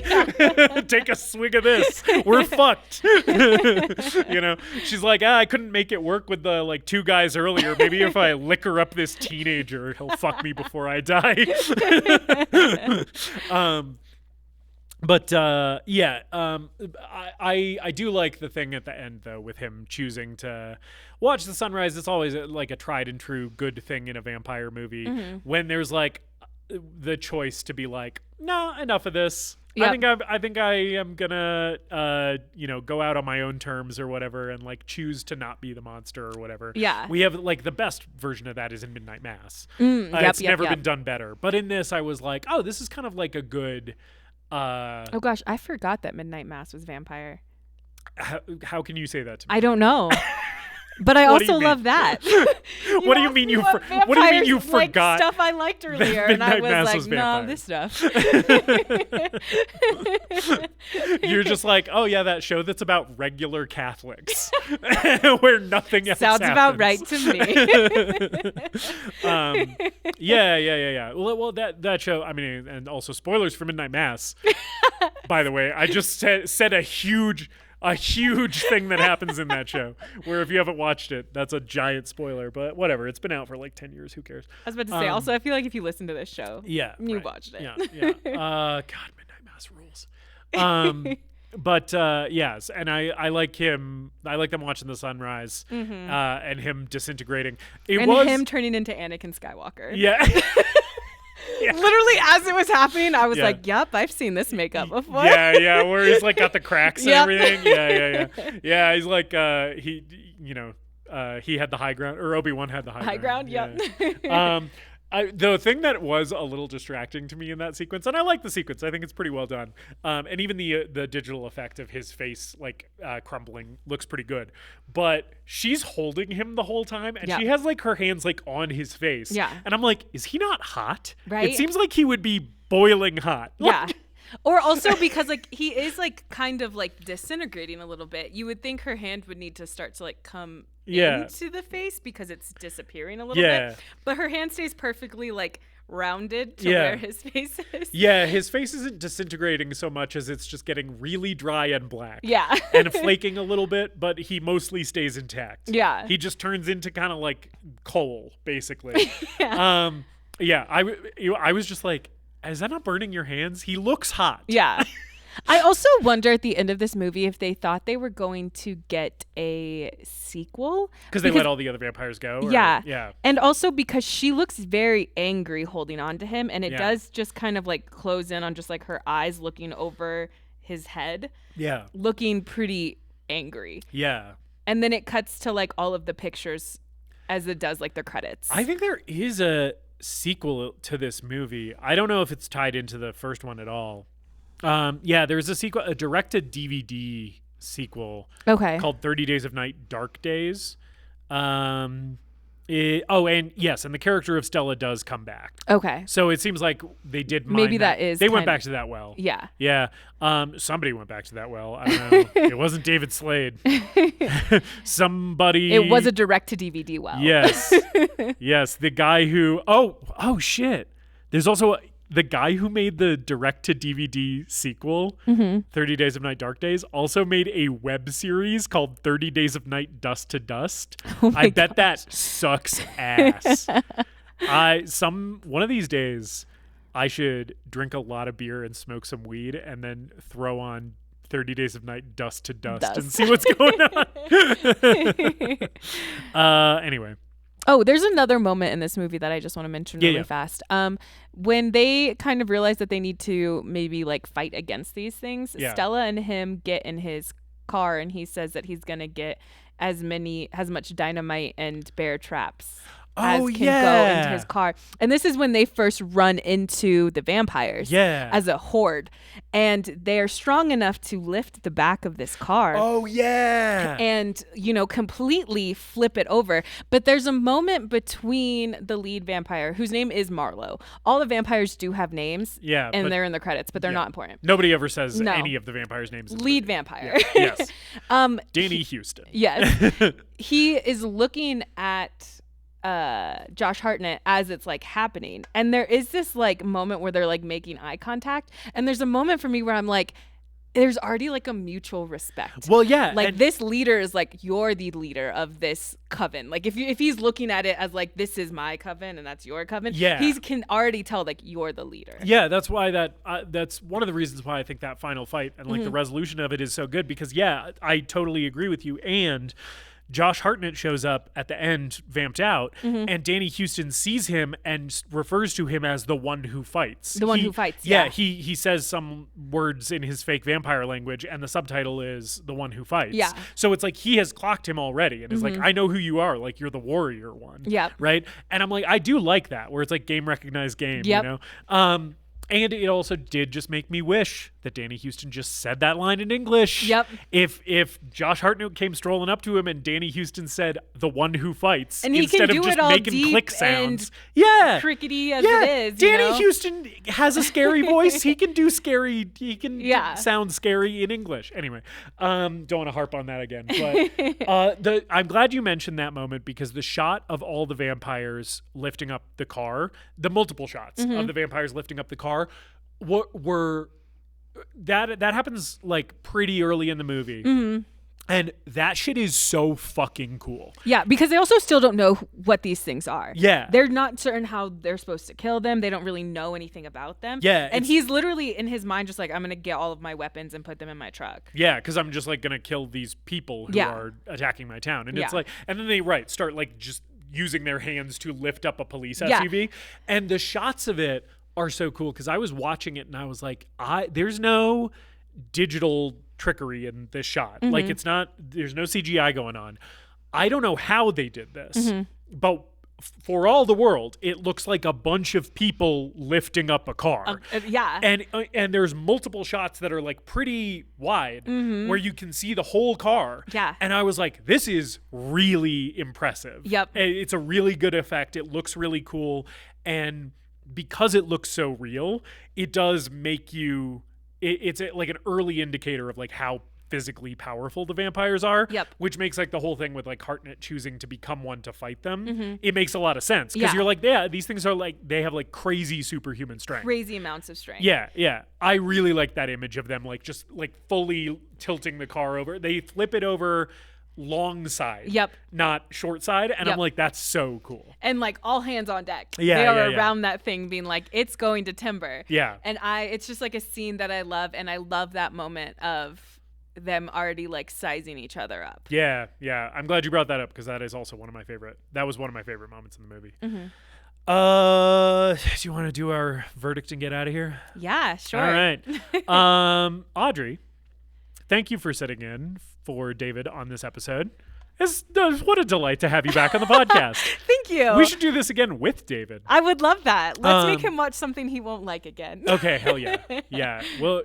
Take a swig of this. We're fucked. You know, she's like, I couldn't make it work with the like two guys earlier. Maybe if I liquor up this teenager, he'll fuck me before I die. I do like the thing at the end though with him choosing to watch the sunrise. It's always like a tried and true good thing in a vampire movie when there's like the choice to be like, no, enough of this. Yep. I think I am gonna go out on my own terms or whatever and like choose to not be the monster or whatever. Yeah. We have like the best version of that is in Midnight Mass. It's never been done better. But in this I was like, oh, this is kind of like a good oh gosh, I forgot that Midnight Mass was vampire. How can you say that to me? I don't know. But I also love that. What do you mean you forgot? Stuff I liked earlier, and I was like, no, this stuff. You're just like, oh yeah, that show that's about regular Catholics, where nothing else sounds happens. about right to me. Yeah. Well, that show. I mean, and also spoilers for Midnight Mass. By the way, I just said a huge thing that happens in that show where if you haven't watched it, that's a giant spoiler, but whatever. It's been out for like 10 years. Who cares? I was about to say, also, I feel like if you listen to this show, you watched it. Yeah. God, Midnight Mass rules. But yes, and I like him. I like them watching the sunrise and him disintegrating. Him turning into Anakin Skywalker. Yeah. Yeah. Literally, as it was happening, I was like, "Yep, I've seen this makeup before." Yeah, where he's like got the cracks and everything. Yeah. He's like, he had the high ground, or Obi-Wan had the high ground. Yep. The thing that was a little distracting to me in that sequence, and I like the sequence, I think it's pretty well done, and even the digital effect of his face like crumbling looks pretty good, but she's holding him the whole time and she has like her hands like on his face, and I'm like, is he not hot? Right? It seems like he would be boiling hot. Yeah. Or also because like he is like kind of like disintegrating a little bit. You would think her hand would need to start to like come into the face because it's disappearing a little bit. But her hand stays perfectly like rounded to where his face is. Yeah, his face isn't disintegrating so much as it's just getting really dry and black. Yeah. And flaking a little bit, but he mostly stays intact. Yeah. He just turns into kind of like coal, basically. I was just like, is that not burning your hands? He looks hot. Yeah. I also wonder at the end of this movie if they thought they were going to get a sequel. Because they let all the other vampires go? Yeah. Yeah. And also because she looks very angry holding on to him. And it does just kind of like close in on just like her eyes looking over his head. Yeah. Looking pretty angry. Yeah. And then it cuts to like all of the pictures as it does like the credits. I think there is a sequel to this movie. I don't know if it's tied into the first one at all. There's a sequel, a direct-to-DVD sequel called 30 Days of Night, Dark Days. And the character of Stella does come back. Okay. So it seems like they did mine Maybe that is they went back to that well. Yeah. Yeah. Somebody went back to that well. I don't know. It wasn't David Slade. Somebody. It was a direct-to-DVD well. Yes. Yes. The guy who. Oh shit. There's also the guy who made the direct-to-DVD sequel, 30 Days of Night, Dark Days, also made a web series called 30 Days of Night, Dust to Dust. I bet that sucks ass. One of these days, I should drink a lot of beer and smoke some weed and then throw on 30 Days of Night, Dust to Dust. And see what's going on. Anyway. Oh, there's another moment in this movie that I just want to mention really fast. When they kind of realize that they need to maybe like fight against these things, Stella and him get in his car and he says that he's going to get as much dynamite and bear traps as can go into his car. And this is when they first run into the vampires as a horde. And they're strong enough to lift the back of this car. Oh, yeah. And, completely flip it over. But there's a moment between the lead vampire, whose name is Marlowe. All the vampires do have names. Yeah. And they're in the credits, but they're not important. Nobody ever says any of the vampires' names. Lead vampire. Yeah. Yes. Danny Huston. Yes. He is looking at Josh Hartnett as it's like happening, and there is this like moment where they're like making eye contact, and there's a moment for me where I'm like, there's already like a mutual respect. Well, yeah, like this leader is like, you're the leader of this coven. Like if he's looking at it as like, this is my coven and that's your coven, he can already tell like you're the leader. Yeah, that's why that's one of the reasons why I think that final fight and like the resolution of it is so good, because I totally agree with you. And Josh Hartnett shows up at the end, vamped out, and Danny Huston sees him and refers to him as the one who fights. The one who fights, he says some words in his fake vampire language, and the subtitle is the one who fights. Yeah. So it's like he has clocked him already and is like, I know who you are. Like, you're the warrior one. Yeah. Right? And I'm like, I do like that, where it's like game recognized game, you know? And it also did just make me wish that Danny Huston just said that line in English. Yep. If Josh Hartnett came strolling up to him and Danny Huston said, "The one who fights," and he instead can do of just it all making deep click sounds, and crickety as it is. Danny Huston has a scary voice. He can do scary. He can sound scary in English. Anyway, don't want to harp on that again. But I'm glad you mentioned that moment, because the shot of all the vampires lifting up the car, the multiple shots of the vampires lifting up the car, were that happens like pretty early in the movie. And that shit is so fucking cool. Yeah, because they also still don't know what these things are. Yeah. They're not certain how they're supposed to kill them. They don't really know anything about them. Yeah. And he's literally in his mind just like, I'm going to get all of my weapons and put them in my truck. Yeah, because I'm just like going to kill these people who are attacking my town. And it's like, and then they start like just using their hands to lift up a police SUV. And the shots of it are so cool, because I was watching it and I was like, there's no digital trickery in this shot. Like, there's no CGI going on. I don't know how they did this, but for all the world, it looks like a bunch of people lifting up a car. And there's multiple shots that are like pretty wide where you can see the whole car. Yeah. And I was like, this is really impressive. Yep. It's a really good effect. It looks really cool. And because it looks so real, it does make you, it's like an early indicator of like how physically powerful the vampires are. Yep. Which makes like the whole thing with like Hartnett choosing to become one to fight them. It makes a lot of sense, because you're like, these things are like, they have like crazy superhuman strength. Crazy amounts of strength. Yeah. I really like that image of them like just like fully tilting the car over. They flip it over long side. Yep. Not short side. And Yep. I'm like, that's so cool. And like all hands on deck. Yeah, they are yeah. around that thing being like, it's going to timber. Yeah. And it's just like a scene that I love. And I love that moment of them already like sizing each other up. Yeah. Yeah. I'm glad you brought that up because that is also that was one of my favorite moments in the movie. Mm-hmm. Do you want to do our verdict and get out of here? Yeah, sure. All right. Audrey, thank you for sitting in for David on this episode. What a delight to have you back on the podcast. Thank you. We should do this again with David. I would love that. Let's make him watch something he won't like again. Okay, hell yeah. Yeah. Well,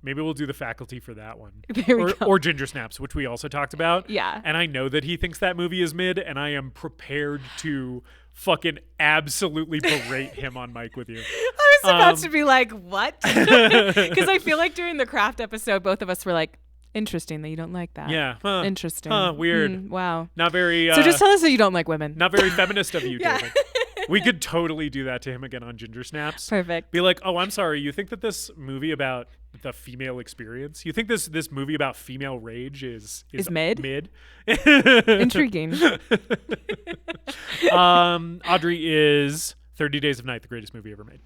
maybe we'll do The Faculty for that one. There we go. Or Ginger Snaps, which we also talked about. Yeah. And I know that he thinks that movie is mid, and I am prepared to fucking absolutely berate him on mic with you. I was about to be like, what? Because I feel like during the craft episode, both of us were like, interesting that you don't like that. Yeah. Interesting. Weird. Wow. Not very... so just tell us that you don't like women. Not very feminist of you, Yeah. David. We could totally do that to him again on Ginger Snaps. Perfect. Be like, oh, I'm sorry. You think that this movie about the female experience, you think this movie about female rage is mid? Mid. Intriguing. Audrey, is 30 Days of Night the greatest movie ever made?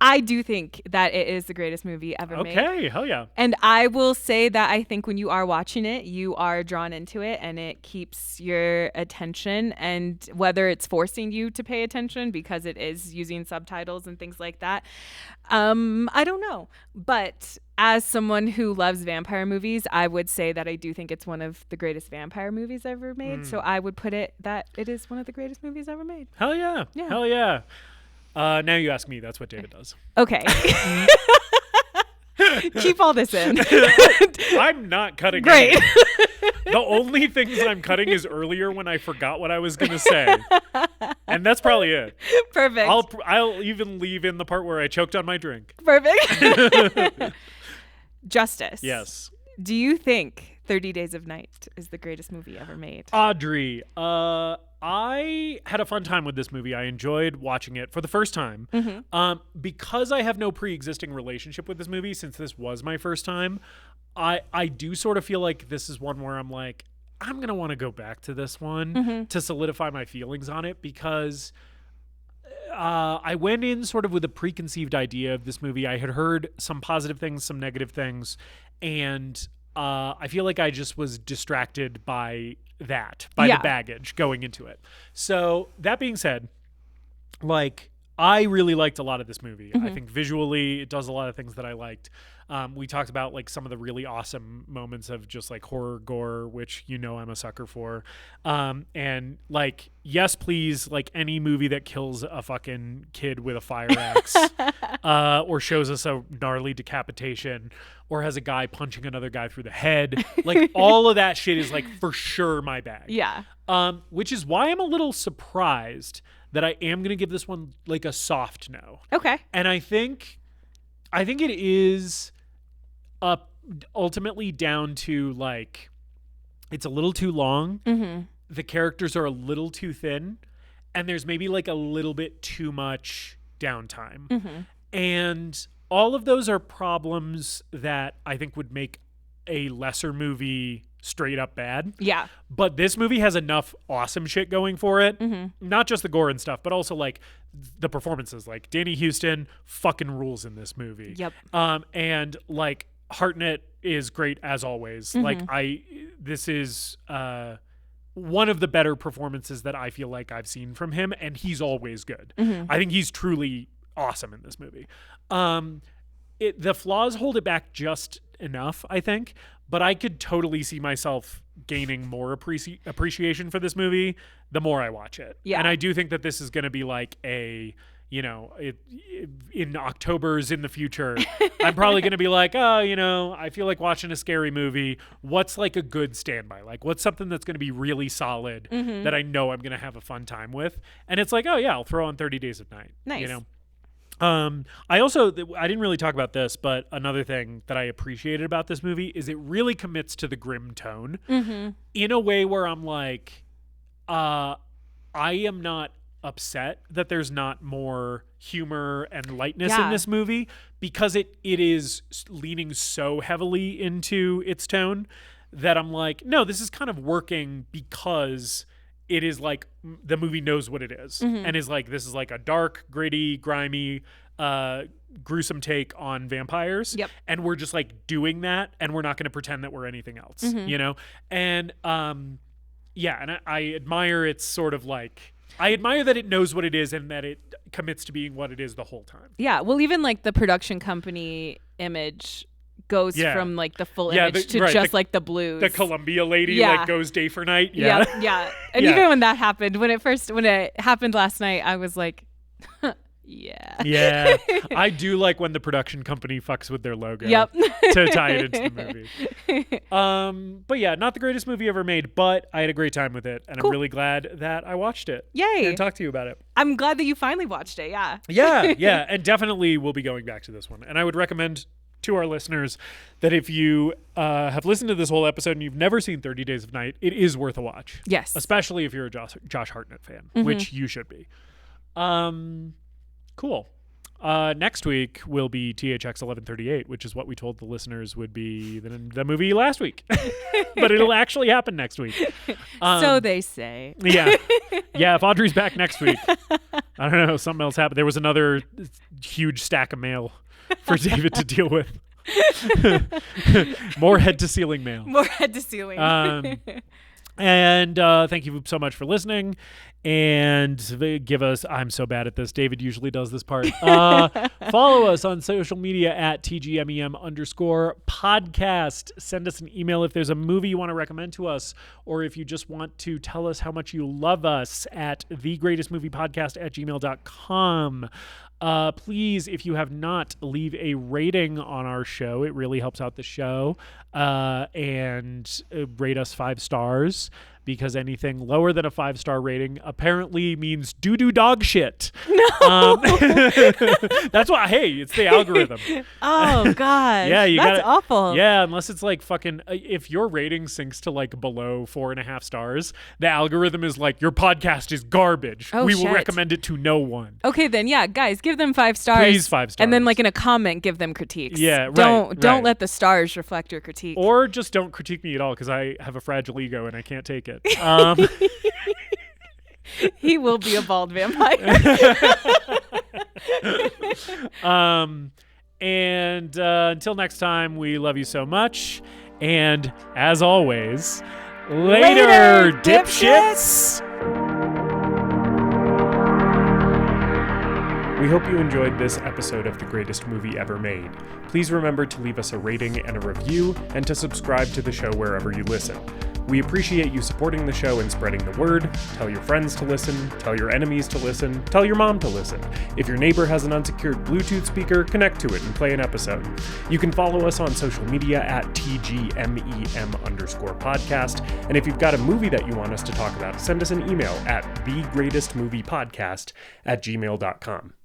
I do think that it is the greatest movie ever made. Okay, hell yeah. And I will say that I think when you are watching it, you are drawn into it and it keeps your attention. And whether it's forcing you to pay attention because it is using subtitles and things like that, I don't know. But as someone who loves vampire movies, I would say that I do think it's one of the greatest vampire movies ever made. So I would put it that it is one of the greatest movies ever made. Hell yeah. Yeah. Hell yeah. Now you ask me. That's what David does. Okay. Keep all this in. I'm not cutting Great. The only things I'm cutting is earlier when I forgot what I was going to say. And that's probably it. Perfect. I'll even leave in the part where I choked on my drink. Perfect. Justice. Yes. Do you think 30 Days of Night is the greatest movie ever made? Audrey, I had a fun time with this movie. I enjoyed watching it for the first time. Because I have no pre-existing relationship with this movie, since this was my first time, I do sort of feel like this is one where I'm like, I'm going to want to go back to this one to solidify my feelings on it, because I went in sort of with a preconceived idea of this movie. I had heard some positive things, some negative things, and I feel like I just was distracted by the baggage going into it. So that being said, like, I really liked a lot of this movie. I think visually it does a lot of things that I liked. We talked about like some of the really awesome moments of just like horror gore, which I'm a sucker for. And like, yes, please, like any movie that kills a fucking kid with a fire axe, or shows us a gnarly decapitation, or has a guy punching another guy through the head, like all of that shit is like for sure my bag. Yeah. Which is why I'm a little surprised that I am going to give this one like a soft no. Okay. And I think it is ultimately down to like, it's a little too long. The characters are a little too thin, and there's maybe like a little bit too much downtime. And all of those are problems that I think would make a lesser movie straight up bad. Yeah. But this movie has enough awesome shit going for it. Not just the gore and stuff, but also like the performances. Like Danny Huston fucking rules in this movie. Yep. And like Hartnett is great as always. Like this is one of the better performances that I feel like I've seen from him, and he's always good. I think he's truly awesome in this movie. The flaws hold it back just enough, I think, but I could totally see myself gaining more appreciation for this movie the more I watch it. Yeah. And I do think that this is going to be like a, in October's in the future, I'm probably going to be like, I feel like watching a scary movie. What's like a good standby? Like, what's something that's going to be really solid that I know I'm going to have a fun time with? And it's like, oh yeah, I'll throw on 30 Days of Night. Nice. I didn't really talk about this, but another thing that I appreciated about this movie is it really commits to the grim tone in a way where I'm like, I am not upset that there's not more humor and lightness in this movie, because it is leaning so heavily into its tone that I'm like, no, this is kind of working because it is like the movie knows what it is and is like, this is like a dark, gritty, grimy, gruesome take on vampires. Yep. And we're just like doing that, and we're not going to pretend that we're anything else, you know? And yeah, and I admire its sort of like, I admire that it knows what it is and that it commits to being what it is the whole time. Yeah. Well, even like the production company image goes from like the full image to just like the blues. The Columbia lady like goes day for night. Yeah. And even when that happened, when it happened last night, I was like, yeah. I do like when the production company fucks with their logo to tie it into the movie. But yeah, not the greatest movie ever made, but I had a great time with it, and I'm really glad that I watched it. Yay. And talked to you about it. I'm glad that you finally watched it. Yeah. Yeah, and definitely we'll be going back to this one. And I would recommend to our listeners that if you have listened to this whole episode and you've never seen 30 Days of Night, it is worth a watch. Yes. Especially if you're a Josh Hartnett fan, which you should be. Cool. Next week will be THX 1138, which is what we told the listeners would be the movie last week. But it'll actually happen next week. So they say. Yeah. Yeah, if Audrey's back next week, I don't know, something else happened. There was another huge stack of mail for David to deal with. More head-to-ceiling mail. More head-to-ceiling. And thank you so much for listening. And give us, I'm so bad at this. David usually does this part. Follow us on social media at TGMEM_podcast. Send us an email if there's a movie you want to recommend to us, or if you just want to tell us how much you love us at thegreatestmoviepodcast@gmail.com. Please, if you have not, leave a rating on our show. It really helps out the show. And rate us 5 stars, because anything lower than a 5-star rating apparently means doo-doo dog shit. No. That's why, hey, it's the algorithm. Oh, gosh. Yeah, that's awful. Yeah, unless it's like fucking, if your rating sinks to like below 4.5 stars, the algorithm is like, your podcast is garbage. We will recommend it to no one. Okay, then, yeah, guys, give them 5 stars. Please, 5 stars. And then, like, in a comment, give them critiques. Yeah, right. Don't let the stars reflect your critique. Or just don't critique me at all, because I have a fragile ego and I can't take it. He will be a bald vampire. And until next time, we love you so much. And as always, later dipshits! We hope you enjoyed this episode of The Greatest Movie Ever Made. Please remember to leave us a rating and a review, and to subscribe to the show wherever you listen. We appreciate you supporting the show and spreading the word. Tell your friends to listen, tell your enemies to listen, tell your mom to listen. If your neighbor has an unsecured Bluetooth speaker, connect to it and play an episode. You can follow us on social media at TGMEM_podcast. And if you've got a movie that you want us to talk about, send us an email at thegreatestmoviepodcast@gmail.com.